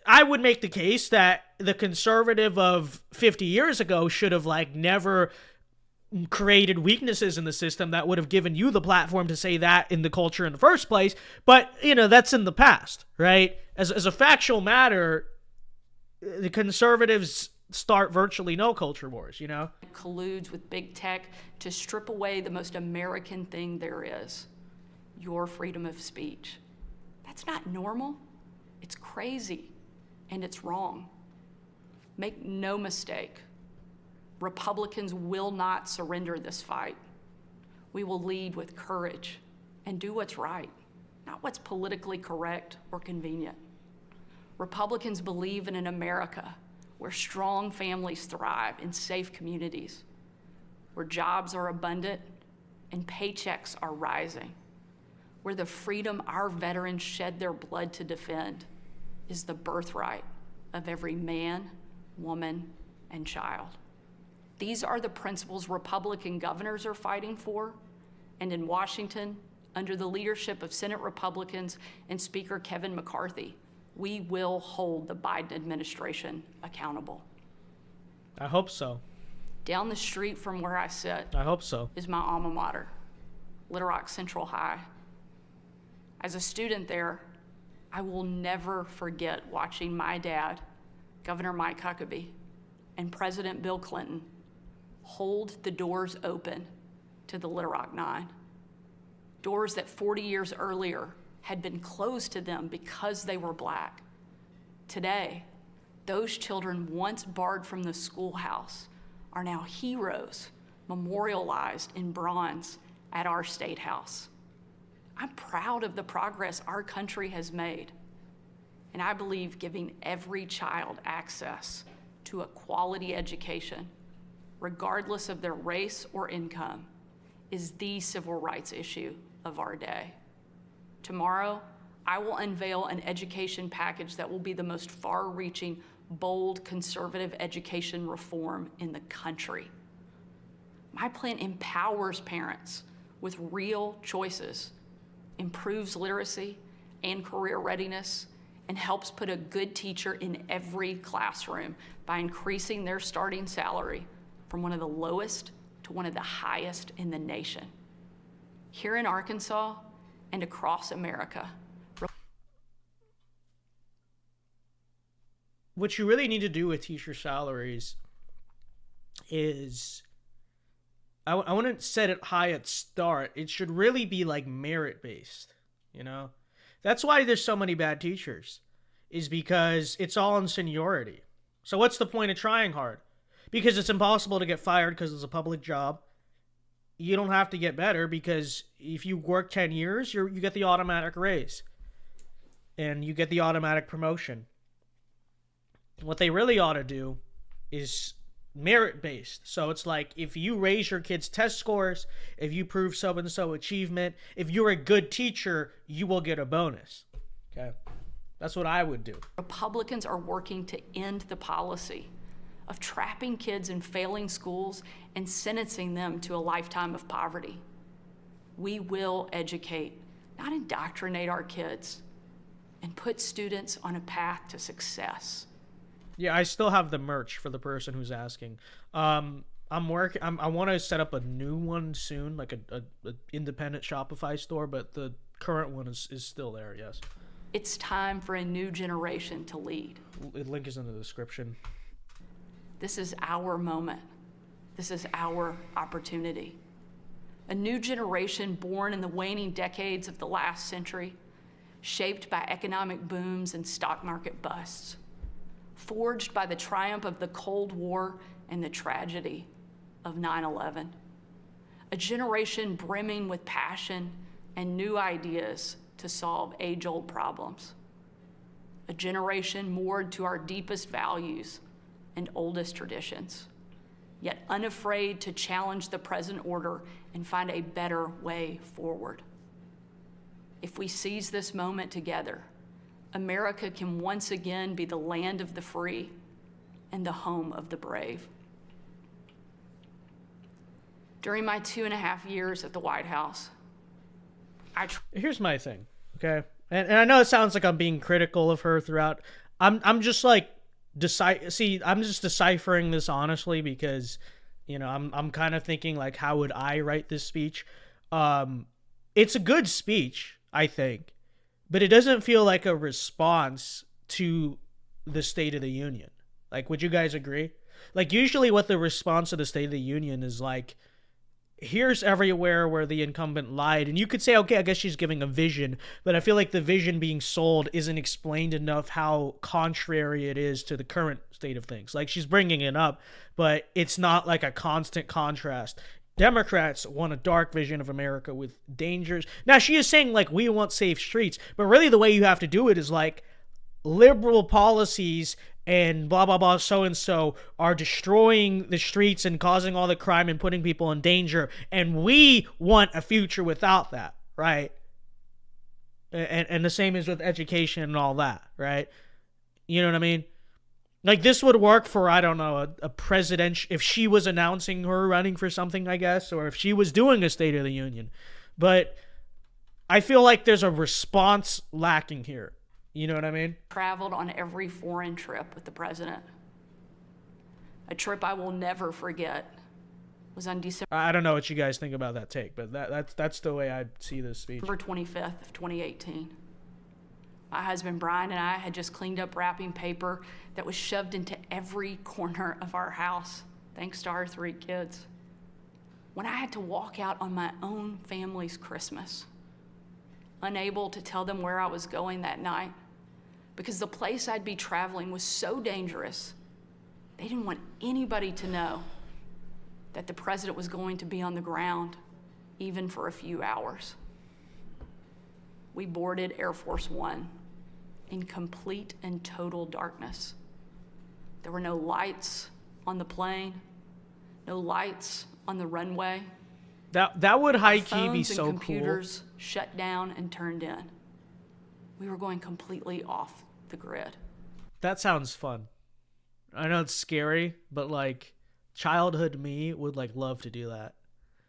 I would make the case that the conservative of 50 years ago should have like never created weaknesses in the system that would have given you the platform to say that in the culture in the first place. But, you know, that's in the past, right? As a factual matter, the conservatives start virtually no culture wars, you know? Colludes with big tech to strip away the most American thing there is, your freedom of speech. That's not normal. It's crazy, and it's wrong. Make no mistake. Republicans will not surrender this fight. We will lead with courage and do what's right, not what's politically correct or convenient. Republicans believe in an America where strong families thrive in safe communities, where jobs are abundant and paychecks are rising, where the freedom our veterans shed their blood to defend is the birthright of every man, woman, and child. These are the principles Republican governors are fighting for, and in Washington, under the leadership of Senate Republicans and Speaker Kevin McCarthy, we will hold the Biden administration accountable. I hope so. Down the street from where I sit I hope so. is my alma mater, Little Rock Central High. As a student there, I will never forget watching my dad, Governor Mike Huckabee, and President Bill Clinton hold the doors open to the Little Rock Nine. Doors that 40 years earlier had been closed to them because they were black. Today, those children once barred from the schoolhouse are now heroes memorialized in bronze at our State House. I'm proud of the progress our country has made, and I believe giving every child access to a quality education, regardless of their race or income, is the civil rights issue of our day. Tomorrow, I will unveil an education package that will be the most far-reaching, bold, conservative education reform in the country. My plan empowers parents with real choices, improves literacy and career readiness, and helps put a good teacher in every classroom by increasing their starting salary from one of the lowest to one of the highest in the nation. Here in Arkansas and across America. What you really need to do with teacher salaries is, I wouldn't set it high at start. It should really be like merit-based, you know? That's why there's so many bad teachers, is because it's all in seniority. So what's the point of trying hard? Because it's impossible to get fired because it's a public job. You don't have to get better because if you work 10 years, you get the automatic raise. And you get the automatic promotion. What they really ought to do is merit-based. So it's like, if you raise your kids' test scores, if you prove so-and-so achievement, if you're a good teacher, you will get a bonus. Okay? That's what I would do. Republicans are working to end the policy of trapping kids in failing schools and sentencing them to a lifetime of poverty. We will educate, not indoctrinate our kids, and put students on a path to success. Yeah, I still have the merch for the person who's asking. I want to set up a new one soon, like a independent Shopify store, but the current one is still there. Yes. It's time for a new generation to lead. The link is in the description. This is our moment. This is our opportunity. A new generation born in the waning decades of the last century, shaped by economic booms and stock market busts, forged by the triumph of the Cold War and the tragedy of 9/11. A generation brimming with passion and new ideas to solve age-old problems. A generation moored to our deepest values and oldest traditions, yet unafraid to challenge the present order and find a better way forward. If we seize this moment together, America can once again be the land of the free and the home of the brave. During my 2.5 years at the White House, Here's my thing, okay? And I know it sounds like I'm being critical of her throughout. I'm just like I'm just deciphering this honestly because, you know, I'm kind of thinking like, how would I write this speech? It's a good speech, I think, but it doesn't feel like a response to the State of the Union. Like, would you guys agree? Like, usually what the response to the State of the Union is like, here's everywhere where the incumbent lied. And you could say, okay, I guess she's giving a vision, but I feel like the vision being sold isn't explained enough how contrary it is to the current state of things. Like, she's bringing it up, but it's not like a constant contrast. Democrats want a dark vision of America with dangers. Now, she is saying, like, we want safe streets, but really the way you have to do it is like liberal policies and blah, blah, blah, so-and-so are destroying the streets and causing all the crime and putting people in danger. And we want a future without that, right? And the same is with education and all that, right? You know what I mean? Like, this would work for, I don't know, a president, if she was announcing her running for something, I guess, or if she was doing a State of the Union. But I feel like there's a response lacking here. You know what I mean? Traveled on every foreign trip with the president. A trip I will never forget was on December I don't know what you guys think about that take, but that's the way I see this speech. 25th of 2018. My husband Brian and I had just cleaned up wrapping paper that was shoved into every corner of our house, thanks to our 3 kids. When I had to walk out on my own family's Christmas, unable to tell them where I was going that night, because the place I'd be traveling was so dangerous, they didn't want anybody to know that the president was going to be on the ground, even for a few hours. We boarded Air Force One in complete and total darkness. There were no lights on the plane, no lights on the runway. That would high-key be Phones so and cool. computers shut down and turned in. We were going completely off the grid. That sounds fun. I know it's scary, but like childhood me would like love to do that.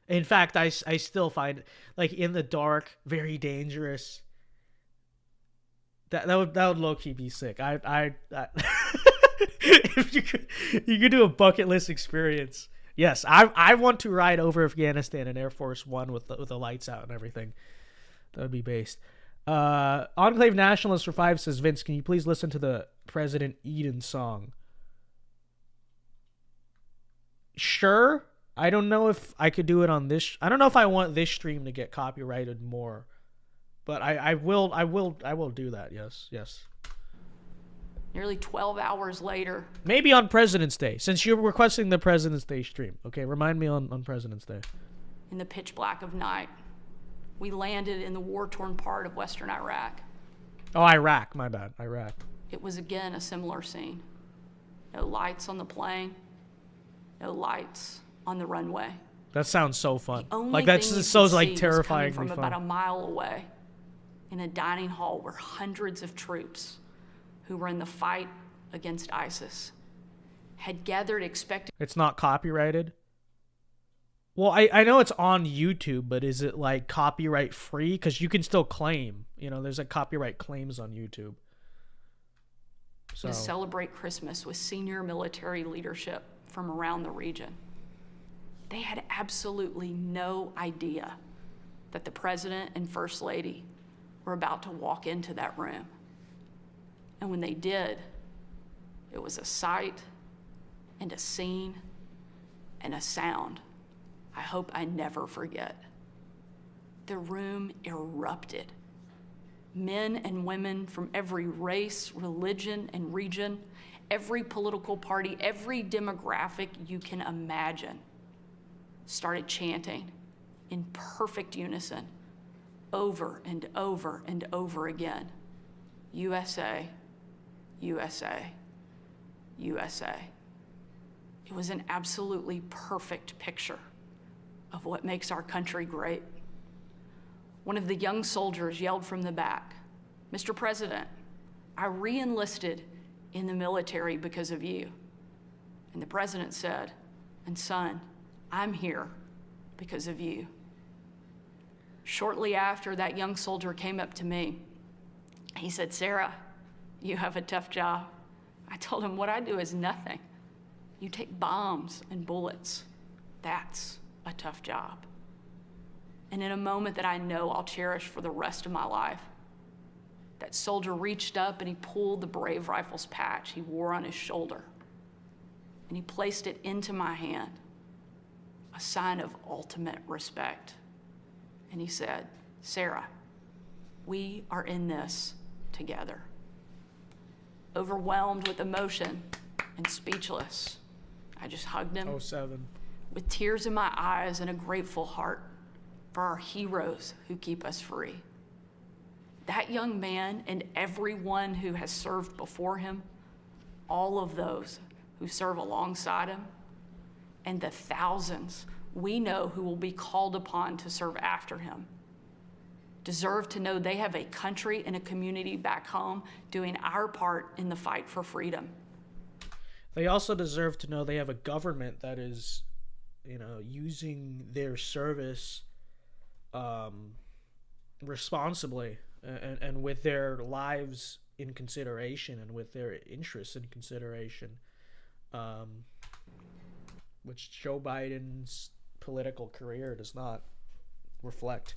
In fact, I still find like in the dark very dangerous. That would low key be sick. I if you could do a bucket list experience. Yes, I want to ride over Afghanistan in Air Force One with the lights out and everything. That would be based. Enclave Nationalist for 5 says, Vince, can you please listen to the President Eden song? Sure. I don't know if I could do it on this. I don't know if I want this stream to get copyrighted more, but I will do that. Yes. Nearly 12 hours later, Maybe on President's Day, since you're requesting the President's Day stream. Okay, remind me on President's Day. in the pitch black of night, we landed in the war-torn part of western Iraq. Oh, Iraq. My bad. Iraq. It was again a similar scene. No lights on the plane, no lights on the runway. That sounds so fun. The only Like that's thing you so could like see was terrifying coming from fun. about a mile away, in a dining hall were hundreds of troops who were in the fight against ISIS. had gathered expecting It's not copyrighted. Well, I know it's on YouTube, but is it like copyright free? Because you can still claim. You know, there's like copyright claims on YouTube. So to celebrate Christmas with senior military leadership from around the region. They had absolutely no idea that the President and First Lady were about to walk into that room. And when they did, it was a sight and a scene and a sound I hope I never forget. The room erupted. Men and women from every race, religion, and region, every political party, every demographic you can imagine, started chanting in perfect unison over and over and over again, USA, USA, USA. It was an absolutely perfect picture of what makes our country great. One of the young soldiers yelled from the back, "Mr. President, I re-enlisted in the military because of you." And the president said, "And son, I'm here because of you." Shortly after, that young soldier came up to me. He said, "Sarah, you have a tough job." I told him, "What I do is nothing. You take bombs and bullets. That's a tough job." And in a moment that I know I'll cherish for the rest of my life, that soldier reached up and he pulled the Brave Rifles patch he wore on his shoulder, and he placed it into my hand, a sign of ultimate respect. And he said, "Sarah, we are in this together." Overwhelmed with emotion and speechless, I just hugged him. 07. With tears in my eyes and a grateful heart for our heroes who keep us free. That young man and everyone who has served before him, all of those who serve alongside him, and the thousands we know who will be called upon to serve after him, deserve to know they have a country and a community back home doing our part in the fight for freedom. They also deserve to know they have a government that is, you know, using their service responsibly and with their lives in consideration and with their interests in consideration, which Joe Biden's political career does not reflect.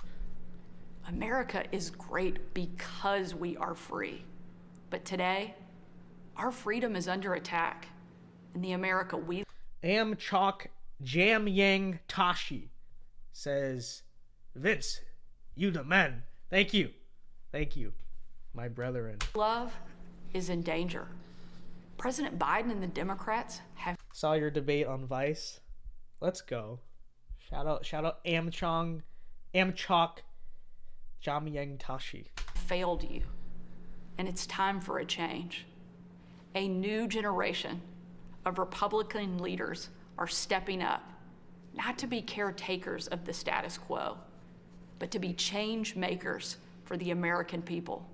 America is great because we are free. But today, our freedom is under attack. In the America we Amchok Jam Yang Tashi says, "Vince, you the man. Thank you. Thank you, my brethren." love is in danger. President Biden and the Democrats have Saw your debate on Vice. Let's go. Shout out Amchok Jam Yang Tashi. failed you. And it's time for a change. A new generation of Republican leaders are stepping up, not to be caretakers of the status quo, but to be change makers for the American people.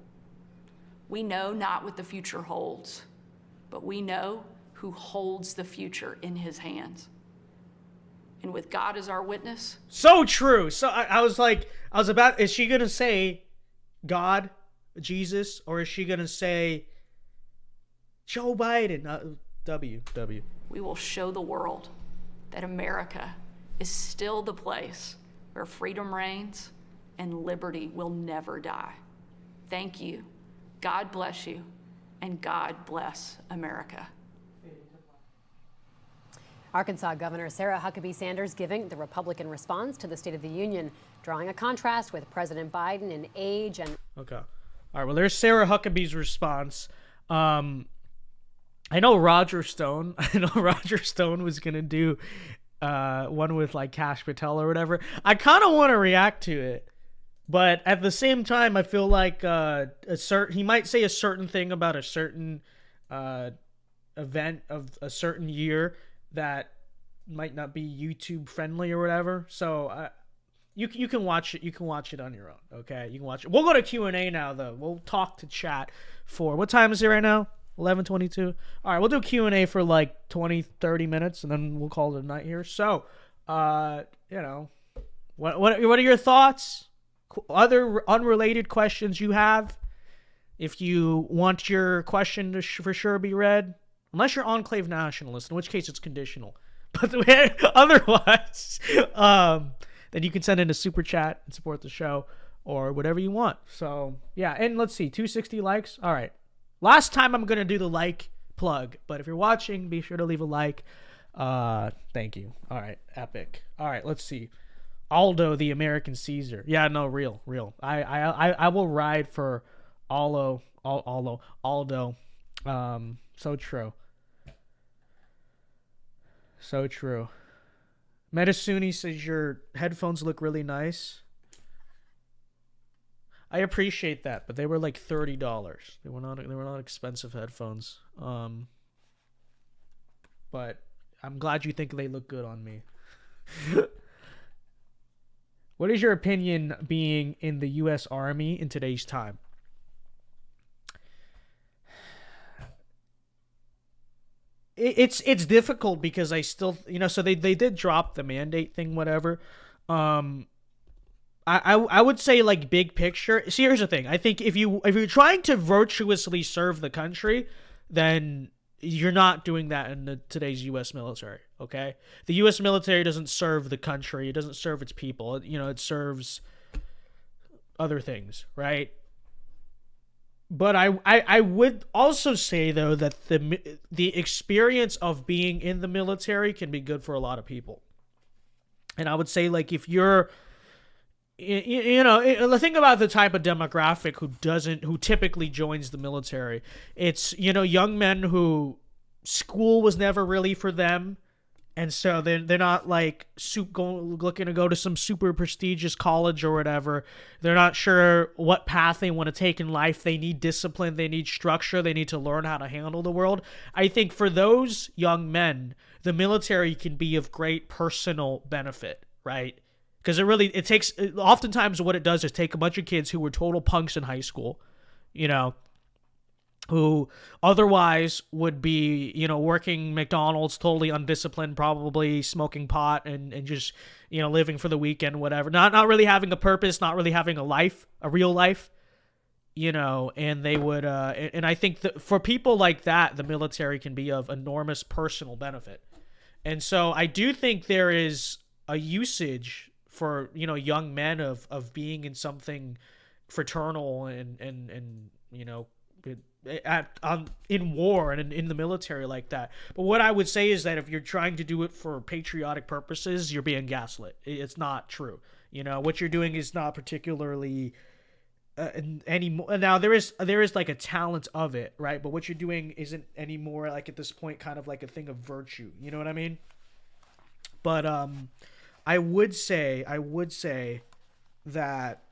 We know not what the future holds, but we know who holds the future in his hands. And with God as our witness, So true. So I was like, is she going to say God, Jesus, or is she going to say Joe Biden? W. we will show the world that America is still the place where freedom reigns and liberty will never die. Thank you. God bless you, and God bless America. Arkansas Governor Sarah Huckabee Sanders giving the Republican response to the State of the Union, drawing a contrast with President Biden in age and... Okay. All right. Well, there's Sarah Huckabee's response. I know Roger Stone. Was gonna do one with like Kash Patel or whatever. I kind of want to react to it, but at the same time, I feel like he might say a certain thing about a certain event of a certain year that might not be YouTube friendly or whatever. So you can watch it. You can watch it on your own. Okay, you can watch it. We'll go to Q&A now though. We'll talk to chat for what time is it right now? 11:22. All right, we'll do Q&A for like 20, 30 minutes, and then we'll call it a night here. So, you know, what are your thoughts? Other unrelated questions you have? If you want your question to for sure be read, unless you're enclave nationalist, in which case it's conditional. But otherwise, then you can send in a super chat and support the show or whatever you want. So, yeah, and let's see, 260 likes. All right. Last time I'm going to do the like plug, but if you're watching, be sure to leave a like. Thank you. All right, epic. All right, let's see. Aldo, the American Caesar. Yeah, no, real. I will ride for Aldo. So true. So true. Metasuni says your headphones look really nice. I appreciate that, but they were like $30. They were not expensive headphones. But I'm glad you think they look good on me. What is your opinion being in the U.S. Army in today's time? It's difficult because I still, so they did drop the mandate thing, whatever. I would say, like, big picture. See, here's the thing. I think if you're trying to virtuously serve the country, then you're not doing that in today's U.S. military. Okay, the U.S. military doesn't serve the country. It doesn't serve its people. It serves other things, right? But I would also say, though, that the experience of being in the military can be good for a lot of people. And I would say, like, if you're, think about the type of demographic who typically joins the military. It's, young men who school was never really for them. And so they're not like looking to go to some super prestigious college or whatever. They're not sure what path they want to take in life. They need discipline. They need structure. They need to learn how to handle the world. I think for those young men, the military can be of great personal benefit, right? Because oftentimes what it does is take a bunch of kids who were total punks in high school, who otherwise would be, working McDonald's, totally undisciplined, probably smoking pot and just, living for the weekend, whatever. Not really having a purpose, not really having a real life, and they would, and I think that for people like that, the military can be of enormous personal benefit. And so I do think there is a usage for, young men of being in something fraternal and in war and in the military like that. But what I would say is that if you're trying to do it for patriotic purposes, you're being gaslit. It's not true. What you're doing is not particularly anymore. Now there is like a talent of it, right? But what you're doing isn't anymore, like, at this point, kind of like a thing of virtue. You know what I mean? But I would say that,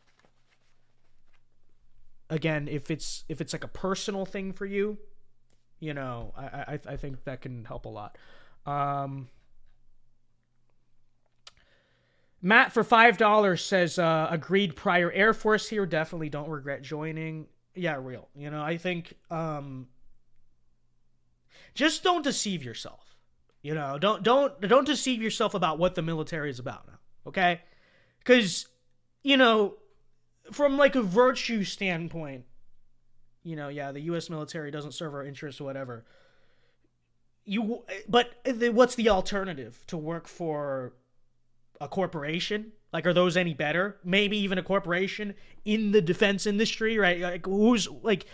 again, if it's like a personal thing for you, I think that can help a lot. Matt for $5 says, agreed, prior Air Force here, definitely don't regret joining. Yeah, real. I think just don't deceive yourself. Don't deceive yourself about what the military is about now, okay? Because, from like a virtue standpoint, the U.S. military doesn't serve our interests or whatever. But what's the alternative? To work for a corporation? Like, are those any better? Maybe even a corporation in the defense industry, right? Like, who's like?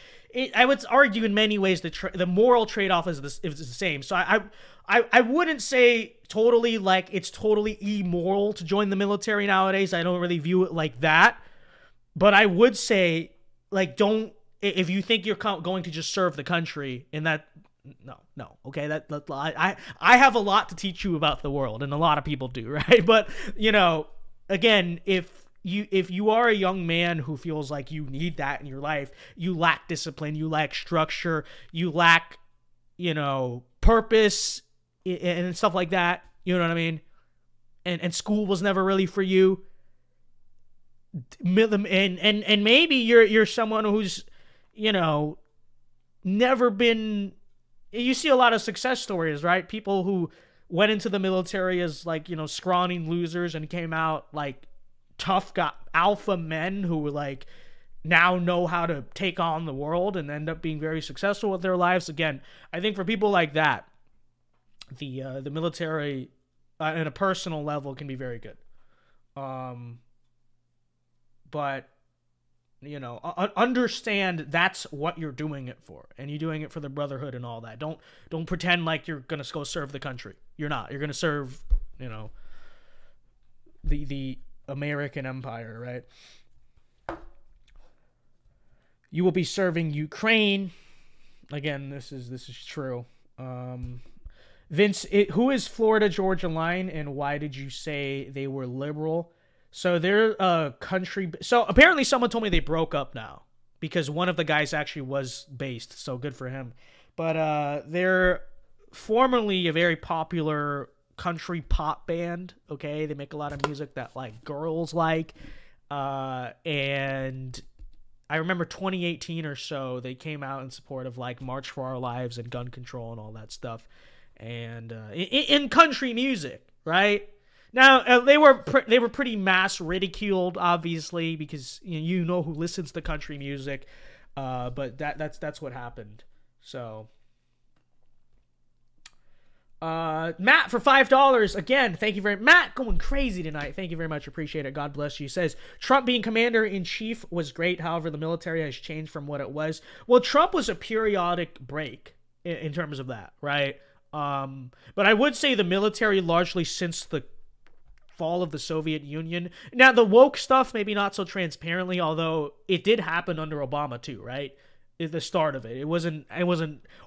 I would argue in many ways the moral trade-off is the same. So I wouldn't say totally like it's totally immoral to join the military nowadays. I don't really view it like that. But I would say, like, don't, if you think you're going to just serve the country in that, no, okay, I have a lot to teach you about the world, and a lot of people do, right? But, again, if you are a young man who feels like you need that in your life, you lack discipline, you lack structure, you lack, purpose and stuff like that, you know what I mean? And school was never really for you. And maybe you're someone who's, never been. You see a lot of success stories, right? People who went into the military as like, scrawny losers and came out like tough, got alpha men who were like now know how to take on the world and end up being very successful with their lives. Again, I think for people like that, the military at a personal level can be very good. But understand that's what you're doing it for, and you're doing it for the brotherhood and all that. Don't pretend like you're gonna go serve the country. You're not. You're gonna serve, the American empire, right? You will be serving Ukraine. Again, this is true. Vince, who is Florida Georgia Line, and why did you say they were liberal? So they're a country. So apparently someone told me they broke up now because one of the guys actually was based. So good for him. But they're formerly a very popular country pop band. Okay, they make a lot of music that like girls like. And I remember 2018 or so, they came out in support of like March for Our Lives and gun control and all that stuff. And in country music, right? Now they were pretty mass ridiculed, obviously, because you know who listens to country music, but that's what happened. So, Matt for $5 again. Thank you very much. Matt going crazy tonight. Thank you very much. Appreciate it. God bless you. He says Trump being commander in chief was great. However, the military has changed from what it was. Well, Trump was a periodic break in terms of that, right? But I would say the military largely since the fall of the Soviet Union. Now the woke stuff maybe not so transparently, although it did happen under Obama too, right? At the start of it. It wasn't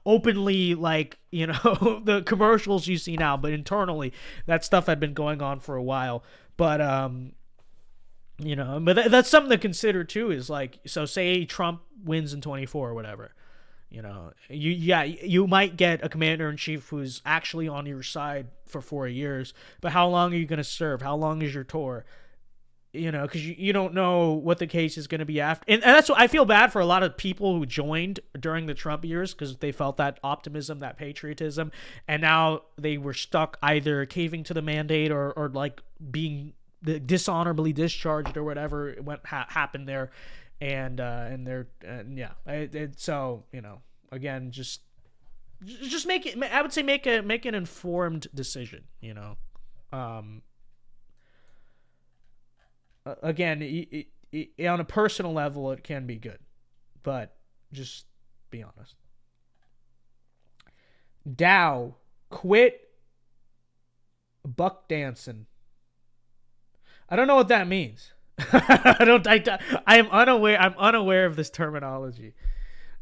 openly like, the commercials you see now, but internally that stuff had been going on for a while. But but that's something to consider too, is like, so say Trump wins in 24 or whatever. You might get a commander-in-chief who's actually on your side for 4 years, but how long are you going to serve? How long is your tour? Because you don't know what the case is going to be after. And that's what I feel bad for a lot of people who joined during the Trump years because they felt that optimism, that patriotism, and now they were stuck either caving to the mandate or like being dishonorably discharged or whatever happened there. So again, just make it. I would say make an informed decision. Again, on a personal level, it can be good, but just be honest. Dow quit buck dancing. I don't know what that means. I am unaware. I'm unaware of this terminology.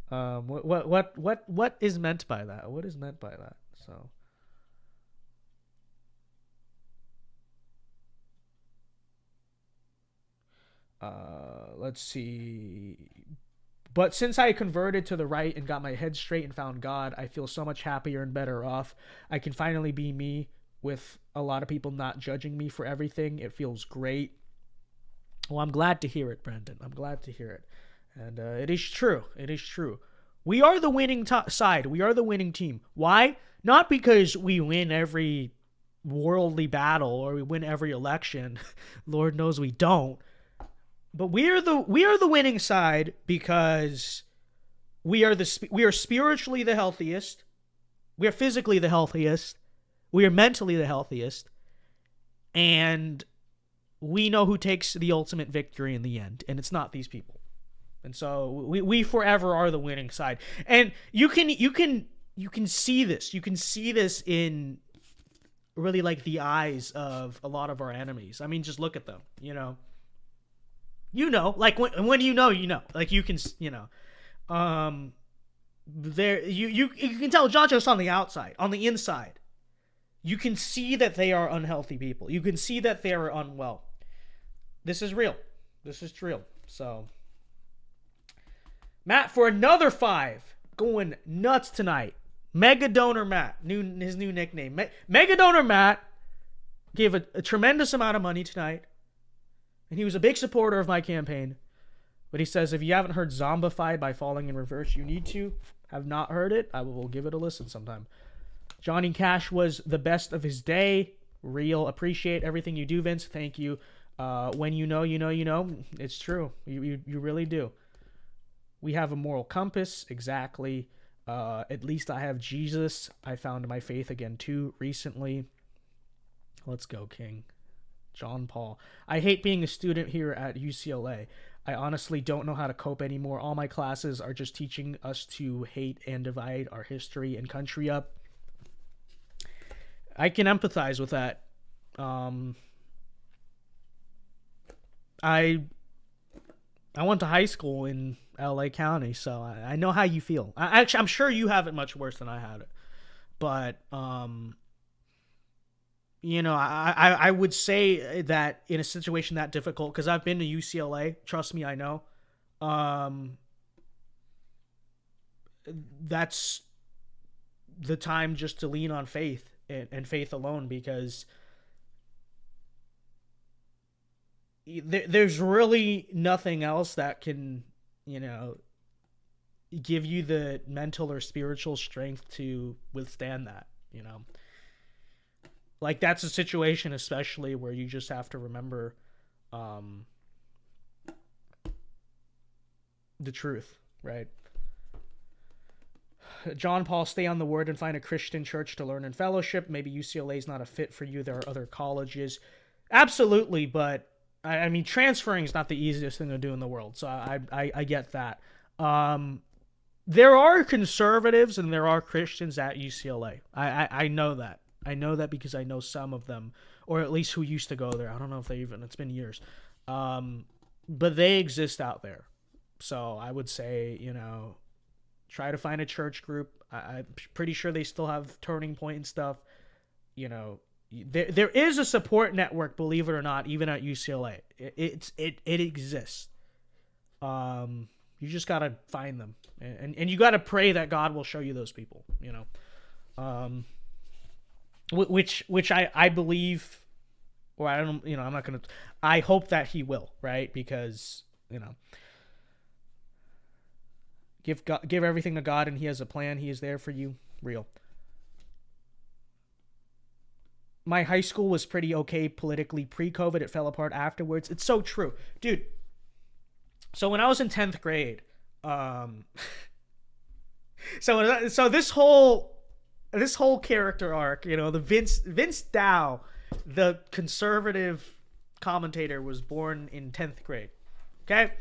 What is meant by that? What is meant by that? So, let's see. But since I converted to the right and got my head straight and found God, I feel so much happier and better off. I can finally be me with a lot of people not judging me for everything. It feels great. Well, I'm glad to hear it, Brendan. I'm glad to hear it. And it is true. It is true. We are the winning side. We are the winning team. Why? Not because we win every worldly battle or we win every election. Lord knows we don't. But we are the winning side because we are spiritually the healthiest. We are physically the healthiest. We are mentally the healthiest. And we know who takes the ultimate victory in the end, and it's not these people. And so we forever are the winning side. And you can see this. You can see this in really like the eyes of a lot of our enemies. I mean, just look at them, like when like you can, there you can tell not just on the outside, on the inside. You can see that they are unhealthy people. You can see that they are unwell. This is real. This is real. So, Matt for another 5, going nuts tonight. Mega Donor Matt, his new nickname. Mega Donor Matt gave a tremendous amount of money tonight, and he was a big supporter of my campaign. But he says, if you haven't heard Zombified by Falling in Reverse, you need to. have not heard it, I will give it a listen sometime. Johnny Cash was the best of his day. Real. Appreciate everything you do, Vince. Thank you. When you know, you know, you know. It's true. You really do. We have a moral compass. Exactly. At least I have Jesus. I found my faith again too recently. Let's go, King. John Paul. I hate being a student here at UCLA. I honestly don't know how to cope anymore. All my classes are just teaching us to hate and divide our history and country up. I can empathize with that. I went to high school in LA County, so I know how you feel. I'm sure you have it much worse than I had it. But, you know, I would say that in a situation that difficult, because I've been to UCLA, trust me, I know. That's the time just to lean on faith and faith alone, because there's really nothing else that can, you know, give you the mental or spiritual strength to withstand that, you know. Like, that's a situation especially where you just have to remember the truth, right? John Paul, stay on the word and find a Christian church to learn in fellowship. Maybe UCLA is not a fit for you. There are other colleges. Absolutely, but I mean, transferring is not the easiest thing to do in the world, so I get that. There are conservatives and there are Christians at UCLA. I know that. I know that because I know some of them, or at least who used to go there. I don't know if they even, it's been years. But they exist out there. So I would say, you know, try to find a church group. I'm pretty sure they still have Turning Point and stuff. You know, there is a support network, believe it or not, even at UCLA. It exists. You just gotta find them, and you gotta pray that God will show you those people. You know, which I believe, or I don't. You know, I'm not gonna. I hope that He will, right? Because, you know, give everything to God, and He has a plan. He is there for you. Real. My high school was pretty okay politically pre-COVID. It fell apart afterwards. It's so true, dude. So when I was in 10th grade, so this whole character arc, you know, the Vince Dao, the conservative commentator, was born in 10th grade. Okay.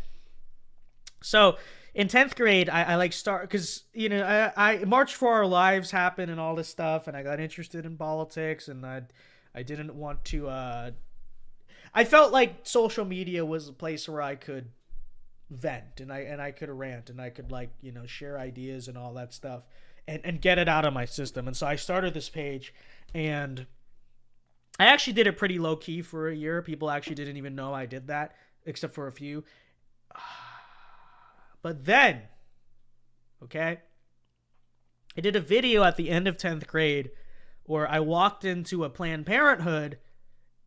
So in 10th grade, I like start, because, you know, I March for Our Lives happened and all this stuff, and I got interested in politics, and I didn't want to, I felt like social media was a place where I could vent, and I could rant, and I could, like, you know, share ideas and all that stuff, and get it out of my system. And so I started this page, and I actually did it pretty low key for a year. People actually didn't even know I did that, except for a few. But then, okay, I did a video at the end of 10th grade where I walked into a Planned Parenthood,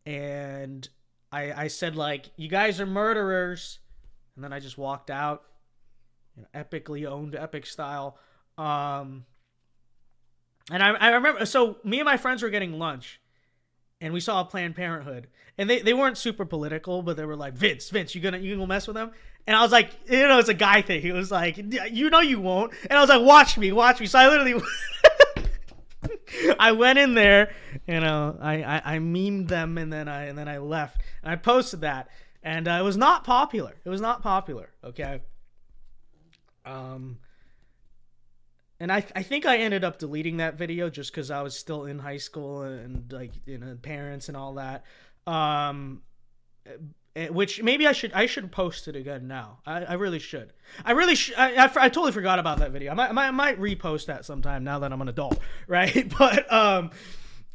and I said, like, you guys are murderers. And then I just walked out, you know, epically owned, epic style. And I remember, so me and my friends were getting lunch, and we saw a Planned Parenthood, and they weren't super political, but they were like, Vince, you gonna mess with them? And I was like, you know, it's a guy thing. He was like, you know, you won't. And I was like, watch me. So I literally, I went in there, you know, I memed them, and then I left, and I posted that, and it was not popular. Okay. And I think I ended up deleting that video just because I was still in high school and, like, you know, parents and all that. Which maybe I should post it again now. I really should. I totally forgot about that video. I might repost that sometime now that I'm an adult, right? But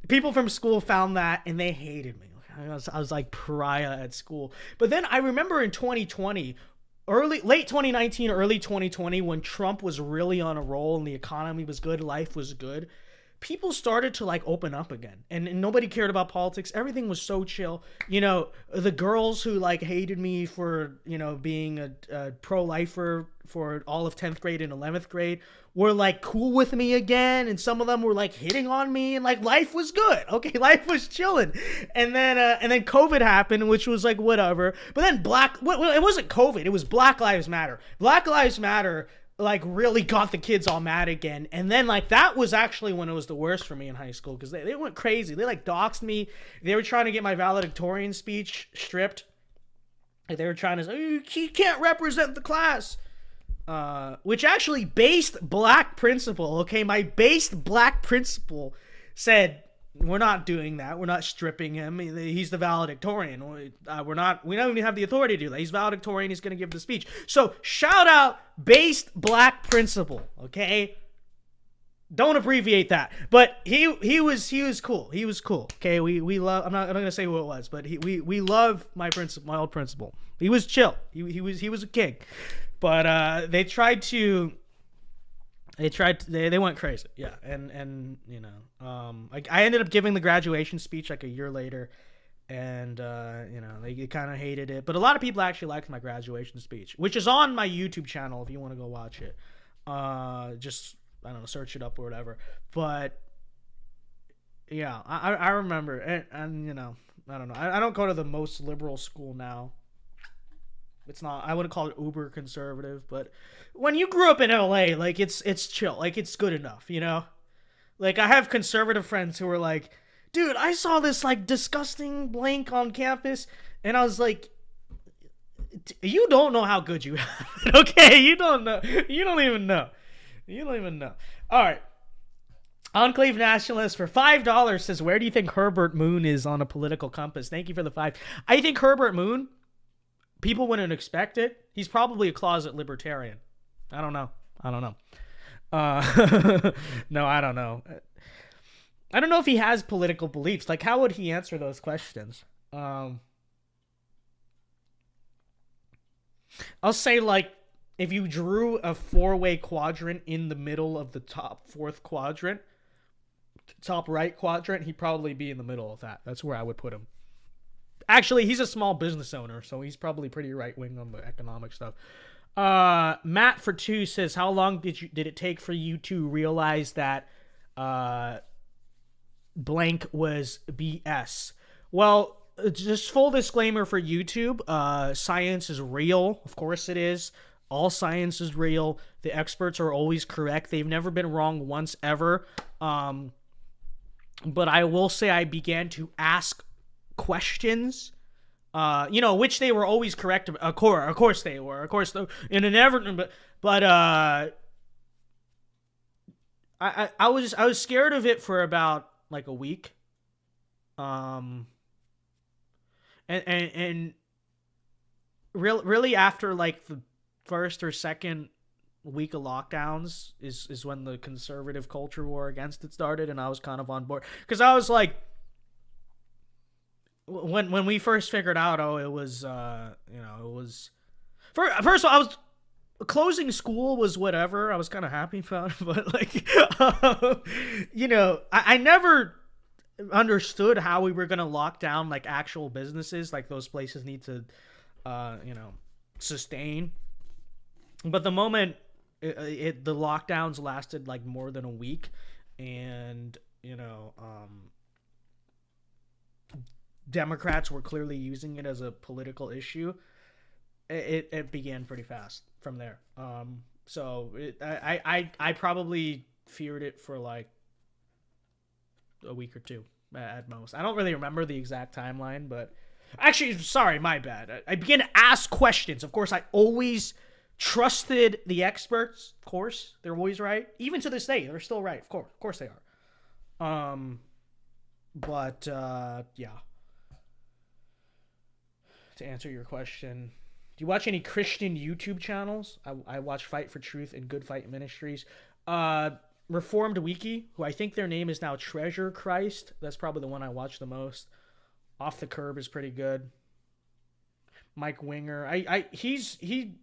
people from school found that, and they hated me. I was like pariah at school. But then I remember in 2020, late 2019, early 2020, when Trump was really on a roll and the economy was good, life was good, people started to, like, open up again, and nobody cared about politics. Everything was so chill. You know, the girls who, like, hated me for, you know, being a pro-lifer for all of 10th grade and 11th grade were like cool with me again, and some of them were like hitting on me, and like life was good. Okay, life was chilling. And then COVID happened, which was like whatever. But then it wasn't COVID, it was Black Lives Matter. Black Lives Matter like really got the kids all mad again. And then like that was actually when it was the worst for me in high school, because they went crazy. They like doxed me. They were trying to get my valedictorian speech stripped. Like, they were trying to say, he can't represent the class. Which actually based black principal, okay, my based black principal said, we're not doing that. We're not stripping him. He's the valedictorian. We don't even have the authority to do that. He's valedictorian. He's going to give the speech. So shout out based black principal, okay? Don't abbreviate that. But he was cool. He was cool. Okay, we love. I'm not gonna say who it was, but we love my old principal. He was chill. He was a king. But they went crazy. Yeah, and you know, like I ended up giving the graduation speech like a year later, and you know, they kind of hated it. But a lot of people actually liked my graduation speech, which is on my YouTube channel if you want to go watch it. Just I don't know, search it up or whatever. But yeah, I remember, and you know, I don't know. I don't go to the most liberal school now. It's not, I wouldn't call it uber conservative, but when you grew up in LA, like it's chill, like it's good enough, you know? Like I have conservative friends who are like, dude, I saw this like disgusting blank on campus, and I was like, you don't know how good you have it, okay? You don't know. You don't even know. All right. Enclave Nationalist for $5 says, where do you think Herbert Moon is on a political compass? Thank you for the 5. I think Herbert Moon, people wouldn't expect it. He's probably a closet libertarian. I don't know. No, I don't know. I don't know if he has political beliefs. Like, how would he answer those questions? I'll say, like, if you drew a 4-way quadrant in the middle of the top 4th quadrant, top right quadrant, he'd probably be in the middle of that. That's where I would put him. Actually, he's a small business owner, so he's probably pretty right-wing on the economic stuff. Matt for 2 says, how long did it take for you to realize that blank was BS? Well, just full disclaimer for YouTube, science is real. Of course it is. All science is real. The experts are always correct. They've never been wrong once ever. But I will say I began to ask questions, you know, which they were always correct. Of course they were. Of course, in an ever, but I was scared of it for about like a week, and really after like the first or second week of lockdowns is when the conservative culture war against it started, and I was kind of on board because I was like, when we first figured out, it was you know, it was first of all, I was closing school was whatever, I was kind of happy about it, but like you know, I never understood how we were gonna lock down like actual businesses, like those places need to you know, sustain. But the moment the lockdowns lasted like more than a week, and you know, Democrats were clearly using it as a political issue, it began pretty fast from there. So I probably feared it for like a week or 2 at most. I don't really remember the exact timeline, but actually, sorry, my bad. I began to ask questions. Of course, I always trusted the experts. Of course, they're always right. Even to this day, they're still right. Of course they are. But yeah. To answer your question, do you watch any Christian YouTube channels? I watch Fight for Truth and Good Fight Ministries. Reformed Wiki, who I think their name is now Treasure Christ. That's probably the one I watch the most. Off the Curb is pretty good. Mike Winger, he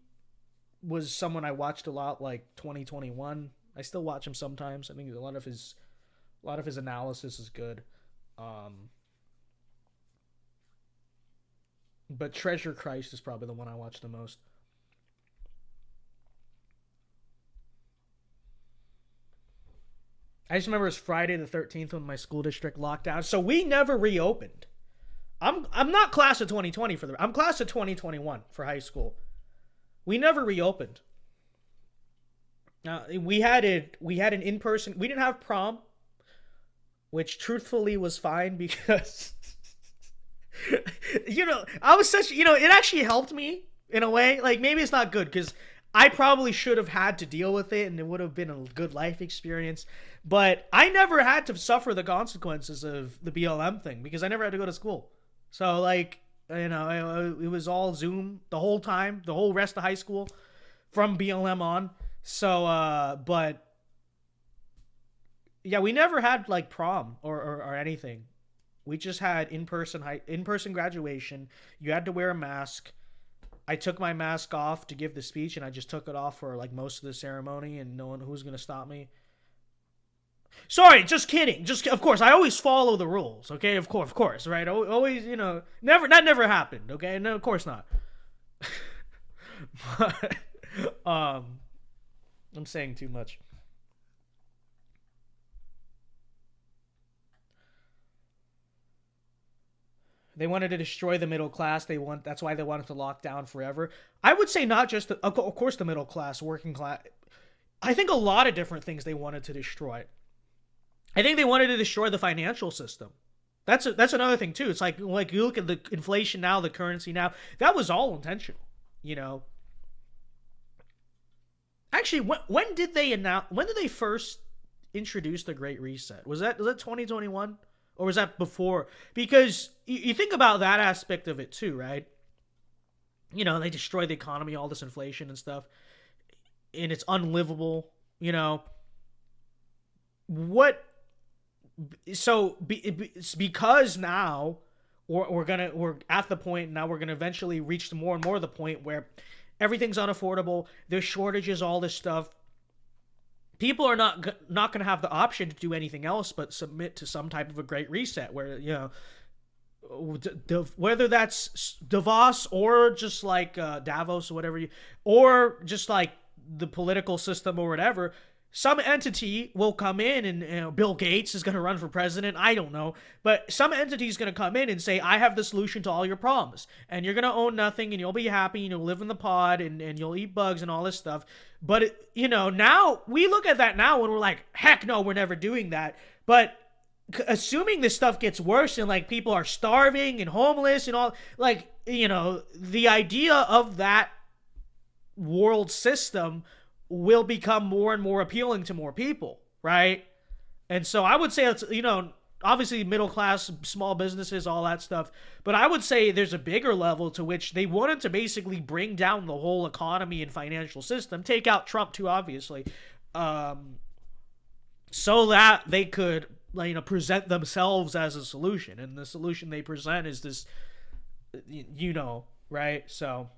was someone I watched a lot, like 2021. I still watch him sometimes. I think a lot of his analysis is good. But Treasure Christ is probably the one I watch the most. I just remember it was Friday the 13th when my school district locked down. So we never reopened. I'm not class of 2020 I'm class of 2021 for high school. We never reopened. We had an in-person. We didn't have prom, which truthfully was fine because I was such, it actually helped me in a way. Like, maybe it's not good because I probably should have had to deal with it and it would have been a good life experience. But I never had to suffer the consequences of the BLM thing because I never had to go to school. So, like, it was all Zoom the whole time, the whole rest of high school from BLM on. So, but yeah, we never had like prom or anything. We just had in-person graduation. You had to wear a mask. I took my mask off to give the speech, and I just took it off for like most of the ceremony, and no one who's gonna stop me. Sorry, just kidding. Just of course, I always follow the rules. Okay, of course, right? Always, never happened. Okay, no, of course not. But, I'm saying too much. They wanted to destroy the middle class. That's why they wanted to lock down forever. I would say not just of course the middle class, working class. I think a lot of different things they wanted to destroy. I think they wanted to destroy the financial system. That's another thing too. It's like you look at the inflation now, the currency now. That was all intentional, Actually, when did they announce? When did they first introduce the Great Reset? Was that 2021, or was that before? Because you think about that aspect of it too, right? They destroy the economy, all this inflation and stuff, and it's unlivable. What? So it's because now we're at the point now we're gonna eventually reach more and more the point where everything's unaffordable. There's shortages, all this stuff. People are not going to have the option to do anything else but submit to some type of a Great Reset where, whether that's Davos or just like Davos or whatever, or just like the political system or whatever, some entity will come in and Bill Gates is going to run for president. I don't know. But some entity is going to come in and say, I have the solution to all your problems. And you're going to own nothing and you'll be happy and you'll live in the pod and you'll eat bugs and all this stuff. But, now we look at that now and we're like, heck no, we're never doing that. But assuming this stuff gets worse and like people are starving and homeless and all, like, the idea of that world system will become more and more appealing to more people, right? And so I would say it's, obviously middle class, small businesses, all that stuff. But I would say there's a bigger level to which they wanted to basically bring down the whole economy and financial system, take out Trump too, obviously, so that they could, present themselves as a solution. And the solution they present is this, right? So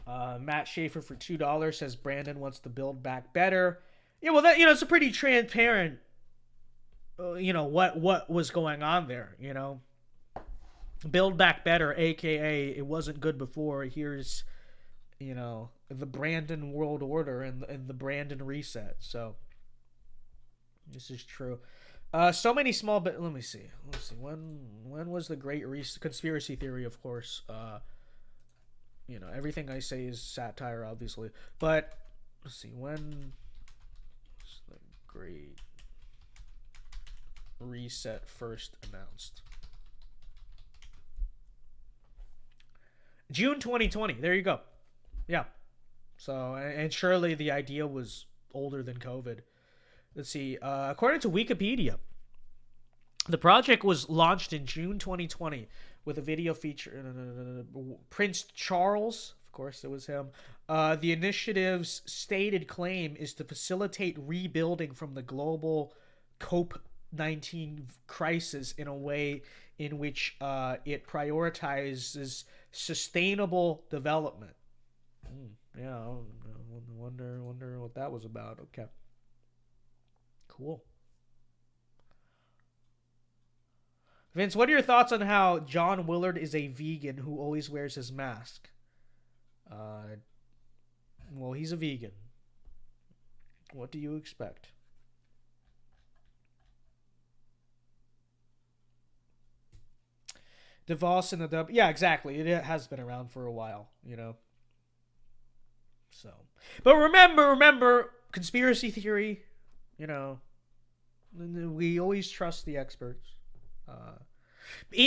Matt Schaefer for $2 says Brandon wants to build back better. Yeah, well, that it's a pretty transparent. What was going on there. Build back better, aka it wasn't good before. Here's, the Brandon world order and the Brandon reset. So this is true. So many small, but let me see. When was the great conspiracy theory? Of course. Everything I say is satire, obviously. But let's see, when was the Great Reset first announced? June 2020. There you go. Yeah. So, and surely the idea was older than COVID. Let's see. According to Wikipedia, the project was launched in June 2020 with a video feature. Prince Charles, of course, it was him. The initiative's stated claim is to facilitate rebuilding from the global COVID-19 crisis in a way in which it prioritizes sustainable development. Yeah, I wonder what that was about. Okay, cool. Vince, what are your thoughts on how John Willard is a vegan who always wears his mask? Well, he's a vegan. What do you expect? DeVos and the W. Yeah, exactly. It has been around for a while, you know. So, but remember, conspiracy theory, you know, we always trust the experts.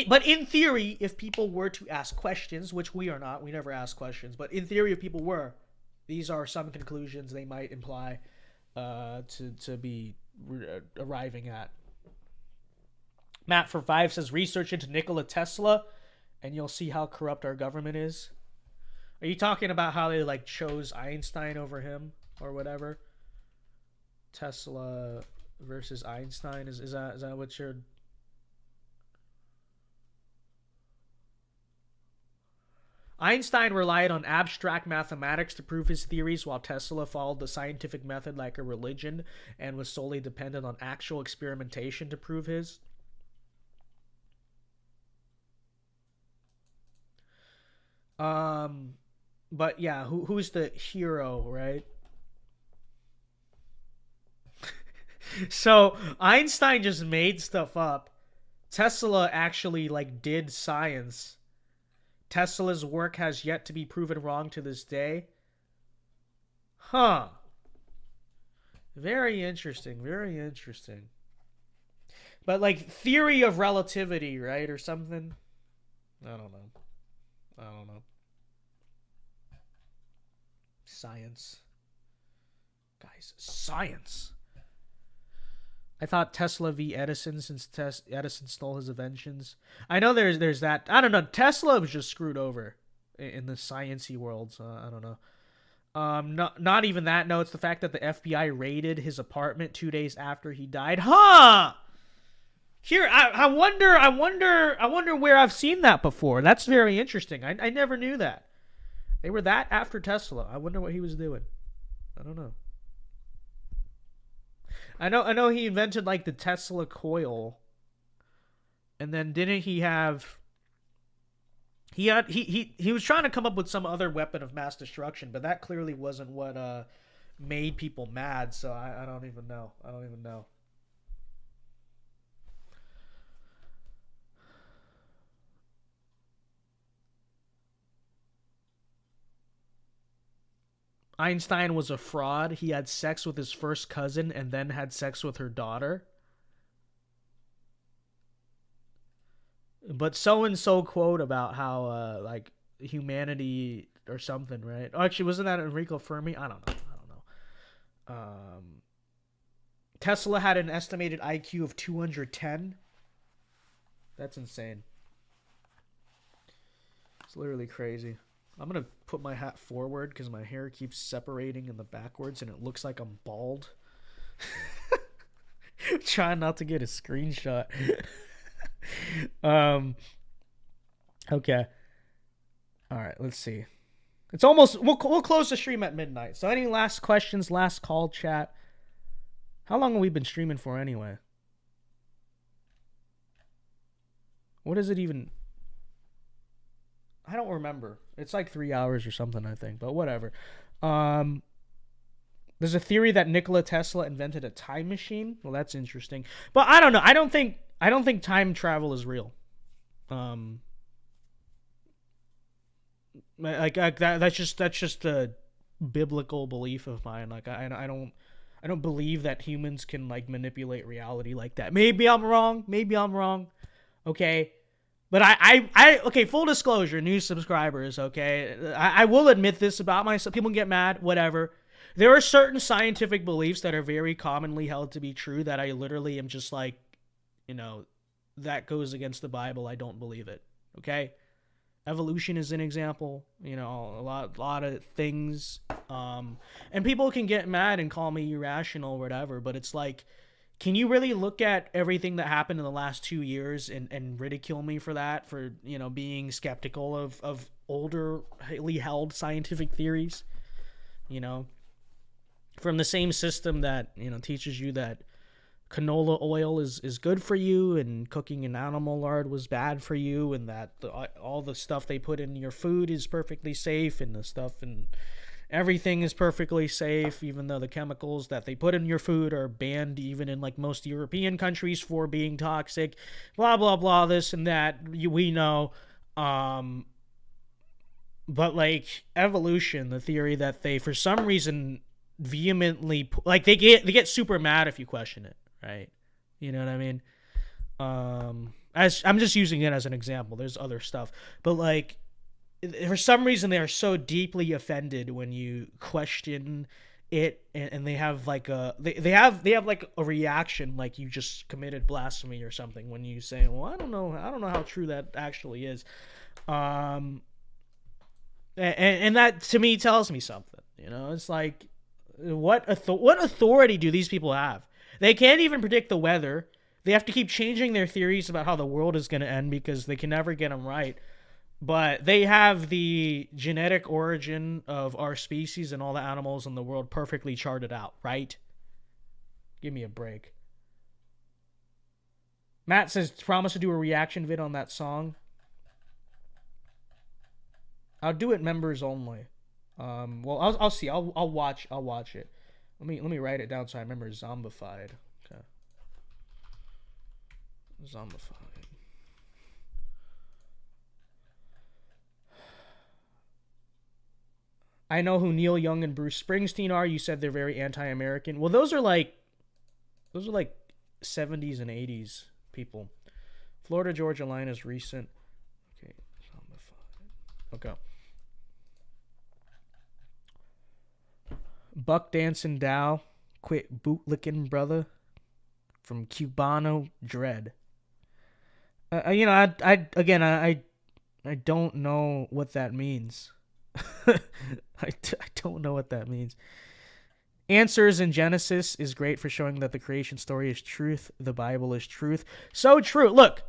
But in theory, if people were to ask questions, which we are not, we never ask questions, but in theory, if people were, these are some conclusions they might imply to be arriving at. Matt for 5 says, research into Nikola Tesla, and you'll see how corrupt our government is. Are you talking about how they like chose Einstein over him or whatever? Tesla versus Einstein, is that what you're... Einstein relied on abstract mathematics to prove his theories, while Tesla followed the scientific method like a religion and was solely dependent on actual experimentation to prove his. But yeah, who's the hero, right? So Einstein just made stuff up. Tesla actually like did science. Tesla's work has yet to be proven wrong to this day. Huh. Very interesting. Very interesting. But like theory of relativity, right? Or something. I don't know. Science. Guys, science. I thought Tesla v. Edison, since Edison stole his inventions. I know there's that. I don't know. Tesla was just screwed over in the sciencey world. So I don't know. Not even that. No, it's the fact that the FBI raided his apartment 2 days after he died. Huh. Here, I wonder where I've seen that before. That's very interesting. I never knew that. They were that after Tesla. I wonder what he was doing. I don't know. I know he invented like the Tesla coil. And then didn't he have he was trying to come up with some other weapon of mass destruction, but that clearly wasn't what made people mad, so I don't even know. Einstein was a fraud. He had sex with his first cousin and then had sex with her daughter. But so-and-so quote about how like humanity or something, right? Oh, actually, wasn't that Enrico Fermi? I don't know. Tesla had an estimated IQ of 210. That's insane. It's literally crazy. I'm going to put my hat forward because my hair keeps separating in the backwards and it looks like I'm bald. Trying not to get a screenshot. Okay. All right, let's see. It's almost... We'll close the stream at midnight. So any last questions, last call, chat? How long have we been streaming for anyway? What is it even... I don't remember. It's like 3 hours or something, I think. But whatever. There's a theory that Nikola Tesla invented a time machine. Well, that's interesting. But I don't know. I don't think time travel is real. That's just a biblical belief of mine. Like I don't believe that humans can like manipulate reality like that. Maybe I'm wrong. Okay. But I okay, full disclosure, new subscribers, okay? I will admit this about myself. People get mad, whatever. There are certain scientific beliefs that are very commonly held to be true that I literally am just like, you know, that goes against the Bible. I don't believe it, okay? Evolution is an example, you know, a lot of things. And people can get mad and call me irrational or whatever, but it's like, can you really look at everything that happened in the last 2 years and ridicule me for that, for, you know, being skeptical of olderly held scientific theories, you know, from the same system that, you know, teaches you that canola oil is good for you and cooking in animal lard was bad for you, and that all the stuff they put in your food is perfectly safe, and the stuff and everything is perfectly safe, even though the chemicals that they put in your food are banned even in like most European countries for being toxic, blah, blah, blah, this and that. We know. But like evolution, the theory that they, for some reason, vehemently, like they get super mad if you question it, right? You know what I mean? As I'm just using it as an example. There's other stuff, but like, for some reason they are so deeply offended when you question it, and they have like they have like a reaction like you just committed blasphemy or something when you say, well, I don't know how true that actually is. And that to me tells me something. You know, it's like, what authority do these people have? They can't even predict the weather. They have to keep changing their theories about how the world is going to end because they can never get them right. But they have the genetic origin of our species and all the animals in the world perfectly charted out, right? Give me a break. Matt says, promise to do a reaction vid on that song. I'll do it members only. Well, I'll see. I'll watch it. Let me write it down so I remember. Zombified. Okay. Zombified. I know who Neil Young and Bruce Springsteen are. You said they're very anti-American. Well, those are like 70s and 80s people. Florida Georgia line is recent. Okay, zombified. Okay. Buck Dancing Dow, quit bootlicking brother, from Cubano Dread. You know, I don't know what that means. I don't know what that means. Answers in Genesis is great for showing that the creation story is truth. The Bible is truth. So true. Look.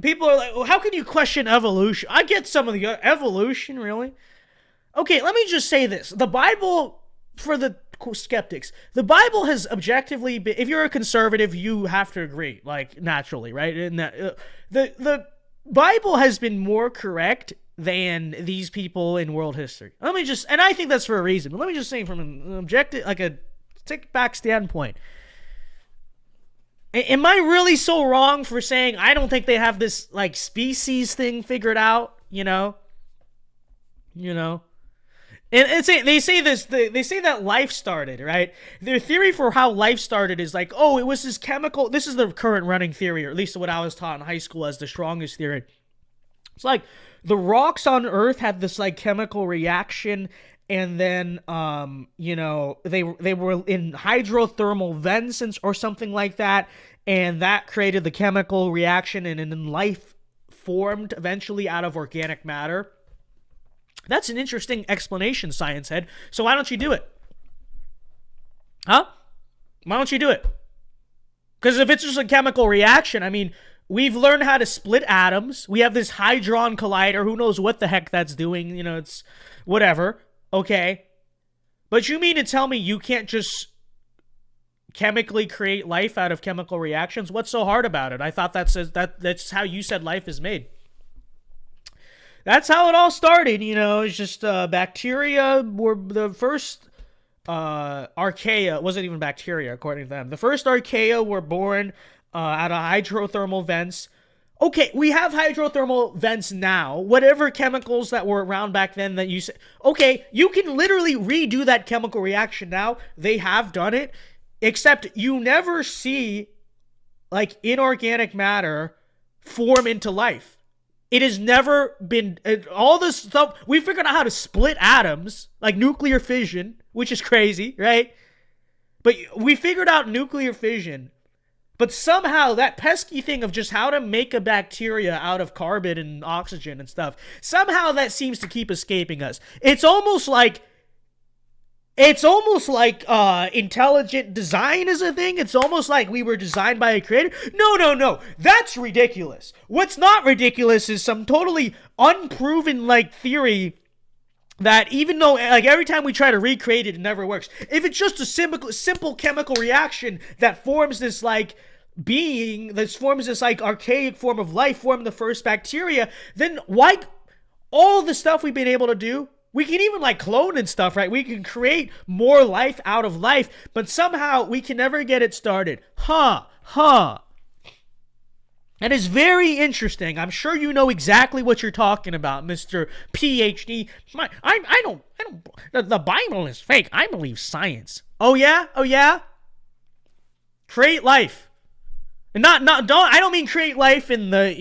People are like, well, how can you question evolution? I get some of the evolution, really. Okay, let me just say this. The Bible, for the skeptics, the Bible has objectively been, if you're a conservative, you have to agree, like, naturally, right? And that the Bible has been more correct than these people in world history. And I think that's for a reason, but let me just say from an objective, like a take back standpoint. Am I really so wrong for saying I don't think they have this like species thing figured out, you know? And they say that life started, right? Their theory for how life started is like, oh, it was this chemical. This is the current running theory, or at least what I was taught in high school as the strongest theory. It's like the rocks on Earth had this like chemical reaction, and then they were in hydrothermal vents or something like that, and that created the chemical reaction, and then life formed eventually out of organic matter. That's an interesting explanation, science head. So why don't you do it? Huh? Why don't you do it? Because if it's just a chemical reaction, I mean, we've learned how to split atoms. We have this Hadron Collider. Who knows what the heck that's doing? You know, it's whatever. Okay. But you mean to tell me you can't just chemically create life out of chemical reactions? What's so hard about it? I thought that's how you said life is made. That's how it all started, you know. It's just bacteria were the first archaea. It wasn't even bacteria, according to them. The first archaea were born out of hydrothermal vents. Okay, we have hydrothermal vents now. Whatever chemicals that were around back then that you said, okay, you can literally redo that chemical reaction now. They have done it, except you never see like inorganic matter form into life. It has never been, all this stuff, we figured out how to split atoms, like nuclear fission, which is crazy, right? But we figured out nuclear fission, but somehow that pesky thing of just how to make a bacteria out of carbon and oxygen and stuff, somehow that seems to keep escaping us. It's almost like intelligent design is a thing. It's almost like we were designed by a creator. No. That's ridiculous. What's not ridiculous is some totally unproven like theory that even though like every time we try to recreate it, it never works. If it's just a simple chemical reaction that forms this like being, that forms this like archaic form of life, form the first bacteria, then why all the stuff we've been able to do We can even like clone and stuff, right? We can create more life out of life, but somehow we can never get it started. Huh. That is very interesting. I'm sure you know exactly what you're talking about, Mr. PhD. I don't, the Bible is fake. I believe science. Oh yeah? Create life. And I don't mean create life in the,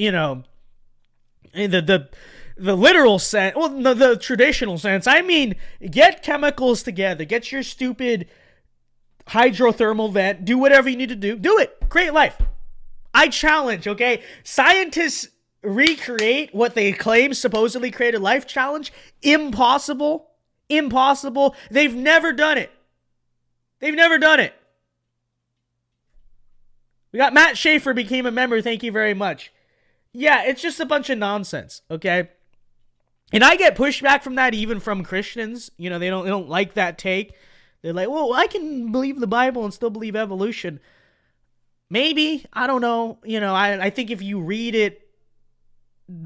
in the literal sense, well, the traditional sense. I mean, get chemicals together, get your stupid hydrothermal vent, do whatever you need to do. Do it. Create life. I challenge, okay? Scientists recreate what they claim supposedly created life. Challenge. Impossible. They've never done it. We got Matt Schaefer became a member. Thank you very much. Yeah, it's just a bunch of nonsense, okay? And I get pushback from that even from Christians. They don't like that take. They're like, well, I can believe the Bible and still believe evolution. Maybe. I don't know. I think if you read it,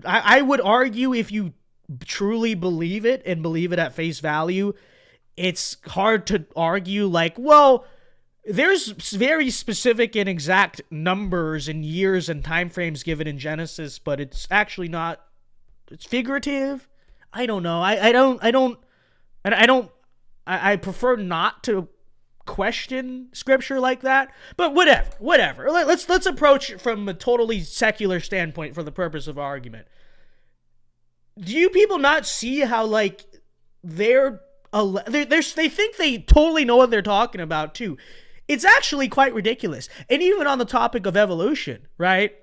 I would argue if you truly believe it and believe it at face value, it's hard to argue like, well, there's very specific and exact numbers and years and time frames given in Genesis, but it's actually not. It's figurative. I don't know. I prefer not to question scripture like that. But whatever. Let's approach it from a totally secular standpoint for the purpose of argument. Do you people not see how like they think they totally know what they're talking about too? It's actually quite ridiculous. And even on the topic of evolution, right?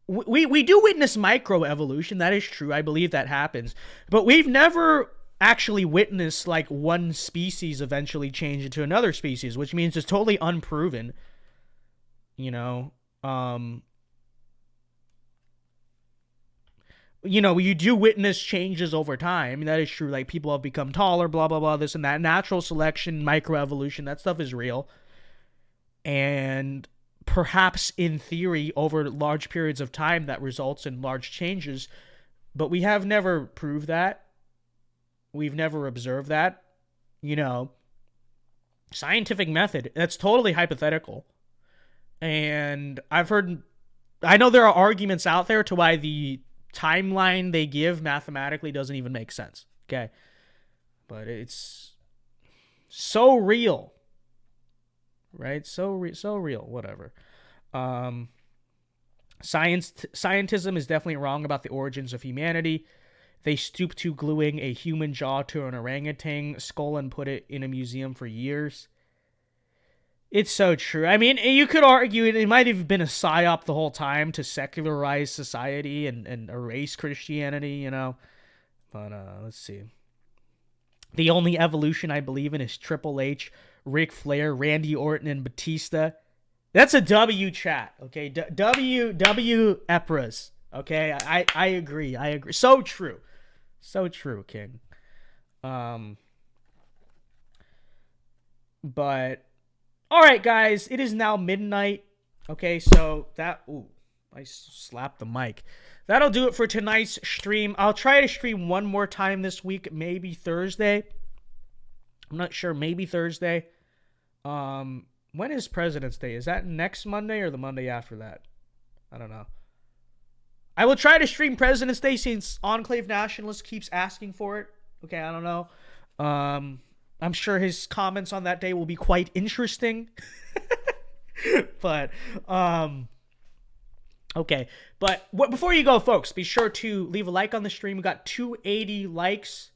We do witness microevolution. That is true. I believe that happens. But we've never actually witnessed like one species eventually change into another species, which means it's totally unproven. You do witness changes over time. That is true. Like people have become taller, blah, blah, blah, this and that. Natural selection, microevolution, that stuff is real. And perhaps in theory, over large periods of time, that results in large changes. But we have never proved that. We've never observed that. Scientific method, that's totally hypothetical. And I know there are arguments out there to why the timeline they give mathematically doesn't even make sense. Okay. But it's so real. Right? So real. Whatever. Scientism is definitely wrong about the origins of humanity. They stooped to gluing a human jaw to an orangutan skull and put it in a museum for years. It's so true. I mean, you could argue it might have been a psyop the whole time to secularize society and erase Christianity, But let's see. The only evolution I believe in is Triple H, Ric Flair, Randy Orton, and Batista. That's a W chat, okay? W Epras, okay? I agree. So true. So true, King. But all right, guys, it is now midnight. Okay, so I slapped the mic. That'll do it for tonight's stream. I'll try to stream one more time this week, maybe Thursday. I'm not sure, maybe Thursday. When is President's Day? Is that next Monday or the Monday after that? I don't know. I will try to stream President's Day since Enclave Nationalist keeps asking for it. Okay, I don't know. I'm sure his comments on that day will be quite interesting. But, okay. But before you go, folks, be sure to leave a like on the stream. We got 280 likes.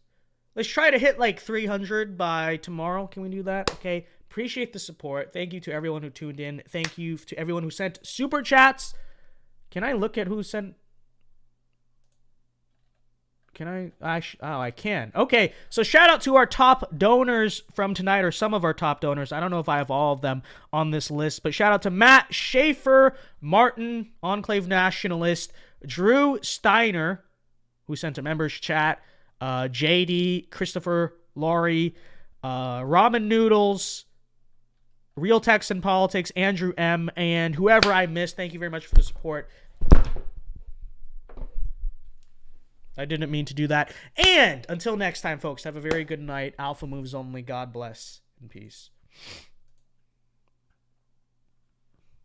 Let's try to hit like 300 by tomorrow. Can we do that? Okay. Appreciate the support. Thank you to everyone who tuned in. Thank you to everyone who sent super chats. Can I look at who sent? Can I? I can. Okay, so shout out to our top donors from tonight, or some of our top donors. I don't know if I have all of them on this list, but shout out to Matt Schaefer, Martin, Enclave Nationalist, Drew Steiner, who sent a members chat, JD, Christopher, Laurie, Ramen Noodles, Real Texan Politics, Andrew M, and whoever I missed. Thank you very much for the support. I didn't mean to do that. And until next time, folks, have a very good night. Alpha moves only. God bless and peace.